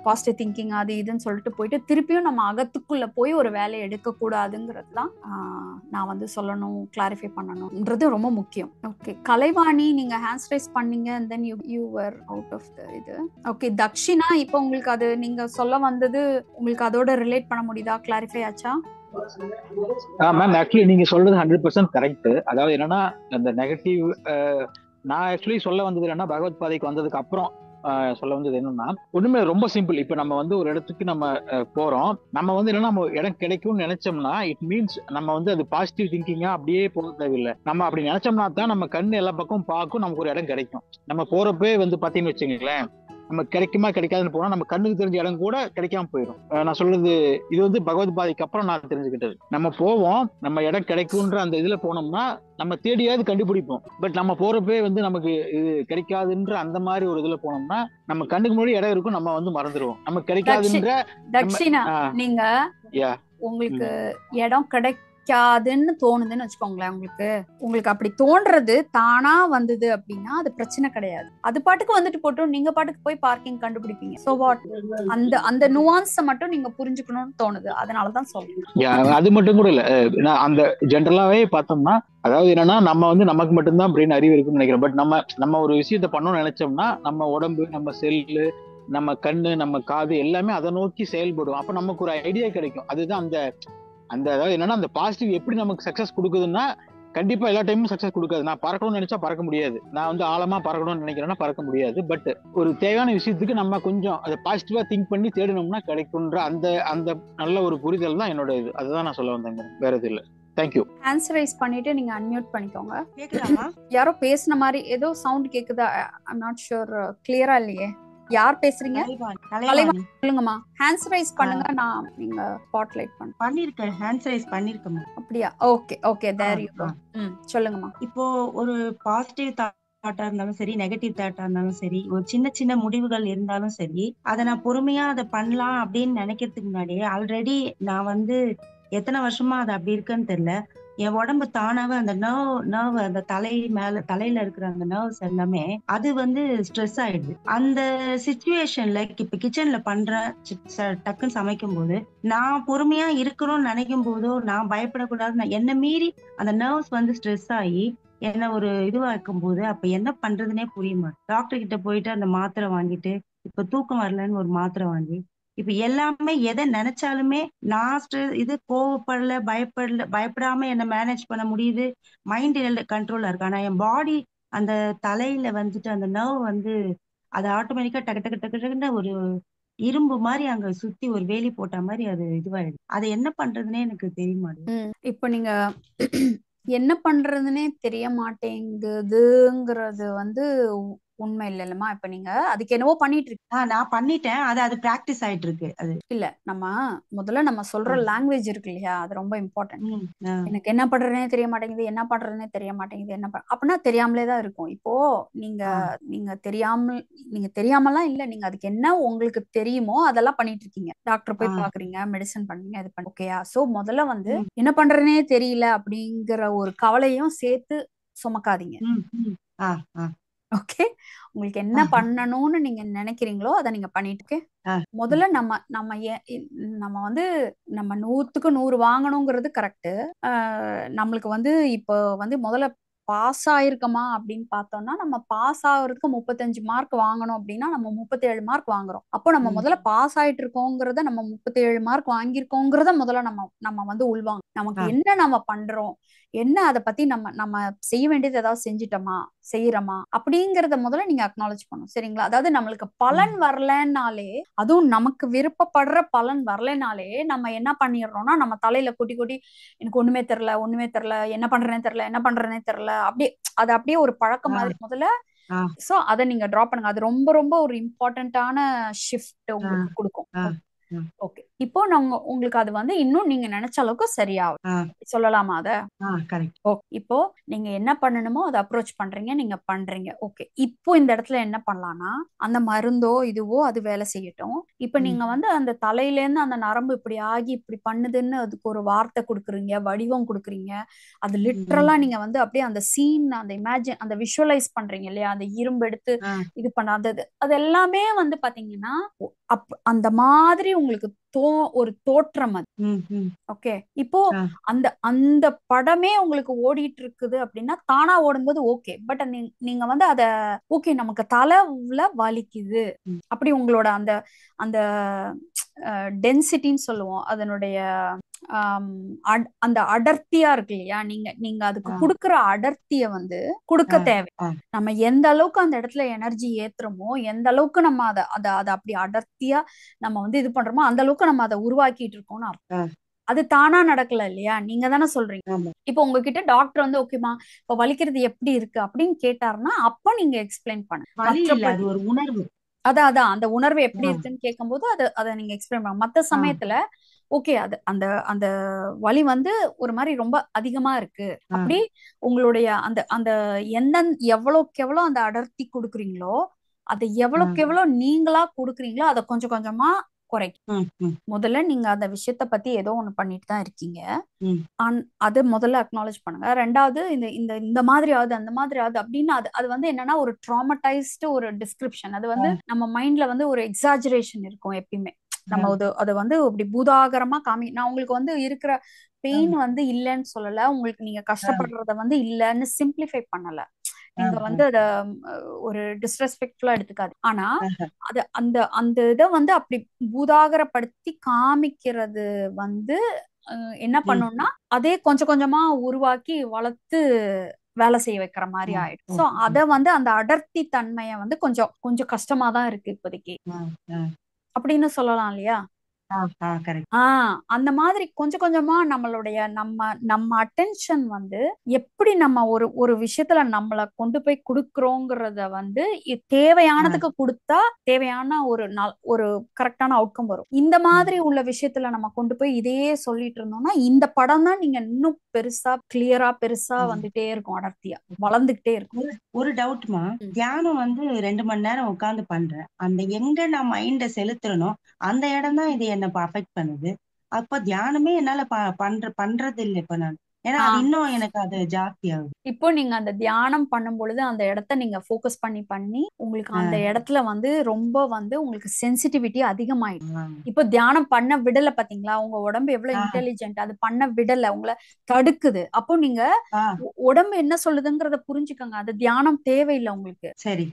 பாசிட்டிவ் திங்கிங் அது இதுன்னு சொல்லிட்டு போயிட்டு திருப்பியும் நம்ம அகத்துக்குள்ள போய் ஒரு வேலையை எடுக்க கூடாதுங்கிறது தான் நான் வந்து சொல்லணும், கிளாரிஃபை பண்ணணும்ன்றது ரொம்ப முக்கியம். ஓகே கலைவாணி, நீங்க ஹேண்ட்ஸ் ரைஸ் பண்ணீங்க and then you were out of the இது. ஓகே தக்ஷினா, இப்போ உங்களுக்கு அது நீங்க சொல்ல வந்தது உங்களுக்கு அதோட ரிலேட் பண்ண முடியுதா? கிளாரிஃபை ஆச்சா? மேம் ஆக்சுவலி நீங்க சொல்றது 100% கரெக்ட். அதாவது என்னன்னா அந்த நெகட்டிவ் நான் ஆக்சுவலி சொல்ல வந்தது என்னன்னா பகவத் பாதைக்கு வந்ததுக்கு அப்புறம் சொல்ல வந்தது என்னன்னா ஒண்ணுமே ரொம்ப சிம்பிள். இப்ப நம்ம வந்து ஒரு இடத்துக்கு நம்ம போறோம், நம்ம வந்து என்னன்னா நம்ம இடம் கிடைக்கும்னு நினைச்சோம்னா இட் மீன்ஸ் நம்ம வந்து அது பாசிட்டிவ் திங்கிங்கா அப்படியே போக தேவையில்லை. நம்ம அப்படி நினைச்சோம்னா தான் நம்ம கண்ணு எல்லா பக்கமும் பார்க்கும், நமக்கு ஒரு இடம் கிடைக்கும். நம்ம போறப்பே வந்து பாத்தீங்கன்னு வச்சுங்களேன், நம்ம கிடைக்குமா கிடைக்காதுன்னு போனா நம்ம கண்ணுக்கு தெரிஞ்ச இடம் கூட கிடைக்காம போயிடும். நான் சொல்றது இது வந்து பகவத் பாதைக்கு அப்புறம் நான் தெரிஞ்சுக்கிட்டது. நம்ம போவோம், நம்ம இடம் கிடைக்கும்ன்ற அந்த இதுல போனோம்னா நம்ம தேடியாவது கண்டுபிடிப்போம். பட் நம்ம போறப்பே வந்து நமக்கு இது கிடைக்காதுன்ற அந்த மாதிரி ஒரு இதுல போனோம்னா நம்ம கண்ணுக்கு முன்னாடி இடம் இருக்கும், நம்ம வந்து மறந்துடுவோம். நம்ம கிடைக்காதுன்ற தக்ஷினா, நீங்க உங்களுக்கு இடம் கிடைக்காதுன்னு தோணுதுன்னு வச்சுக்கோங்களேன், உங்களுக்கு அப்படி தோன்றது தானா வந்தது அப்படின்னா அது பிரச்சனை கிடையாது. அது பாட்டுக்கு வந்துட்டு போட்டோம், நீங்க பாட்டுக்கு போய் பார்க்கிங் கண்டுபிடிப்பீங்க. சோ வாட், அந்த நுவான்ஸ மட்டும் நீங்க புரிஞ்சுக்கணும்னு தோணுது, அதனாலதான் சொல்றேன். அது மட்டும் கூட இல்ல, அந்த ஜென்ரலாவே பார்த்தோம்னா அதாவது என்னன்னா நம்ம வந்து நமக்கு மட்டும்தான் பிரெயின் அறிவு இருக்குன்னு நினைக்கிறோம். பட் நம்ம ஒரு விஷயத்த பண்ணணும்னு நினைச்சோம்னா நம்ம உடம்பு, நம்ம செல்லு, நம்ம கண்ணு, நம்ம காது எல்லாமே அதை நோக்கி செயல்படும். அப்ப நமக்கு ஒரு ஐடியா கிடைக்கும். அதுதான் அந்த அதாவது என்னன்னா அந்த பாசிட்டிவ் எப்படி நமக்கு சக்சஸ் கொடுக்குதுன்னா கண்டிப்பா எல்லா டைமும் சக்சஸ் கொடுக்காது. நான் பறக்கணும்னு நினைச்சா பறக்க முடியாது, நான் வந்து ஆழமா பறக்கணும்னு நினைக்கிறேன்னா பறக்க முடியாது. பட் ஒரு தேவையான விஷயத்துக்கு நம்ம கொஞ்சம் அதை பாசிட்டிவா திங்க் பண்ணி தேடணும்னா கிடைக்கும்ன்ற அந்த நல்ல ஒரு புரிதல் தான் என்னோட இது. அதுதான் நான் சொல்ல வந்தேங்க, வேற எதுவும் இல்லை. தேங்க்யூ. ஹேண்ட்ஸ் ரைஸ் பண்ணிட்டு நீங்க அன்மியூட் பண்ணிக்கோங்க. கேக்குதாமா? யாரோ பேசுன மாதிரி ஏதோ சவுண்ட் கேக்குதா? ஐ நாட் ஷூர், கிளியரா இல்லையே. யார் பேசுறீங்க? சொல்லுங்கம்மா. ஹேண்ட்ஸ் ரைஸ் பண்ணுங்க, நான் நீங்க ஸ்பாட்லைட் பண்ணிருக்கேன். ஹேண்ட்ஸ் ரைஸ் பண்ணிருக்கேன். அப்படியா? Okay there you go. சொல்லுங்கம்மா. இப்போ ஒரு பாசிட்டிவ் தாட்டா இருந்தாலும் சரி, நெகட்டிவ் தாட்டா இருந்தாலும் சரி, ஒரு சின்ன சின்ன முடிவுகள் இருந்தாலும் சரி, அதை நான் பொறுமையா அதை பண்ணலாம் அப்படின்னு நினைக்கிறதுக்கு முன்னாடியே ஆல்ரெடி நான் வந்து எத்தனை வருஷமா அது அப்படி இருக்குன்னு தெரியல, என் உடம்பு தானாவே அந்த நர்வ் அந்த தலையில இருக்கிற அந்த நர்வ்ஸ் எல்லாமே அது வந்து ஸ்ட்ரெஸ் ஆயிடுது. அந்த சிச்சுவேஷன்ல இப்ப கிச்சன்ல டக்குன்னு சமைக்கும் போது நான் பொறுமையா இருக்கணும்னு நினைக்கும் போதோ நான் பயப்படக்கூடாது, என்ன மீறி அந்த நர்வ்ஸ் வந்து ஸ்ட்ரெஸ் ஆகி என்ன ஒரு இதுவா இருக்கும் போது அப்ப என்ன பண்றதுன்னே புரியுமா. டாக்டர் கிட்ட போயிட்டு அந்த மாத்திரை வாங்கிட்டு இப்ப தூக்கம் வரலன்னு ஒரு மாத்திரை வாங்கி இப்ப எல்லாமே எதை நினைச்சாலுமே நான் இது கோவப்படல, பயப்படாம என்ன மேனேஜ் பண்ண முடியுது. மைண்ட் கண்ட்ரோலா இருக்கு. ஆனா என் பாடி அந்த தலையில வந்துட்டு அந்த நர்வ் வந்து அது ஆட்டோமேட்டிக்கா டக்கு டக்கு டக்கு டக்குன்னு ஒரு இரும்பு மாதிரி அங்க சுத்தி ஒரு வேலி போட்ட மாதிரி அது இதுவாயிடுது. அதை என்ன பண்றதுன்னே எனக்கு தெரிய மாட்டேங்குது. இப்போ நீங்க என்ன பண்றதுன்னே தெரிய மாட்டேங்குதுங்கிறது வந்து உண்மை இல்லைல்லம்மா. இப்ப நீங்க அதுக்கு என்னவோ பண்ணிட்டு இருக்கீங்க. நான் பண்ணிட்டேன். அது பிராக்டிஸ் ஆயிட்டு இருக்கு. அது இல்ல, முதல்ல நம்ம சொல்ற லாங்குவேஜ் இருக்கு இல்லையா, அது ரொம்ப இம்பார்ட்டன்ட். எனக்கு என்ன பண்றதுனே தெரிய மாட்டேங்குது, என்ன பண்றதுனே தெரிய மாட்டேங்குது, அப்படின்னா தெரியாமலே தான் இருக்கும். இப்போ நீங்க தெரியாமலாம் இல்ல, நீங்க அதுக்கு என்ன உங்களுக்கு தெரியுமோ அதெல்லாம் பண்ணிட்டு இருக்கீங்க. டாக்டர் போய் பாக்குறீங்க, மெடிசன் பண்றீங்க, இது பண்ண ஓகேயா. சோ முதல்ல வந்து என்ன பண்றதுனே தெரியல அப்படிங்கிற ஒரு கவலையும் சேர்த்து சுமக்காதீங்க. ஓகே, உங்களுக்கு என்ன பண்ணணும்னு நீங்க நினைக்கிறீங்களோ அதை நீங்க பண்ணிட்டு முதல்ல நம்ம வந்து நம்ம 100க்கு 100 வாங்கணுங்கிறது கரெக்ட். நம்மளுக்கு வந்து இப்போ வந்து முதல்ல பாஸ் ஆயிருக்கோமா அப்படின்னு பார்த்தோம்னா, நம்ம பாஸ் ஆகுறதுக்கு 35 மார்க் வாங்கணும் அப்படின்னா நம்ம 37 மார்க் வாங்குறோம். அப்போ நம்ம முதல்ல பாஸ் ஆயிட்டு இருக்கோங்கிறத, நம்ம 37 மார்க் வாங்கியிருக்கோங்கிறத முதல்ல நம்ம வந்து உள்வாங்க. நமக்கு என்ன நம்ம பண்றோம், என்ன அதை பத்தி நம்ம செய்ய வேண்டியது ஏதாவது செஞ்சுட்டோமா, செய்யறோமா அப்படிங்கறத முதல்ல நீங்க அக்னாலேஜ் பண்ணும். சரிங்களா? அதாவது நம்மளுக்கு பலன் வரலன்னாலே, அதுவும் நமக்கு விருப்பப்படுற பலன் வரலனாலே நம்ம என்ன பண்ணிடுறோம்னா, நம்ம தலையில கொட்டி கொட்டி எனக்கு ஒண்ணுமே தெரியல, என்ன பண்றேனே தெரியல அப்படியே அது அப்படியே ஒரு பழக்கம் மாதிரி முதல்ல. சோ அதை நீங்க டிராப் பண்ணுங்க. அது ரொம்ப ரொம்ப ஒரு இம்பார்ட்டன்டான ஷிஃப்ட் உங்களுக்கு கொடுக்கும். ஓகே, இப்போ நாங்க உங்களுக்கு அது வந்து இன்னும் நீங்க நினைச்ச அளவுக்கு சரியாகும் சொல்லலாமா அத? இப்போ நீங்க என்ன பண்ணணுமோ அதை அப்ரோச் பண்றீங்க, நீங்க பண்றீங்க. ஓகே, இப்போ இந்த இடத்துல என்ன பண்ணலாம்னா, அந்த மருந்தோ இதுவோ அது வேலை செய்யட்டும். இப்ப நீங்க வந்து அந்த தலையில இருந்து அந்த நரம்பு இப்படி ஆகி இப்படி பண்ணுதுன்னு அதுக்கு ஒரு வார்த்தை கொடுக்குறீங்க, வடிவம் கொடுக்குறீங்க. அது லிட்டரலா நீங்க வந்து அப்படியே அந்த சீன், அந்த இமேஜின், அந்த விஷுவலைஸ் பண்றீங்க இல்லையா, அந்த இரும்பு எடுத்து இது பண்ணாதது, அது எல்லாமே வந்து பாத்தீங்கன்னா அந்த மாதிரி உங்களுக்கு ஒரு தோற்றம் அது. ஓகே, இப்போ அந்த படமே உங்களுக்கு ஓடிட்டு இருக்குது அப்படின்னா தானா ஓடும்போது ஓகே. பட் நீங்க வந்து அத ஓகே நமக்கு தலைல வலிக்குது அப்படி உங்களோட அந்த அந்த டென்சிட்டின்னு சொல்லுவோம், அதனுடைய அந்த அடர்த்தியா இருக்கு இல்லையா, நீங்க அதுக்கு கொடுக்குற அடர்த்திய வந்து கொடுக்க தேவை. நம்ம எந்த அளவுக்கு அந்த இடத்துல எனர்ஜி ஏத்துறோமோ, எந்த அளவுக்கு நம்ம அதை அப்படி அடர்த்தியா நம்ம வந்து இது பண்றோமோ, அந்த அளவுக்கு நம்ம அதை உருவாக்கிட்டு இருக்கோம்னு அர்த்தம். அது தானா நடக்கல இல்லையா, நீங்க தானே சொல்றீங்க. இப்போ உங்ககிட்ட டாக்டர் வந்து ஓகேமா இப்ப வலிக்கிறது எப்படி இருக்கு அப்படின்னு கேட்டாருன்னா, அப்ப நீங்க எக்ஸ்பிளைன் பண்ணுங்க. அதான் அந்த உணர்வு எப்படி இருக்குன்னு கேட்கும் போது அதை நீங்க எக்ஸ்பிளைன் பண்ணுங்க. மத்த சமயத்துல ஓகே அது அந்த அந்த வலி வந்து ஒரு மாதிரி ரொம்ப அதிகமா இருக்கு அப்படி உங்களுடைய அந்த அந்த எவ்வளவுக்கு எவ்வளவு அந்த அடர்த்தி கொடுக்குறீங்களோ, அதை எவ்வளவுக்கு எவ்வளவு நீங்களா கொடுக்குறீங்களோ அதை கொஞ்சம் கொஞ்சமா குறைக்கும். முதல்ல நீங்க அந்த விஷயத்த பத்தி ஏதோ ஒண்ணு பண்ணிட்டு தான் இருக்கீங்க, அது முதல்ல அக்னாலேஜ் பண்ணுங்க. ரெண்டாவது இந்த மாதிரி ஆகுது அந்த மாதிரி ஆகுது அப்படின்னு அது வந்து என்னன்னா ஒரு ட்ராமடைஸ்டு ஒரு டிஸ்கிரிப்ஷன். அது வந்து நம்ம மைண்ட்ல வந்து ஒரு எக்ஸாஜரேஷன் இருக்கும் எப்பயுமே. நம்ம அதை வந்து அப்படி பூதாகரமா நான் உங்களுக்கு வந்து இருக்கிற பெயின் வந்து இல்லைன்னு சொல்லல, உங்களுக்கு நீங்க கஷ்டப்படுறத வந்து இல்லைன்னு சிம்பிளிஃபை பண்ணல. நீங்க வந்து அத ஒரு டிஸ்ரெஸ்பெக்ட்ஃபுல்லா எடுத்துக்காது. ஆனா அது அந்த இதை வந்து அப்படி பூதாகரப்படுத்தி காமிக்கிறது வந்து என்ன பண்ணும்னா, அதே கொஞ்சம் கொஞ்சமா உருவாக்கி வளர்த்து வேலை செய்ய வைக்கிற மாதிரி ஆயிடும். சோ அத வந்து அந்த அடர்த்தி தன்மைய வந்து கொஞ்சம் கொஞ்சம் கஷ்டமா தான் இருக்கு இப்போதைக்கு அப்படின்னு சொல்லலாம் இல்லையா. அந்த மாதிரி கொஞ்சம் கொஞ்சமா நம்மளுடைய நம்ம அட்டென்ஷன் வந்து எப்படி நம்ம ஒரு விஷயத்துல நம்மள கொண்டு போய் கொடுக்குறோங்கிறத வந்து தேவையானதுக்கு கொடுத்தா தேவையான ஒரு கரெக்டான அவுட்கம் வரும். இந்த மாதிரி உள்ள விஷயத்துல நம்ம கொண்டு போய் இதையே சொல்லிட்டு இருந்தோம்னா, இந்த படம் தான் நீங்க இன்னும் பெருசா கிளியரா பெருசா வந்துட்டே இருக்கும், அடர்த்தியா வளர்ந்துகிட்டே இருக்கும். ஒரு டவுட்மா, தியானம் வந்து 2 மணி நேரம் உட்கார்ந்து பண்றேன், அந்த எங்க நான் மைண்ட செலுத்துறனோ அந்த இடம் தான் இது என்ன அஃபெக்ட் பண்ணுது. அப்ப தியானமே என்னால பண்றது இல்லை இப்ப நான். ஏன்னா அது இன்னும் எனக்கு அது ஜாஸ்தி ஆகுது. இப்போ நீங்க அந்த தியானம் பண்ணும் பொழுது அந்த இடத்த நீங்க ஃபோக்கஸ் பண்ணி உங்களுக்கு அந்த இடத்துல வந்து ரொம்ப வந்து உங்களுக்கு சென்சிட்டிவிட்டி அதிகமாயிடும். இப்போ தியானம் பண்ண விடல பாத்தீங்களா, உங்க உடம்பு எவ்வளவு இன்டெலிஜென்ட், அது பண்ண விடல, உங்களை தடுக்குது. அப்போ நீங்க உடம்பு என்ன சொல்லுதுங்கிறத புரிஞ்சுக்கோங்க. அது தியானம் தேவையில்லை உங்களுக்கு. சரி,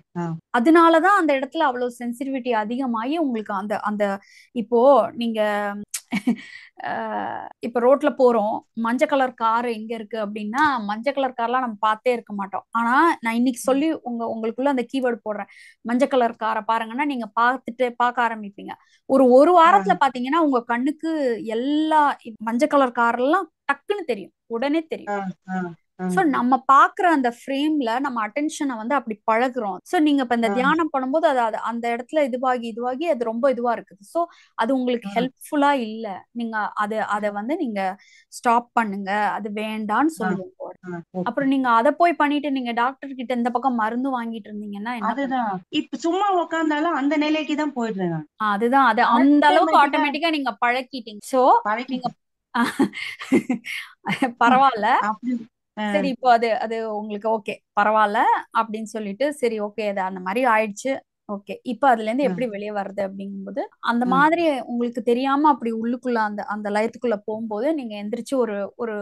அதனாலதான் அந்த இடத்துல அவ்வளவு சென்சிட்டிவிட்டி அதிகமாகி உங்களுக்கு அந்த இப்போ நீங்க இப்ப ரோட்ல போறோம், மஞ்சள் கலர் கார் எங்க இருக்கு அப்படின்னா, மஞ்சள் கலர் கார்லாம் நம்ம பார்த்தே இருக்க மாட்டோம். ஆனா நான் இன்னைக்கு சொல்லி உங்களுக்குள்ள அந்த கீவேர்டு போடுறேன், மஞ்சள் கலர் காரை பாருங்கன்னா நீங்க பார்க்க ஆரம்பிப்பீங்க. ஒரு வாரத்துல பாத்தீங்கன்னா உங்க கண்ணுக்கு எல்லா மஞ்சள் கலர் கார் எல்லாம் டக்குன்னு தெரியும், உடனே தெரியும். சோ நம்ம பாக்குற அந்த ஃப்ரேம்ல நம்ம அட்டென்ஷனை வந்து அப்படி பழகுறோம். சோ நீங்க இப்ப இந்த தியானம் பண்ணும்போது அது அந்த இடத்துல இதுவாகி அது ரொம்ப இதுவா இருக்குது. சோ அது உங்களுக்கு ஹெல்ப்ஃபுல்லா இல்ல. நீங்க அத வந்து நீங்க ஸ்டாப் பண்ணுங்க, அது வேண்டான்னு சொல்லுவோம். அப்புறம் நீங்க அதை போய் பண்ணிட்டு நீங்க டாக்டர் கிட்ட இந்த பக்கம் மருந்து வாங்கிட்டு இருந்தீங்கன்னா என்ன அதுதான் இப்ப சும்மா உட்கார்ந்தாலும் அந்த நிலைக்கு தான் போயிடுறேன். அதுதான் அது அந்த அளவுக்கு ஆட்டோமேட்டிக்கா நீங்க பழக்கிட்டீங்க. சோ நீங்க பரவாயில்ல, சரி இப்போ அது உங்களுக்கு ஓகே பரவாயில்ல அப்படின்னு சொல்லிட்டு, சரி ஓகே அது அந்த மாதிரி ஆயிடுச்சு, ஓகே இப்ப அதுல இருந்து எப்படி வெளியே வர்றது அப்படிங்கும்போது அந்த மாதிரி உங்களுக்கு தெரியாம அப்படி உள்ளுக்குள்ள அந்த அந்த லயத்துக்குள்ள போகும்போது நீங்க எந்திரிச்சு ஒரு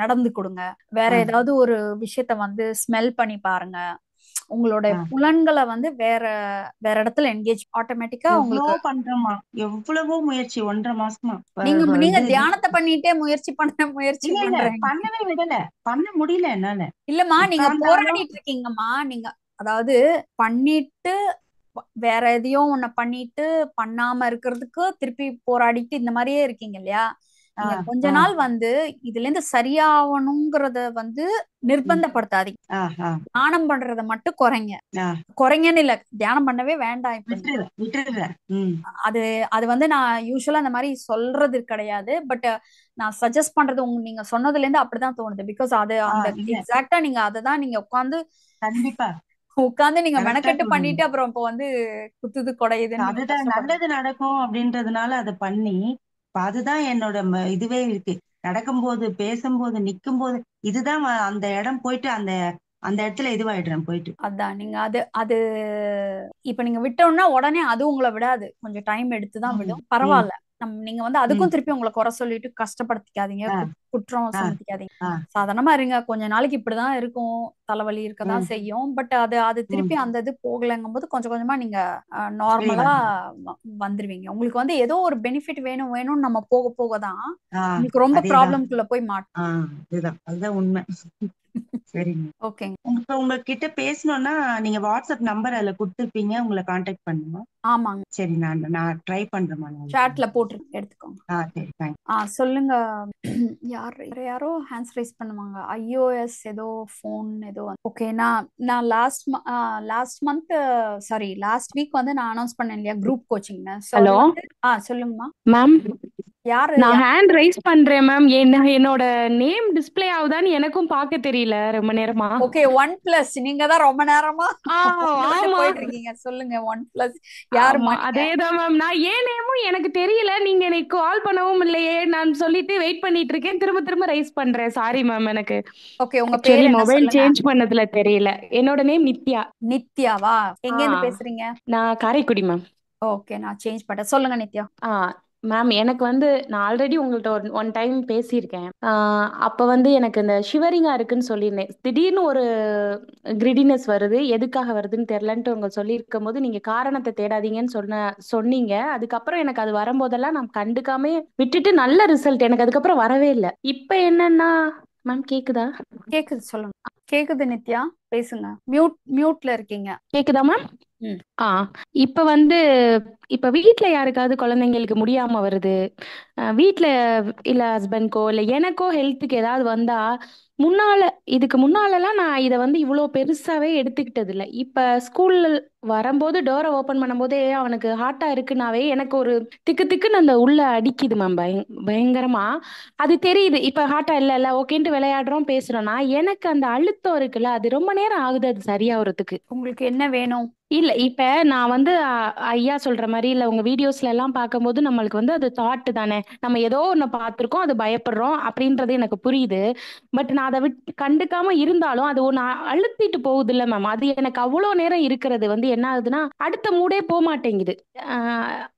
நடந்து கொடுங்க. வேற ஏதாவது ஒரு விஷயத்த வந்து ஸ்மெல் பண்ணி பாருங்க. உங்களோட புலன்களை வந்து வேற வேற இடத்துல என்கேஜ் ஆட்டோமேட்டிக்கா உங்களுக்கு பண்றோமா. எவ்வளவோ முயற்சி 1.5 மாசமா நீங்க தியானத்தை பண்ணிட்டே முயற்சி பண்றீங்க. பண்ணவே விடல, பண்ண முடியல என்னால. இல்லம்மா நீங்க போராடிட்டு இருக்கீங்கம்மா. நீங்க அதாவது பண்ணிட்டு வேற எதையும் ஒண்ணு பண்ணிட்டு பண்ணாம இருக்கிறதுக்கு திருப்பி போராடிட்டு இந்த மாதிரியே இருக்கீங்க இல்லையா? நீங்க கொஞ்ச நாள் வந்து இதுல இருந்து சரியாகணுங்கிறத வந்து நிர்பந்தப்படுத்தாதீங்க. தியானம் பண்றத மட்டும் குறைங்கன்னு இல்ல, தியானம் பண்ணவே வேண்டாம் இப்ப. அது வந்து நான் யூஸ்வலா அந்த மாதிரி சொல்றது கிடையாது. பட் நான் சஜஸ்ட் பண்றது நீங்க சொன்னதுல இருந்து அப்படிதான் தோணுது. பிகாஸ் அது அந்த எக்ஸாக்டா நீங்க அததான் நீங்க உட்காந்து நீங்க மெனக்கட்டு பண்ணிட்டு அப்புறம் இப்போ வந்து குத்துது குடையுதுன்னு அதுதான் நல்லது நடக்கும் அப்படின்றதுனால அதை பண்ணி அதுதான் என்னோட இதுவே இருக்கு. நடக்கும்போது, பேசும்போது, நிக்கும்போது இதுதான் அந்த இடம் போயிட்டு அந்த அந்த இடத்துல இதுவாயிடுறேன் போயிட்டு. அதான் நீங்க அது இப்ப நீங்க விட்டோம்னா உடனே அது உங்களை விடாது, கொஞ்சம் டைம் எடுத்துதான் விடும். பரவாயில்ல, நீங்க வந்து அதுக்கும் திருப்பி உங்களை குறை சொல்லிட்டு கஷ்டப்படுத்திக்காதீங்க, குற்றம் சுமத்திக்காதீங்க. சாதாரணமா இருங்க, கொஞ்ச நாளைக்கு இப்படிதான் இருக்கும், தலைவலி இருக்கதான் செய்யும். பட் அது திருப்பி அந்த இது போகலங்கும் போது கொஞ்சம் கொஞ்சமா நீங்க நார்மலா வந்துருவீங்க. உங்களுக்கு வந்து ஏதோ ஒரு பெனிஃபிட் வேணும்னு நம்ம போக போகதான் உங்களுக்கு ரொம்ப ப்ராப்ளம்குள்ள போய் மாட்டோம். அதுதான் உண்மை. சரிங்க, ஓகேங்க. உங்ககிட்ட பேசணும்னா நீங்க வாட்ஸ்அப் நம்பர் அதுல கொடுத்துருப்பீங்க, உங்களை கான்டாக்ட் பண்ணுங்க. ஆமாங்க, சரி நான் ட்ரை பண்றேன். சாட்ல போட்டு எடுத்துக்கோங்க. சரி, சொல்லுங்க. யாரோ ஹேண்ட்ஸ் ரைஸ் பண்ணுவாங்க. iOS ஏதோ போன் ஏதோ. ஓகே, நான் last month sorry last week வந்து நான் அனௌன்ஸ் பண்ணேன் இல்லையா குரூப் கோச்சிங்னு. ஹலோ, சொல்லுங்கம்மா. மேம் யாரு? நான் ஹேண்ட் ரைஸ் பண்றேன் மேம். என்னோட நேம் டிஸ்ப்ளே ஆகுதான்னு எனக்கும் பார்க்க தெரியல ரொம்ப நேரமா. ஓகே, 1+ நீங்க தான் ரொம்ப நேரமா போயிட்டு இருக்கீங்க. சொல்லுங்க 1+ யாருமா? அதேதான் மேம். நான் ஏன் நேமும் எனக்கு தெரியல, நீங்க எனக்கு கால் பண்ணவும் இல்லையே, நான் சொல்லிட்டு வெயிட் பண்ணிட்டு இருக்கேன். திரும்ப ரைஸ் பண்றேன். Sorry ma'am. எனக்கு ஓகே, உங்க பேர் என்ன? மொபைல் சேஞ்ச் பண்ணதுல தெரியல. என்னோட நேம் நித்யா. நித்யாவா? எங்க இருந்து பேசுறீங்க? நான் காரைக்குடி மேம். ஓகே, நான் சேஞ்ச் பண்ணேன். சொல்லுங்க நித்யா. மேம், எனக்கு வந்து நான் ஆல்ரெடி உங்கள்கிட்ட ஒன் டைம் பேசியிருக்கேன். அப்போ வந்து எனக்கு இந்த ஷிவரிங்காக இருக்குன்னு சொல்லியிருந்தேன். திடீர்னு ஒரு கிரிடினஸ் வருது, எதுக்காக வருதுன்னு தெரிலன்ட்டு உங்க சொல்லியிருக்கும் போது நீங்கள் காரணத்தை தேடாதீங்கன்னு சொன்னீங்க. அதுக்கப்புறம் எனக்கு அது வரும்போதெல்லாம் நான் கண்டுக்காம விட்டுட்டு நல்ல ரிசல்ட் எனக்கு அதுக்கப்புறம் வரவே இல்லை. இப்போ என்னன்னா மேம், கேக்குதா? கேக்குது, சொல்லுங்க. கேக்குது நித்யா, பேசுங்க. மியூட்ல இருக்கீங்க. கேக்குதா மேம்? இப்ப வந்து இப்ப வீட்ல யாருக்காவது குழந்தைங்களுக்கு முடியாம வருது, வீட்ல இல்ல ஹஸ்பண்ட்க்கோ இல்ல எனக்கோ ஹெல்த்துக்கு ஏதாவது வந்தா, இதுக்கு முன்னாலலாம் நான் இதை வந்து இவ்வளோ பெருசாவே எடுத்துக்கிட்டது இல்லை. இப்ப ஸ்கூல்ல வரும்போது டோரை ஓபன் பண்ணும்போதே அவனுக்கு ஹார்ட்டா இருக்குனாவே எனக்கு ஒரு திக்குன்னு அந்த உள்ள அடிக்குது மேம், பயங்கரமா. அது தெரியுது. இப்ப ஹார்ட்டா இல்ல ஓகேன்ட்டு விளையாடுறோம், பேசுறோம்னா எனக்கு அந்த அழுத்தம் இருக்குல்ல, அது ரொம்ப நேரம் ஆகுது அது சரியாகிறதுக்கு. உங்களுக்கு என்ன வேணும்? இல்ல, இப்ப நான் வந்து ஐயா சொல்ற மாதிரி இல்ல உங்க வீடியோஸ்ல எல்லாம் பார்க்கும்போது நம்மளுக்கு வந்து அது தாட் தானே, நம்ம ஏதோ ஒண்ணு பார்த்திருக்கோம், அது பயப்படுறோம் அப்படின்றது எனக்கு புரியுது. பட் நான் அதை கண்டுக்காம இருந்தாலும் அது ஒண்ணு அழுத்திட்டு போகுது இல்ல மேம். அது எனக்கு அவ்வளவு நேரம் இருக்கிறது வந்து என்ன ஆகுதுன்னா அடுத்த மூடே போக மாட்டேங்குது.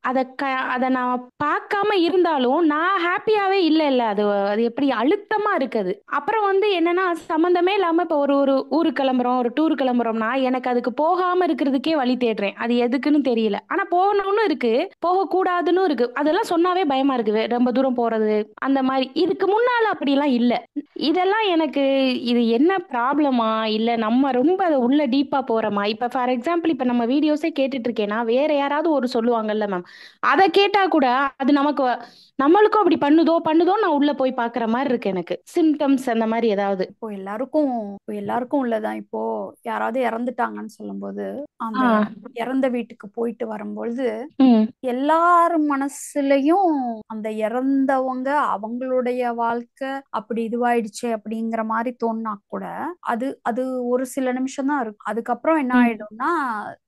அதை நான் பார்க்காம இருந்தாலும் நான் ஹாப்பியாவே இல்ல அது அது எப்படி அழுத்தமா இருக்குது. அப்புறம் வந்து என்னன்னா சம்மந்தமே இல்லாம இப்ப ஒரு ஒரு ஊருக்கு கிளம்புறோம், ஒரு டூர் கிளம்புறோம்னா எனக்கு அதுக்கு போகாம இருக்கிறதுக்கே வழி தேடுறேன். அது எதுக்குன்னு தெரியல. ஆனா போகணும்னு இருக்கு, போகக்கூடாதுன்னு இருக்கு. அதெல்லாம் சொன்னாவே பயமா இருக்கு. ரொம்ப தூரம் போறது அந்த மாதிரி. இதுக்கு முன்னால அப்படிலாம் இல்ல. இதெல்லாம் எனக்கு இது என்ன ப்ராப்ளமா இல்ல நம்ம ரொம்ப அதை உள்ள டீப்பா போறோமா? இப்ப ஃபார் எக்ஸாம்பிள் இப்ப நம்ம வீடியோஸே கேட்டுட்டு இருக்கேன்னா வேற யாராவது ஒரு சொல்லுவாங்கல்ல மேம், அதை கேட்டா கூட அது நம்மளுக்கும் அப்படி பண்ணுதோ நான் உள்ள போய் பாக்குற மாதிரி இருக்கு. எனக்கு சிம்டம்ஸ் அந்த மாதிரி ஏதாவது. இப்போ எல்லாருக்கும் உள்ளதான். இப்போ யாராவது இறந்துட்டாங்கன்னு சொல்லும்போது அந்த ஆஹ் இறந்த வீட்டுக்கு போயிட்டு வரும்பொழுது உம் எல்லார் மனசுலயும் அந்த இறந்தவங்க அவங்களுடைய வாழ்க்கை அப்படி இதுவாயிடுச்சு அப்படிங்கிற மாதிரி தோணுனா கூட அது அது ஒரு சில நிமிஷம் தான் இருக்கும். அதுக்கப்புறம் என்ன உம் ஆயிடும்னா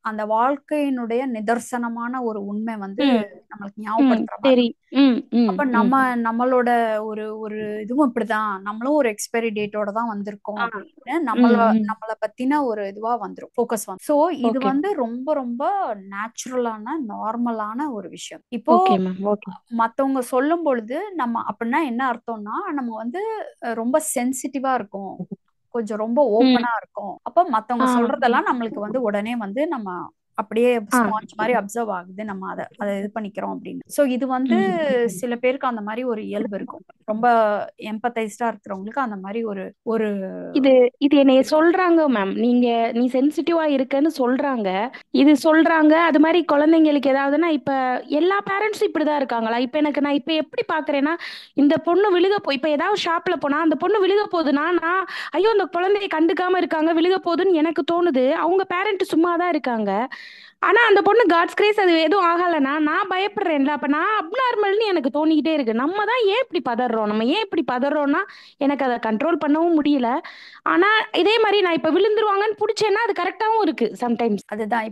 அந்த வாழ்க்கையினுடைய நிதர்சனமான ஒரு உண்மை வந்து உம் நம்மளுக்கு உம் ஞாபகப்படுத்துற மாதிரி சரி. உம் உம் அப்ப உம் நம்மளோட ஒரு ஒரு இதுவும் இப்படிதான், நம்மளும் ஒரு எக்ஸ்பைரி டேட்டோட தான் வந்திருக்கோம் ஆஹ் அப்படின்னு உம் உம் நம்மள பத்தின ஒரு இதுவா வந்துரும், ஃபோக்கஸ் வந்து. சோ இது ஓகே வந்து ரொம்ப ரொம்ப நேச்சுரலான நார்மலான ஒரு விஷயம். இப்போ ஓகே மேம். ஓகே. மத்தவங்க சொல்லும் பொழுது நம்ம அப்படின்னா என்ன அர்த்தம்னா நம்ம வந்து ரொம்ப சென்சிட்டிவா இருக்கும், கொஞ்சம் ரொம்ப உம் ஓப்பனா இருக்கும். அப்ப மத்தவங்க ஆஹ் சொல்றதெல்லாம் நம்மளுக்கு வந்து உடனே வந்து நம்ம அப்படியே ஆஹ் ஸ்பாஞ்ச் மாதிரி அப்சர்வ் ஆகுது, நம்ம அதை இது பண்ணிக்கிறோம் அப்படின்னு. சோ இது வந்து உம் சில பேருக்கு அந்த மாதிரி ஒரு இயல்பு இருக்கும். ரொம்ப எம்பத்தைஸ்டா இருக்கிறவங்களுக்கு அந்த மாதிரி ஒரு ஒரு இது இது என்னைய இருக்கும். சொல்றாங்க மேம். நீ சென்சிட்டிவா இருக்கன்னு சொல்றாங்க. இது சொல்றாங்க. அது மாதிரி குழந்தைங்களுக்கு ஏதாவதுன்னா இப்ப எல்லா பேரண்ட்ஸும் இப்படிதான் இருக்காங்களா? இப்ப நான் இப்ப எப்படி பாக்குறேன்னா இந்த பொண்ணு இப்ப ஏதாவது ஷாப்ல போனா அந்த பொண்ணு விழுக போகுதுன்னா நான் ஐயோ அந்த குழந்தைய கண்டுக்காம இருக்காங்க விழுக போகுதுன்னு எனக்கு தோணுது. அவங்க பேரண்ட் சும்மா தான் இருக்காங்க. ஆனா அந்த பொண்ணு காட்ஸ் கிரேஸ் அது எதுவும் ஆகலைன்னா நான் பயப்படுறேன்ல. அப்ப நான் அப்நார்மல்னு எனக்கு தோணிக்கிட்டே இருக்கு. நம்ம தான் ஏன் இப்படி பதறோம்? நம்ம ஏன் இப்படி பதறோம்னா எனக்கு அதை கண்ட்ரோல் பண்ணவும் முடியல. ஆனா இதே மாதிரி நான் இப்ப விழுந்துருவாங்கன்னு புடிச்சேன்னா அது கரெக்டாவும் இருக்கு சம்டைம்ஸ். அதுதான்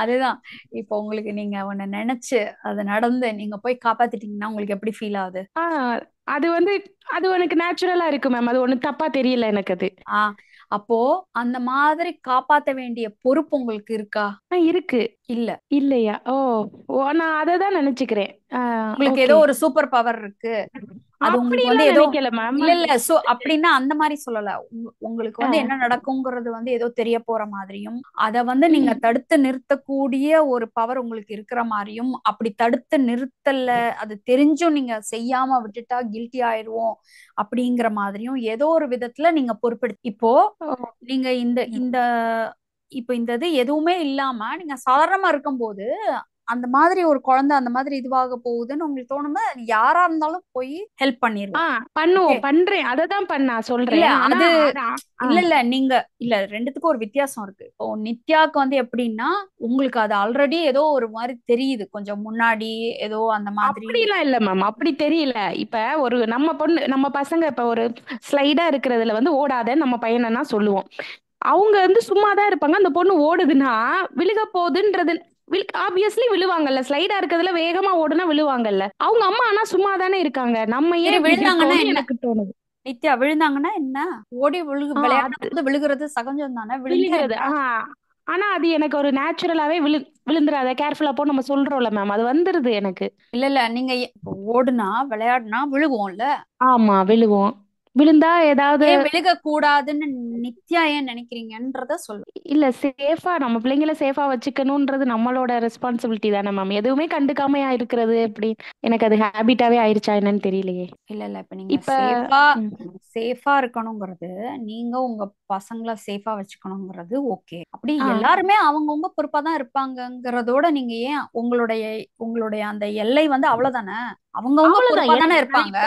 அதுதான் இப்போ உங்களுக்கு நீங்க ஒண்ணு நினைச்சு அது நடந்து நீங்க போய் காப்பாத்திட்டீங்கன்னா உங்களுக்கு எப்படி ஃபீல் ஆகுது? அது வந்து அது எனக்கு நேச்சுரலா இருக்கு மேம். அது ஒண்ணு தப்பா தெரியல எனக்கு அது. அப்போ அந்த மாதிரி காப்பாத்த வேண்டிய பொறுப்பு உங்களுக்கு இருக்கா? இருக்கு. இல்ல இல்லையா? ஓ நான் அதை தான் நினைச்சுக்கிறேன். உங்களுக்கு ஏதோ ஒரு சூப்பர் பவர் இருக்கு, அது உங்களுக்கு வந்து ஏதோ நினைக்கல மேம். இல்ல சோ அப்படின்னா அந்த மாதிரி சொல்லல. உங்களுக்கு வந்து என்ன நடக்குங்கிறது வந்து ஏதோ தெரிய போற மாதிரியும் அத வந்து நீங்க தடுத்து நிறுத்தக்கூடிய ஒரு பவர் உங்களுக்கு இருக்கிற மாதிரியும், அப்படி தடுத்து நிறுத்தல அது தெரிஞ்சும் நீங்க செய்யாம விட்டுட்டா கில்ட்டி ஆயிடுவோம் அப்படிங்கிற மாதிரியும் ஏதோ ஒரு விதத்துல நீங்க பொறுப்பெடுத்து இப்போ நீங்க இந்த இந்த இப்ப இந்த இது எதுவுமே இல்லாம நீங்க சாதாரணமா இருக்கும்போது அந்த மாதிரி ஒரு குழந்தை அந்த மாதிரி இதுவாக போகுதுன்னு உங்களுக்கு தோணும்போது யாரா இருந்தாலும் போய் ஹெல்ப் பண்ணிடுவோம். பண்றேன். அததான் பண்ண சொல்றேன். இல்ல அது இல்ல நீங்க இல்ல ரெண்டுத்துக்கும் ஒரு வித்தியாசம் இருக்கு. இப்போ நித்யாக்கு வந்து எப்படின்னா உங்களுக்கு அது ஆல்ரெடி ஏதோ ஒரு மாதிரி தெரியுது, கொஞ்சம் முன்னாடி ஏதோ அந்த மாதிரி. அப்படிலாம் இல்ல மேம், அப்படி தெரியல. இப்ப ஒரு நம்ம பசங்க இப்ப ஒரு ஸ்லைடா இருக்கிறதுல வந்து ஓடாத நம்ம பையனா சொல்லுவோம். அவங்க வந்து சும்மாதான் இருப்பாங்க. அந்த பொண்ணு ஓடுதுன்னா விழுக போகுதுன்றது ஆப்வியஸ்லி விழுவாங்கல்ல. ஸ்லைடா இருக்கிறதுல வேகமா ஓடுனா விழுவாங்கல்ல. அவங்க அம்மா ஆனா சும்மா தானே இருக்காங்க. நம்ம ஏன் விழுந்தாங்கன்னா எனக்கு தோணுது. நித்யா விழுந்தாங்கன்னா என்ன, ஓடி விளையாடும் விழுகிறது சகஜம் தானே, விழுகிறது. ஆனா அது எனக்கு ஒரு நேச்சுரலாவே விழுந்துராத கேர்ஃபுல்லா போ நம்ம சொல்றோம்ல மேம், அது வந்துருது எனக்கு. இல்ல நீங்க ஓடுனா விளையாடுனா விழுவோம்ல. ஆமா விழுவோம். விழுந்தா ஏதாவது விழுக கூடாதுன்னு நித்யா ஏன் நினைக்கிறீங்கன்றத சொல்லு. இல்ல சேஃபா நம்ம பிள்ளைங்களை சேஃபா வச்சுக்கணும்ன்றது நம்மளோட ரெஸ்பான்சிபிலிட்டி தானே மேம். எதுவுமே கண்டுக்காமையா இருக்கிறது எப்படி எனக்கு அது ஹேபிட்டாவே ஆயிருச்சா என்னன்னு தெரியலையே. இல்ல இப்ப நீங்க சேஃபா இருக்கணுங்கிறது, நீங்க உங்க பசங்களை சேஃபா வச்சுக்கணுங்கிறது ஓகே. அப்படி எல்லாருமே அவங்கவுங்க பொறுப்பா தான் இருப்பாங்கங்கிறதோட நீங்க ஏன் உங்களுடைய அந்த எல்லை வந்து அவ்வளவுதானே, அவங்கவுங்க பொறுப்பா தானே இருப்பாங்க.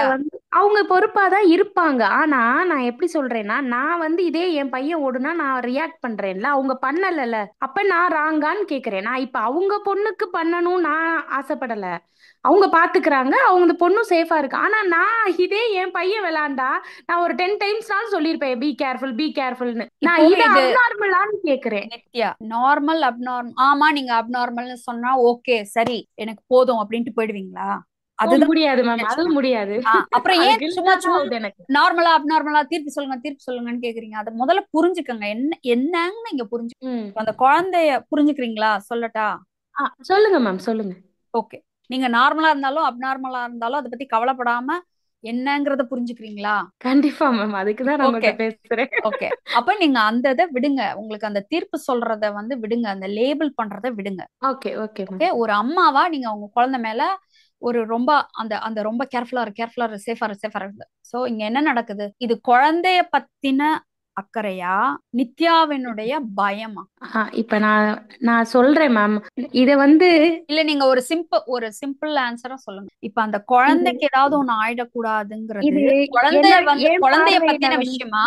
அவங்க பொறுப்பாதான் இருப்பாங்க. ஆனா நான் எப்படி சொல்றேன்னா நான் வந்து இதே என் பையன் ஓடுனா நான் ரியாக்ட் பண்றேன்ல, அவங்க பண்ணல. அப்ப நான் ராங்கான்னு கேக்குறேன். நான் இப்ப அவங்க பொண்ணுக்கு பண்ணணும் நான் ஆசைப்படல. அவங்க பாத்துக்கிறாங்க, அவங்க பொண்ணும் சேஃபா இருக்கு. ஆனா நான் இதே என் பையன் விளையாண்டா நான் ஒரு 10 டைம்ஸ்னாலும் சொல்லிருப்பேன் பி கேர்ஃபுல்னு. நான் இது அப்நார்மலான்னு கேக்குறேன். நித்யா நார்மல் அப்நார்மல், ஆமா நீங்க அப்நார்மல்னு சொன்னா ஓகே சரி எனக்கு போதும் அப்படின்ட்டு போயிடுவீங்களா? அது முடியாது மேம், அதுவும் முடியாது. அப்புறம் ஏன் சும்மா நார்மலா அப்நார்மலா தீர்ப்பு சொல்லுங்கன்னு கேக்குறீங்க? அதை முதல்ல புரிஞ்சுக்கங்க, என்னன்னு நீங்க புரிஞ்சு அந்த குழந்தைய புரிஞ்சுக்கிறீங்களா சொல்லட்டா? சொல்லுங்க மேம், சொல்லுங்க. ஓகே, நீங்க நார்மலா இருந்தாலும் அப்நார்மலா இருந்தாலும் அதை பத்தி கவலைப்படாம என்னங்கறத புரிஞ்சுக்கிறீங்களா? கண்டிப்பா மேம், அதுக்குதான் நான் ஓகே உங்கள்ட்ட பேசுறேன். ஓகே, அப்ப நீங்க அந்த இதை விடுங்க. உங்களுக்கு அந்த தீர்ப்பு சொல்றத விடுங்க, அந்த லேபிள் பண்றத விடுங்க. Okay okay ma'am. ஓகே, ஒரு அம்மாவா நீங்க உங்க குழந்தை மேல ஒரு ரொம்ப அந்த அந்த ரொம்ப கேர்ஃபுல்லா இரு, சேஃபா இருக்கு. சோ இங்க என்ன நடக்குது? இது குழந்தைய பத்தின அக்கறையா, நித்யாவினுடைய பயமா? இப்ப நான் சொல்றேன் மேம். இத இல்ல நீங்க ஒரு சிம்பிள் ஆன்சரா சொல்லுங்க. இப்ப அந்த குழந்தைக்கு ஏதாவது ஒண்ணு ஆயிடக்கூடாதுங்கிறது இது குழந்தைய என் குழந்தைய பார்வையில பத்தின விஷயமா,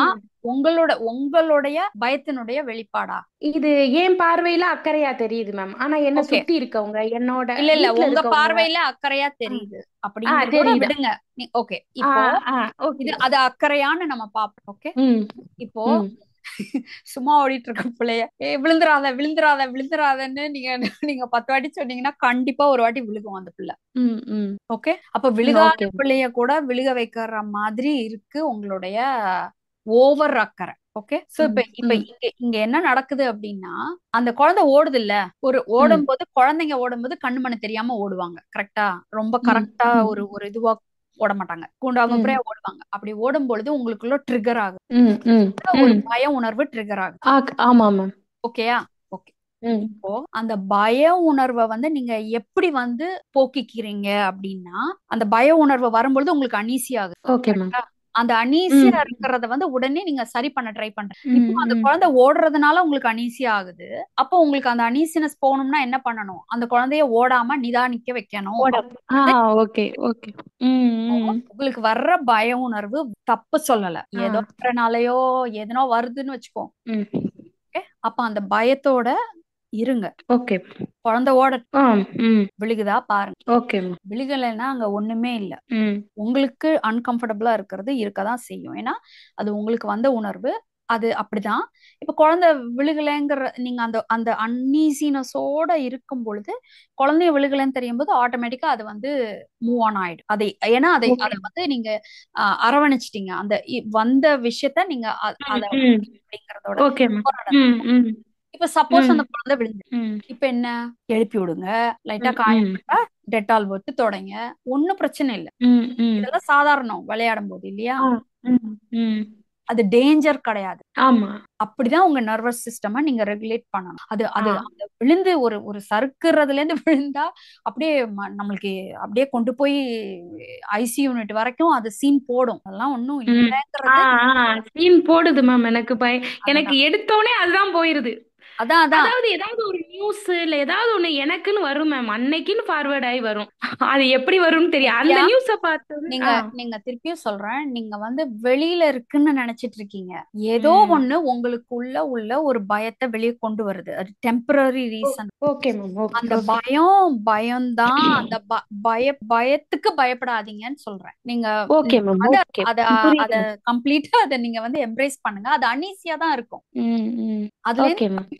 உங்களுடைய பயத்தினுடைய வெளிப்பாடா? இது என் பார்வையில அக்கறையா தெரியுது மேம். ஆனா என்ன ஓகே, சுத்தி இருக்கவங்க, என்னோட இல்ல வீட்ல உங்க இருக்கவங்க பார்வையில அக்கறையா தெரியுது அப்படிங்கறதோட தெரியுது. விடுங்க. ஓகே, இப்போ ஓகே. இது அது அக்கறையான்னு நம்ம பாப்போம். ஓகே, இப்போ சும்மா ஓடிட்டு இருக்க பிள்ளைய விழுந்துராத விழுந்துராத விழுந்துராதன்னு நீங்க நீங்க 10 வாட்டி சொன்னீங்கன்னா கண்டிப்பா ஒரு வாட்டி விழுகும் அந்த பிள்ளை. ஓகே, அப்ப விழுகாத பிள்ளைய கூட விழுக வைக்கிற மாதிரி இருக்கு உங்களுடைய ஓவர் அக்கறை. ஓகே, சோ இப்ப இப்ப இங்க என்ன நடக்குது அப்படின்னா, அந்த குழந்தை ஓடுது இல்ல, ஓடும்போது குழந்தைங்க ஓடும்போது கண்ணு மண்ணு தெரியாம ஓடுவாங்க. கரெக்டா? ரொம்ப கரெக்டா ஒரு ஒரு இதுவா ஓட மாட்டாங்க, கூண்டாங்குப்புறையா ஓடுவாங்க. அப்படி ஓடும் பொழுது உங்களுக்குள்ள ட்ரிகர் ஆகுது, ஒரு பய உணர்வு ட்ரிகர் ஆகுது. ஆமா மேம். ஓகேயா? ஓகே, இப்போ அந்த பய உணர்வை நீங்க எப்படி போக்கிக்கிறீங்க அப்படின்னா, அந்த பய உணர்வு வரும்பொழுது உங்களுக்கு அனீசி ஆகுது. Okay ma'am. அந்த அனீசியா இருக்கிறத உடனே நீங்க சரி பண்ண ட்ரை பண்றீங்க. இப்போ அந்த குழந்தை ஓடுறதுனால உங்களுக்கு அனீசியா ஆகுது. அப்போ உங்களுக்கு அந்த அனீசினஸ் போகணும்னா என்ன பண்ணணும்? அந்த குழந்தைய ஓடாம நிதானிக்க வைக்கணும். Okay okay. உங்களுக்கு வர்ற பய உணர்வு தப்பு சொல்லல, ஏதோ நாளையோ எதனோ வருதுன்னு வச்சுக்கோ. அப்ப அந்த பயத்தோட இருங்க. ஓகே, குழந்தை ஓட விழுகுதா பாருங்க. ஓகே, விழுகலைன்னா அங்க ஒண்ணுமே இல்ல. உங்களுக்கு அன்கம்ஃபர்டபுளா இருக்கிறது இருக்கதான் செய்யும். ஏன்னா அது உங்களுக்கு வந்த உணர்வு, அது அப்படிதான். இப்ப குழந்தை விழுகலைங்கிற நீங்க அந்த அந்த அன்னீசினஸோட இருக்கும் பொழுது குழந்தைய விழுகலைன்னு தெரியும் போது ஆட்டோமேட்டிக்கா அது மூவ் ஆன் ஆயிடும். ஏன்னா அதை நீங்க அரவணைச்சிட்டீங்க. அந்த வந்த விஷயத்த நீங்க அப்படிங்கறதோட இப்ப சப்போஸ் அந்த குழந்தை விழுந்து இப்ப என்ன, எழுப்பி விடுங்க, லைட்டா காயப்பட்டா டெட்டால் போட்டு தொடங்க, ஒன்னும் பிரச்சனை இல்ல. இதெல்லாம் சாதாரணம் விளையாடும் போது இல்லையா? அது டேஞ்சர் கிடையாது. அப்படிதான் உங்க நர்வஸ் சிஸ்டம் நீங்க ரெகுலேட் பண்ணணும். அது அது விழுந்து ஒரு ஒரு சறுக்குறதுல இருந்து விழுந்தா அப்படியே நம்மளுக்கு அப்படியே கொண்டு போய் ஐசி யூனிட் வரைக்கும் அது சீன் போடும். அதெல்லாம் ஒண்ணும் இல்லைங்கிறது சீன் போடுது மேம். எனக்கு எடுத்தோடனே அதுதான் போயிருது. அதாவது ஏதாவது ஒரு நியூஸ் இல்ல ஏதாவது ஒண்ணு எனக்குன்னு வரும் மேம், அன்னைக்குன்னு ஃபார்வர்ட் ஆகி வரும். அது எப்படி வரும்னு தெரியும். அந்த நியூஸ பார்த்தது நீங்க திருப்பியும் சொல்றேன், நீங்க வெளியில இருக்குன்னு நினைச்சிட்டு இருக்கீங்க. ஏதோ ஒண்ணு உங்களுக்குள்ள உள்ள ஒரு பயத்தை வெளியே கொண்டு வருது. அது டெம்பரரி ரீசன். Okay ma'am. அந்த பயம்தான். அந்த பயத்துக்கு பயப்படாதீங்கன்னு சொல்றேன். நீங்க அத கம்ப்ளீட்டா அத நீங்க எம்ப்ரேஸ் பண்ணுங்க. அது அனீசியா தான் இருக்கும். அதுல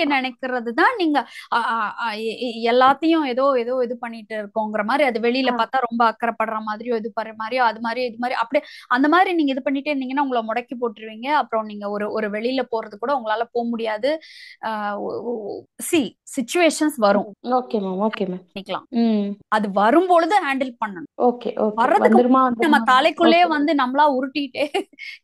நினைக்கிறது தான் நீங்க எல்லாத்தையும் ஏதோ ஏதோ இது பண்ணிட்டு இருக்கோங்கிற மாதிரி, அது வெளியில பார்த்தா ரொம்ப அக்கறைப்படுற மாதிரியோ இது பண்ற மாதிரியோ அது மாதிரி இது மாதிரி அப்படியே அந்த மாதிரி நீங்க இது பண்ணிட்டே இருந்தீங்கன்னா உங்களை முடக்கி போட்டுருவீங்க. அப்புறம் நீங்க ஒரு ஒரு வெளியில போறது கூட உங்களால போக முடியாது. சிச்சுவேஷன்ஸ் வரும். அது வரும்பொழுது ஹேண்டில் பண்ணணும். வர்றதுக்கு நம்ம தலைக்குள்ளே நம்மளா உருட்டிட்டே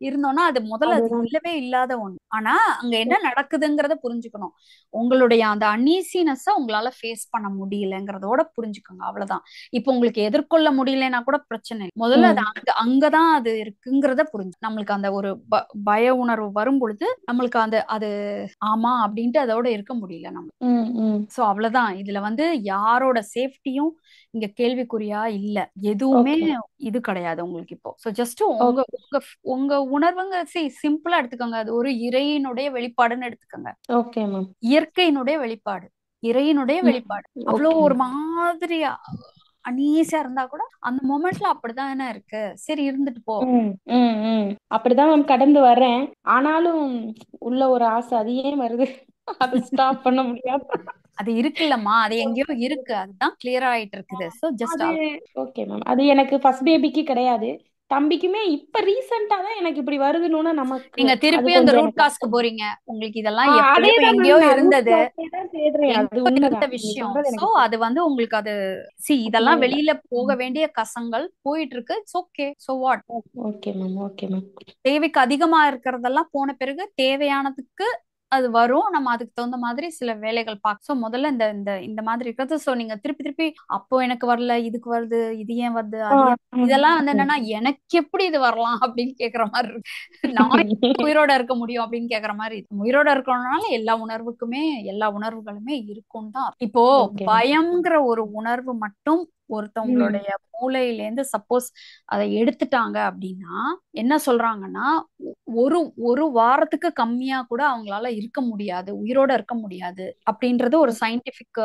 இருந்தோம்னா அது முதல்ல அது இல்லவே இல்லாத ஒண்ணு. ஆனா அங்க என்ன நடக்குதுங்கிறத புரிஞ்சுக்கணும். உங்களுடைய அந்த அன்ஈசினஸ உங்களால ஃபேஸ் பண்ண முடியலங்கிறதோட புரிஞ்சுக்கோங்க, அவ்வளவுதான். இப்போ உங்களுக்கு எதிர்கொள்ள முடியலன்னா கூட பிரச்சனை இல்லை. முதல்ல அது அங்கதான் அது இருக்குங்கிறத புரிஞ்சு நம்மளுக்கு அந்த ஒரு பய உணர்வு வரும் பொழுது நம்மளுக்கு அது ஆமா அப்படின்ட்டு அதோட இருக்க முடியல நம்ம. சோ அவ்வளவுதான். இதுல யாரோட சேஃப்டியும் இங்க கேள்விக்குறியா இல்ல, எதுவுமே இது கிடையாது உங்களுக்கு இப்போ. சோ ஜஸ்ட் உங்க உங்க உங்க உணர்வுங்க சிம்பிளா எடுத்துக்கோங்க. அது ஒரு இறையினுடைய வெளிப்பாடுன்னு எடுத்துக்கோங்க. இயற்கையினுடைய வெளிப்பாடு, இறையினுடைய வெளிப்பாடு. அவ்வளவு ஒரு மாதிரி அனீசியா இருந்தா கூட அந்த மொமெண்ட்ல அப்படிதான் இருக்கு. சரி இருந்துட்டு போ. அப்படிதான் மேம் கடந்து வர்றேன். ஆனாலும் உள்ள ஒரு ஆசை அது ஏன் வருது, அதை ஸ்டாப் பண்ண முடியாது. அது இருக்குல்லம்மா, அது எங்கேயோ இருக்கு, அதுதான் கிளியர் ஆயிட்டு இருக்குது. So just okay ma'am. அது எனக்கு ஃபர்ஸ்ட் பேபிக்கு கிடையாது, தம்பிக்குமே இப்ப ரீசெண்டா தான் எனக்கு இப்படி வருதுன்னு நமக்கு நீங்க அது திருப்பி அந்த கொஞ்சம் ரூட் எனக்கு காஸ்க்கு போறீங்க. உங்களுக்கு இதெல்லாம் எப்பயோ அதேதான் மேம், எங்கேயோ நான் ரூட் இருந்தது, காஸ்டே தான் தேடுறேன். அது எங்கேயோ உண்மைதான், இருந்த நீங்க விஷயம். சொல்றது சோ எனக்கு அது வந்து உங்களுக்கு அது இதெல்லாம் வெளியில போக வேண்டிய கசங்கள் போயிட்டு இருக்கு. It's okay. So what, okay ma'am, okay ma'am. தேவைக்கு அதிகமா இருக்கிறதெல்லாம் போன பிறகு தேவையானதுக்கு அது வரும். நம்ம அதுக்கு தகுந்த மாதிரி சில வேலைகள் பார்க்க. ஸோ முதல்ல இந்த இந்த இந்த மாதிரி இருக்கிறது. ஸோ நீங்க திருப்பி திருப்பி அப்போ எனக்கு வரல, இதுக்கு வருது, இது ஏன் வருது, அது ஏன், இதெல்லாம் வந்து என்னன்னா எனக்கு எப்படி இது வரலாம் அப்படின்னு கேக்குற மாதிரி இருக்கு. நான் எப்படி உயிரோட இருக்க முடியும் அப்படின்னு கேக்குற மாதிரி இருக்கு. உயிரோட இருக்கணும்னால எல்லா உணர்வுகளுமே இருக்கும் தான். இப்போ ஓகே பயம்ங்கிற ஒரு உணர்வு மட்டும் ஒருத்தவங்களுடைய மூளையிலேருந்து சப்போஸ் அதை எடுத்துட்டாங்க அப்படின்னா என்ன சொல்றாங்கன்னா, ஒரு வாரத்துக்கு கம்மியா கூட அவங்களால இருக்க முடியாது, உயிரோட இருக்க முடியாது அப்படின்றது ஒரு சயின்டிபிக்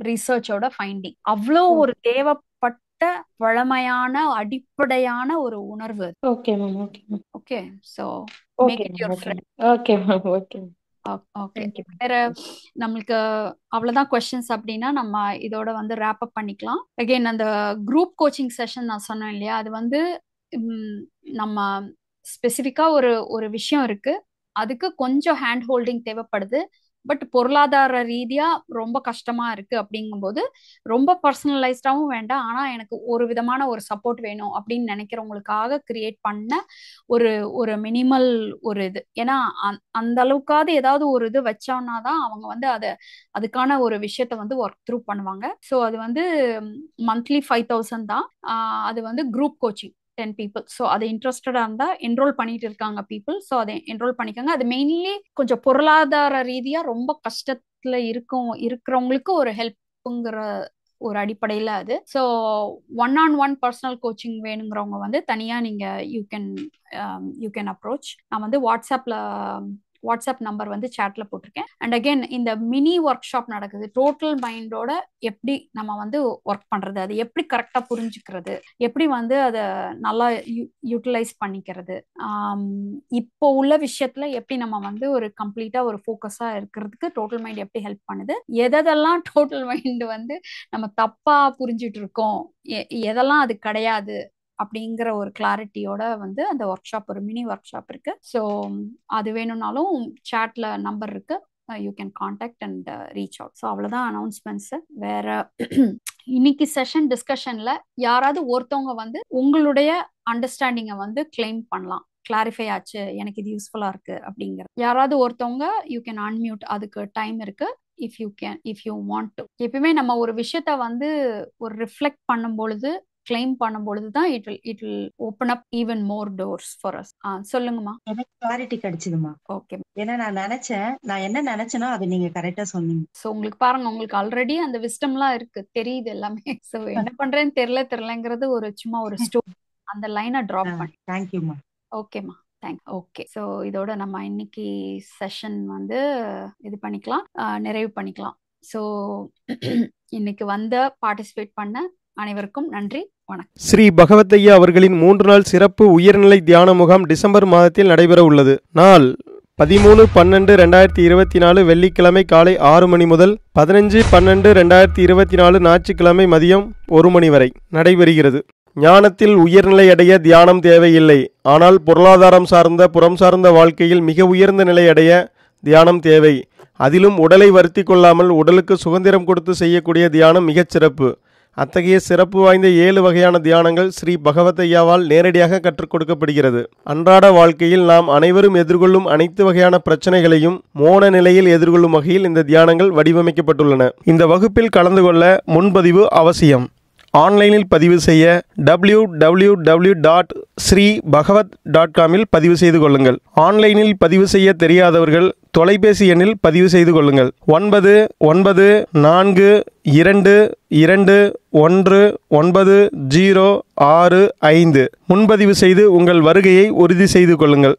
ரிசர்ச்சோட ஃபைண்டிங். அவ்வளோ ஒரு தேவைப்பட்ட பழமையான அடிப்படையான ஒரு உணர்வு. Okay ma'am, okay ma'am, okay, so okay make it ma'am, your okay friend. Okay ma'am, okay okay, thank you வேற நம்மளுக்கு அவ்வளவுதான் கொஸ்டின்ஸ் அப்படின்னா நம்ம இதோட வந்து ரேப் அப் பண்ணிக்கலாம். அகைன் அந்த குரூப் கோச்சிங் செஷன் நான் சொன்னேன் இல்லையா, அது வந்து நம்ம ஸ்பெசிஃபிக்கா ஒரு விஷயம் இருக்கு, அதுக்கு கொஞ்சம் ஹேண்ட் ஹோல்டிங் தேவைப்படுது. பட் பொருளாதார ரீதியா ரொம்ப கஷ்டமா இருக்கு அப்படிங்கும்போது ரொம்ப பர்சனலைஸ்டாவும் வேண்டாம், ஆனா எனக்கு ஒரு விதமான ஒரு சப்போர்ட் வேணும் அப்படின்னு நினைக்கிறவங்களுக்காக கிரியேட் பண்ண ஒரு மினிமல் ஒரு இது. ஏன்னா அந்த அளவுக்காவது ஏதாவது ஒரு இது வச்சோம்னா தான் அவங்க வந்து அதுக்கான ஒரு விஷயத்த வந்து ஒர்க் த்ரூ பண்ணுவாங்க. ஸோ அது வந்து மந்த்லி 5,000 தான். அது வந்து குரூப் கோச்சிங் 10 people. ஸோ அது இன்ட்ரெஸ்டடா இருந்தா என்ரோல் பண்ணிட்டு இருக்காங்க பீப்புள். ஸோ அதை என்ரோல் பண்ணிக்கோங்க. அது மெயின்லி கொஞ்சம் பொருளாதார ரீதியா ரொம்ப கஷ்டத்துல இருக்கிறவங்களுக்கு ஒரு ஹெல்ப்ங்கிற ஒரு அடிப்படையில அது. ஸோ 1-on-1 பர்சனல் கோச்சிங் வேணுங்கிறவங்க வந்து தனியா நீங்க யூ கேன் அப்ரோச். நான் வந்து வாட்ஸ்அப் நம்பர் வந்து சாட்ல போட்டிருக்கேன். அண்ட் அகெயின் இந்த மினி ஒர்க் ஷாப் நடக்குது. டோட்டல் மைண்டோட எப்படி நம்ம வந்து ஒர்க் பண்றது, அது எப்படி கரெக்டா புரிஞ்சுக்கிறது, எப்படி வந்து அதை நல்லா யூட்டிலைஸ் பண்ணிக்கிறது, இப்போ உள்ள விஷயத்துல எப்படி நம்ம வந்து ஒரு கம்ப்ளீட்டா ஒரு ஃபோக்கஸா இருக்கிறதுக்கு டோட்டல் மைண்ட் எப்படி ஹெல்ப் பண்ணுது, எதெல்லாம் டோட்டல் மைண்ட் வந்து நம்ம தப்பா புரிஞ்சுட்டு இருக்கோம், எதெல்லாம் அது கிடையாது அப்படிங்கிற ஒரு கிளாரிட்டியோட வந்து அந்த ஒர்க் ஷாப், ஒரு மினி ஒர்க் ஷாப் இருக்கு. ஸோ அது வேணும்னாலும் சாட்ல நம்பர் இருக்கு, you can contact and reach out. So அவ்வளோதான் அனௌன்ஸ்மெண்ட்ஸ். வேற இன்னைக்கு செஷன் டிஸ்கஷன்ல யாராவது ஒருத்தவங்க வந்து உங்களுடைய அண்டர்ஸ்டாண்டிங்கை வந்து கிளைம் பண்ணலாம், கிளாரிஃபை ஆச்சு, எனக்கு இது யூஸ்ஃபுல்லா இருக்கு அப்படிங்கிற யாராவது ஒருத்தவங்க யூ கேன் அன்மியூட். அதுக்கு டைம் இருக்கு. If you want to. எப்பயுமே நம்ம ஒரு விஷயத்த வந்து ஒரு ரிஃப்ளெக்ட் பண்ணும் பொழுது, கிளைம் பண்ணும் பொழுது தான் it will open up even more doors for us. சொல்லுங்கம்மா. எனக்கு கிளாரிட்டி கிடைச்சதுமா. ஓகே. ஏன்னா நான் என்ன நினைச்சேனோ அது நீங்க கரெக்டா சொன்னீங்க. ஸோ உங்களுக்கு பாருங்க, உங்களுக்கு ஆல்ரெடி அந்த விஸ்டம்லாம் இருக்கு, தெரியுது எல்லாமே. ஸோ என்ன பண்றேன்னு தெரியலங்கிறது ஒரு சும்மா ஒரு ஸ்டோரி, அந்த லைனை டிராப் பண்ணி. தேங்க்யூமா. ஓகேம்மா, தேங்க்ஸ். ஓகே, ஸோ இதோட நம்ம இன்னைக்கு செஷன் வந்து இது பண்ணிக்கலாம், நிறைவு பண்ணிக்கலாம். ஸோ இன்னைக்கு பார்ட்டிசிபேட் பண்ண அனைவருக்கும் நன்றி, வணக்கம். ஸ்ரீ பகவத்தையா அவர்களின் 3 நாள் சிறப்பு உயர்நிலை தியான முகாம் டிசம்பர் மாதத்தில் நடைபெற உள்ளது. நாள் 13-12-2024 வெள்ளிக்கிழமை காலை 6 மணி முதல் 15-12-2024 ஞாயிற்றுக்கிழமை மதியம் 1 மணி வரை நடைபெறுகிறது. ஞானத்தில் உயர்நிலை அடைய தியானம் தேவையில்லை, ஆனால் பொருளாதாரம் சார்ந்த புறம் சார்ந்த வாழ்க்கையில் மிக உயர்ந்த நிலை அடைய தியானம் தேவை. அதிலும் உடலை வருத்தி கொள்ளாமல் உடலுக்கு சுதந்திரம் கொடுத்து செய்யக்கூடிய தியானம் மிகச் சிறப்பு. அத்தகைய சிறப்பு வாய்ந்த 7 வகையான தியானங்கள் ஸ்ரீ பகவத்தையாவால் நேரடியாக கற்றுக் கொடுக்கப்படுகிறது. அன்றாட வாழ்க்கையில் நாம் அனைவரும் எதிர்கொள்ளும் அனைத்து வகையான பிரச்சனைகளையும் மோன நிலையில் எதிர்கொள்ளும் வகையில் இந்த தியானங்கள் வடிவமைக்கப்பட்டுள்ளன. இந்த வகுப்பில் கலந்து கொள்ள முன்பதிவு அவசியம். ஆன்லைனில் பதிவு செய்ய www.sribhagavat.com பதிவு செய்து கொள்ளுங்கள். ஆன்லைனில் பதிவு செய்ய தெரியாதவர்கள் தொலைபேசி எண்ணில் பதிவு செய்து கொள்ளுங்கள். 9992219065 முன்பதிவு செய்து உங்கள் வருகையை உறுதி செய்து கொள்ளுங்கள்.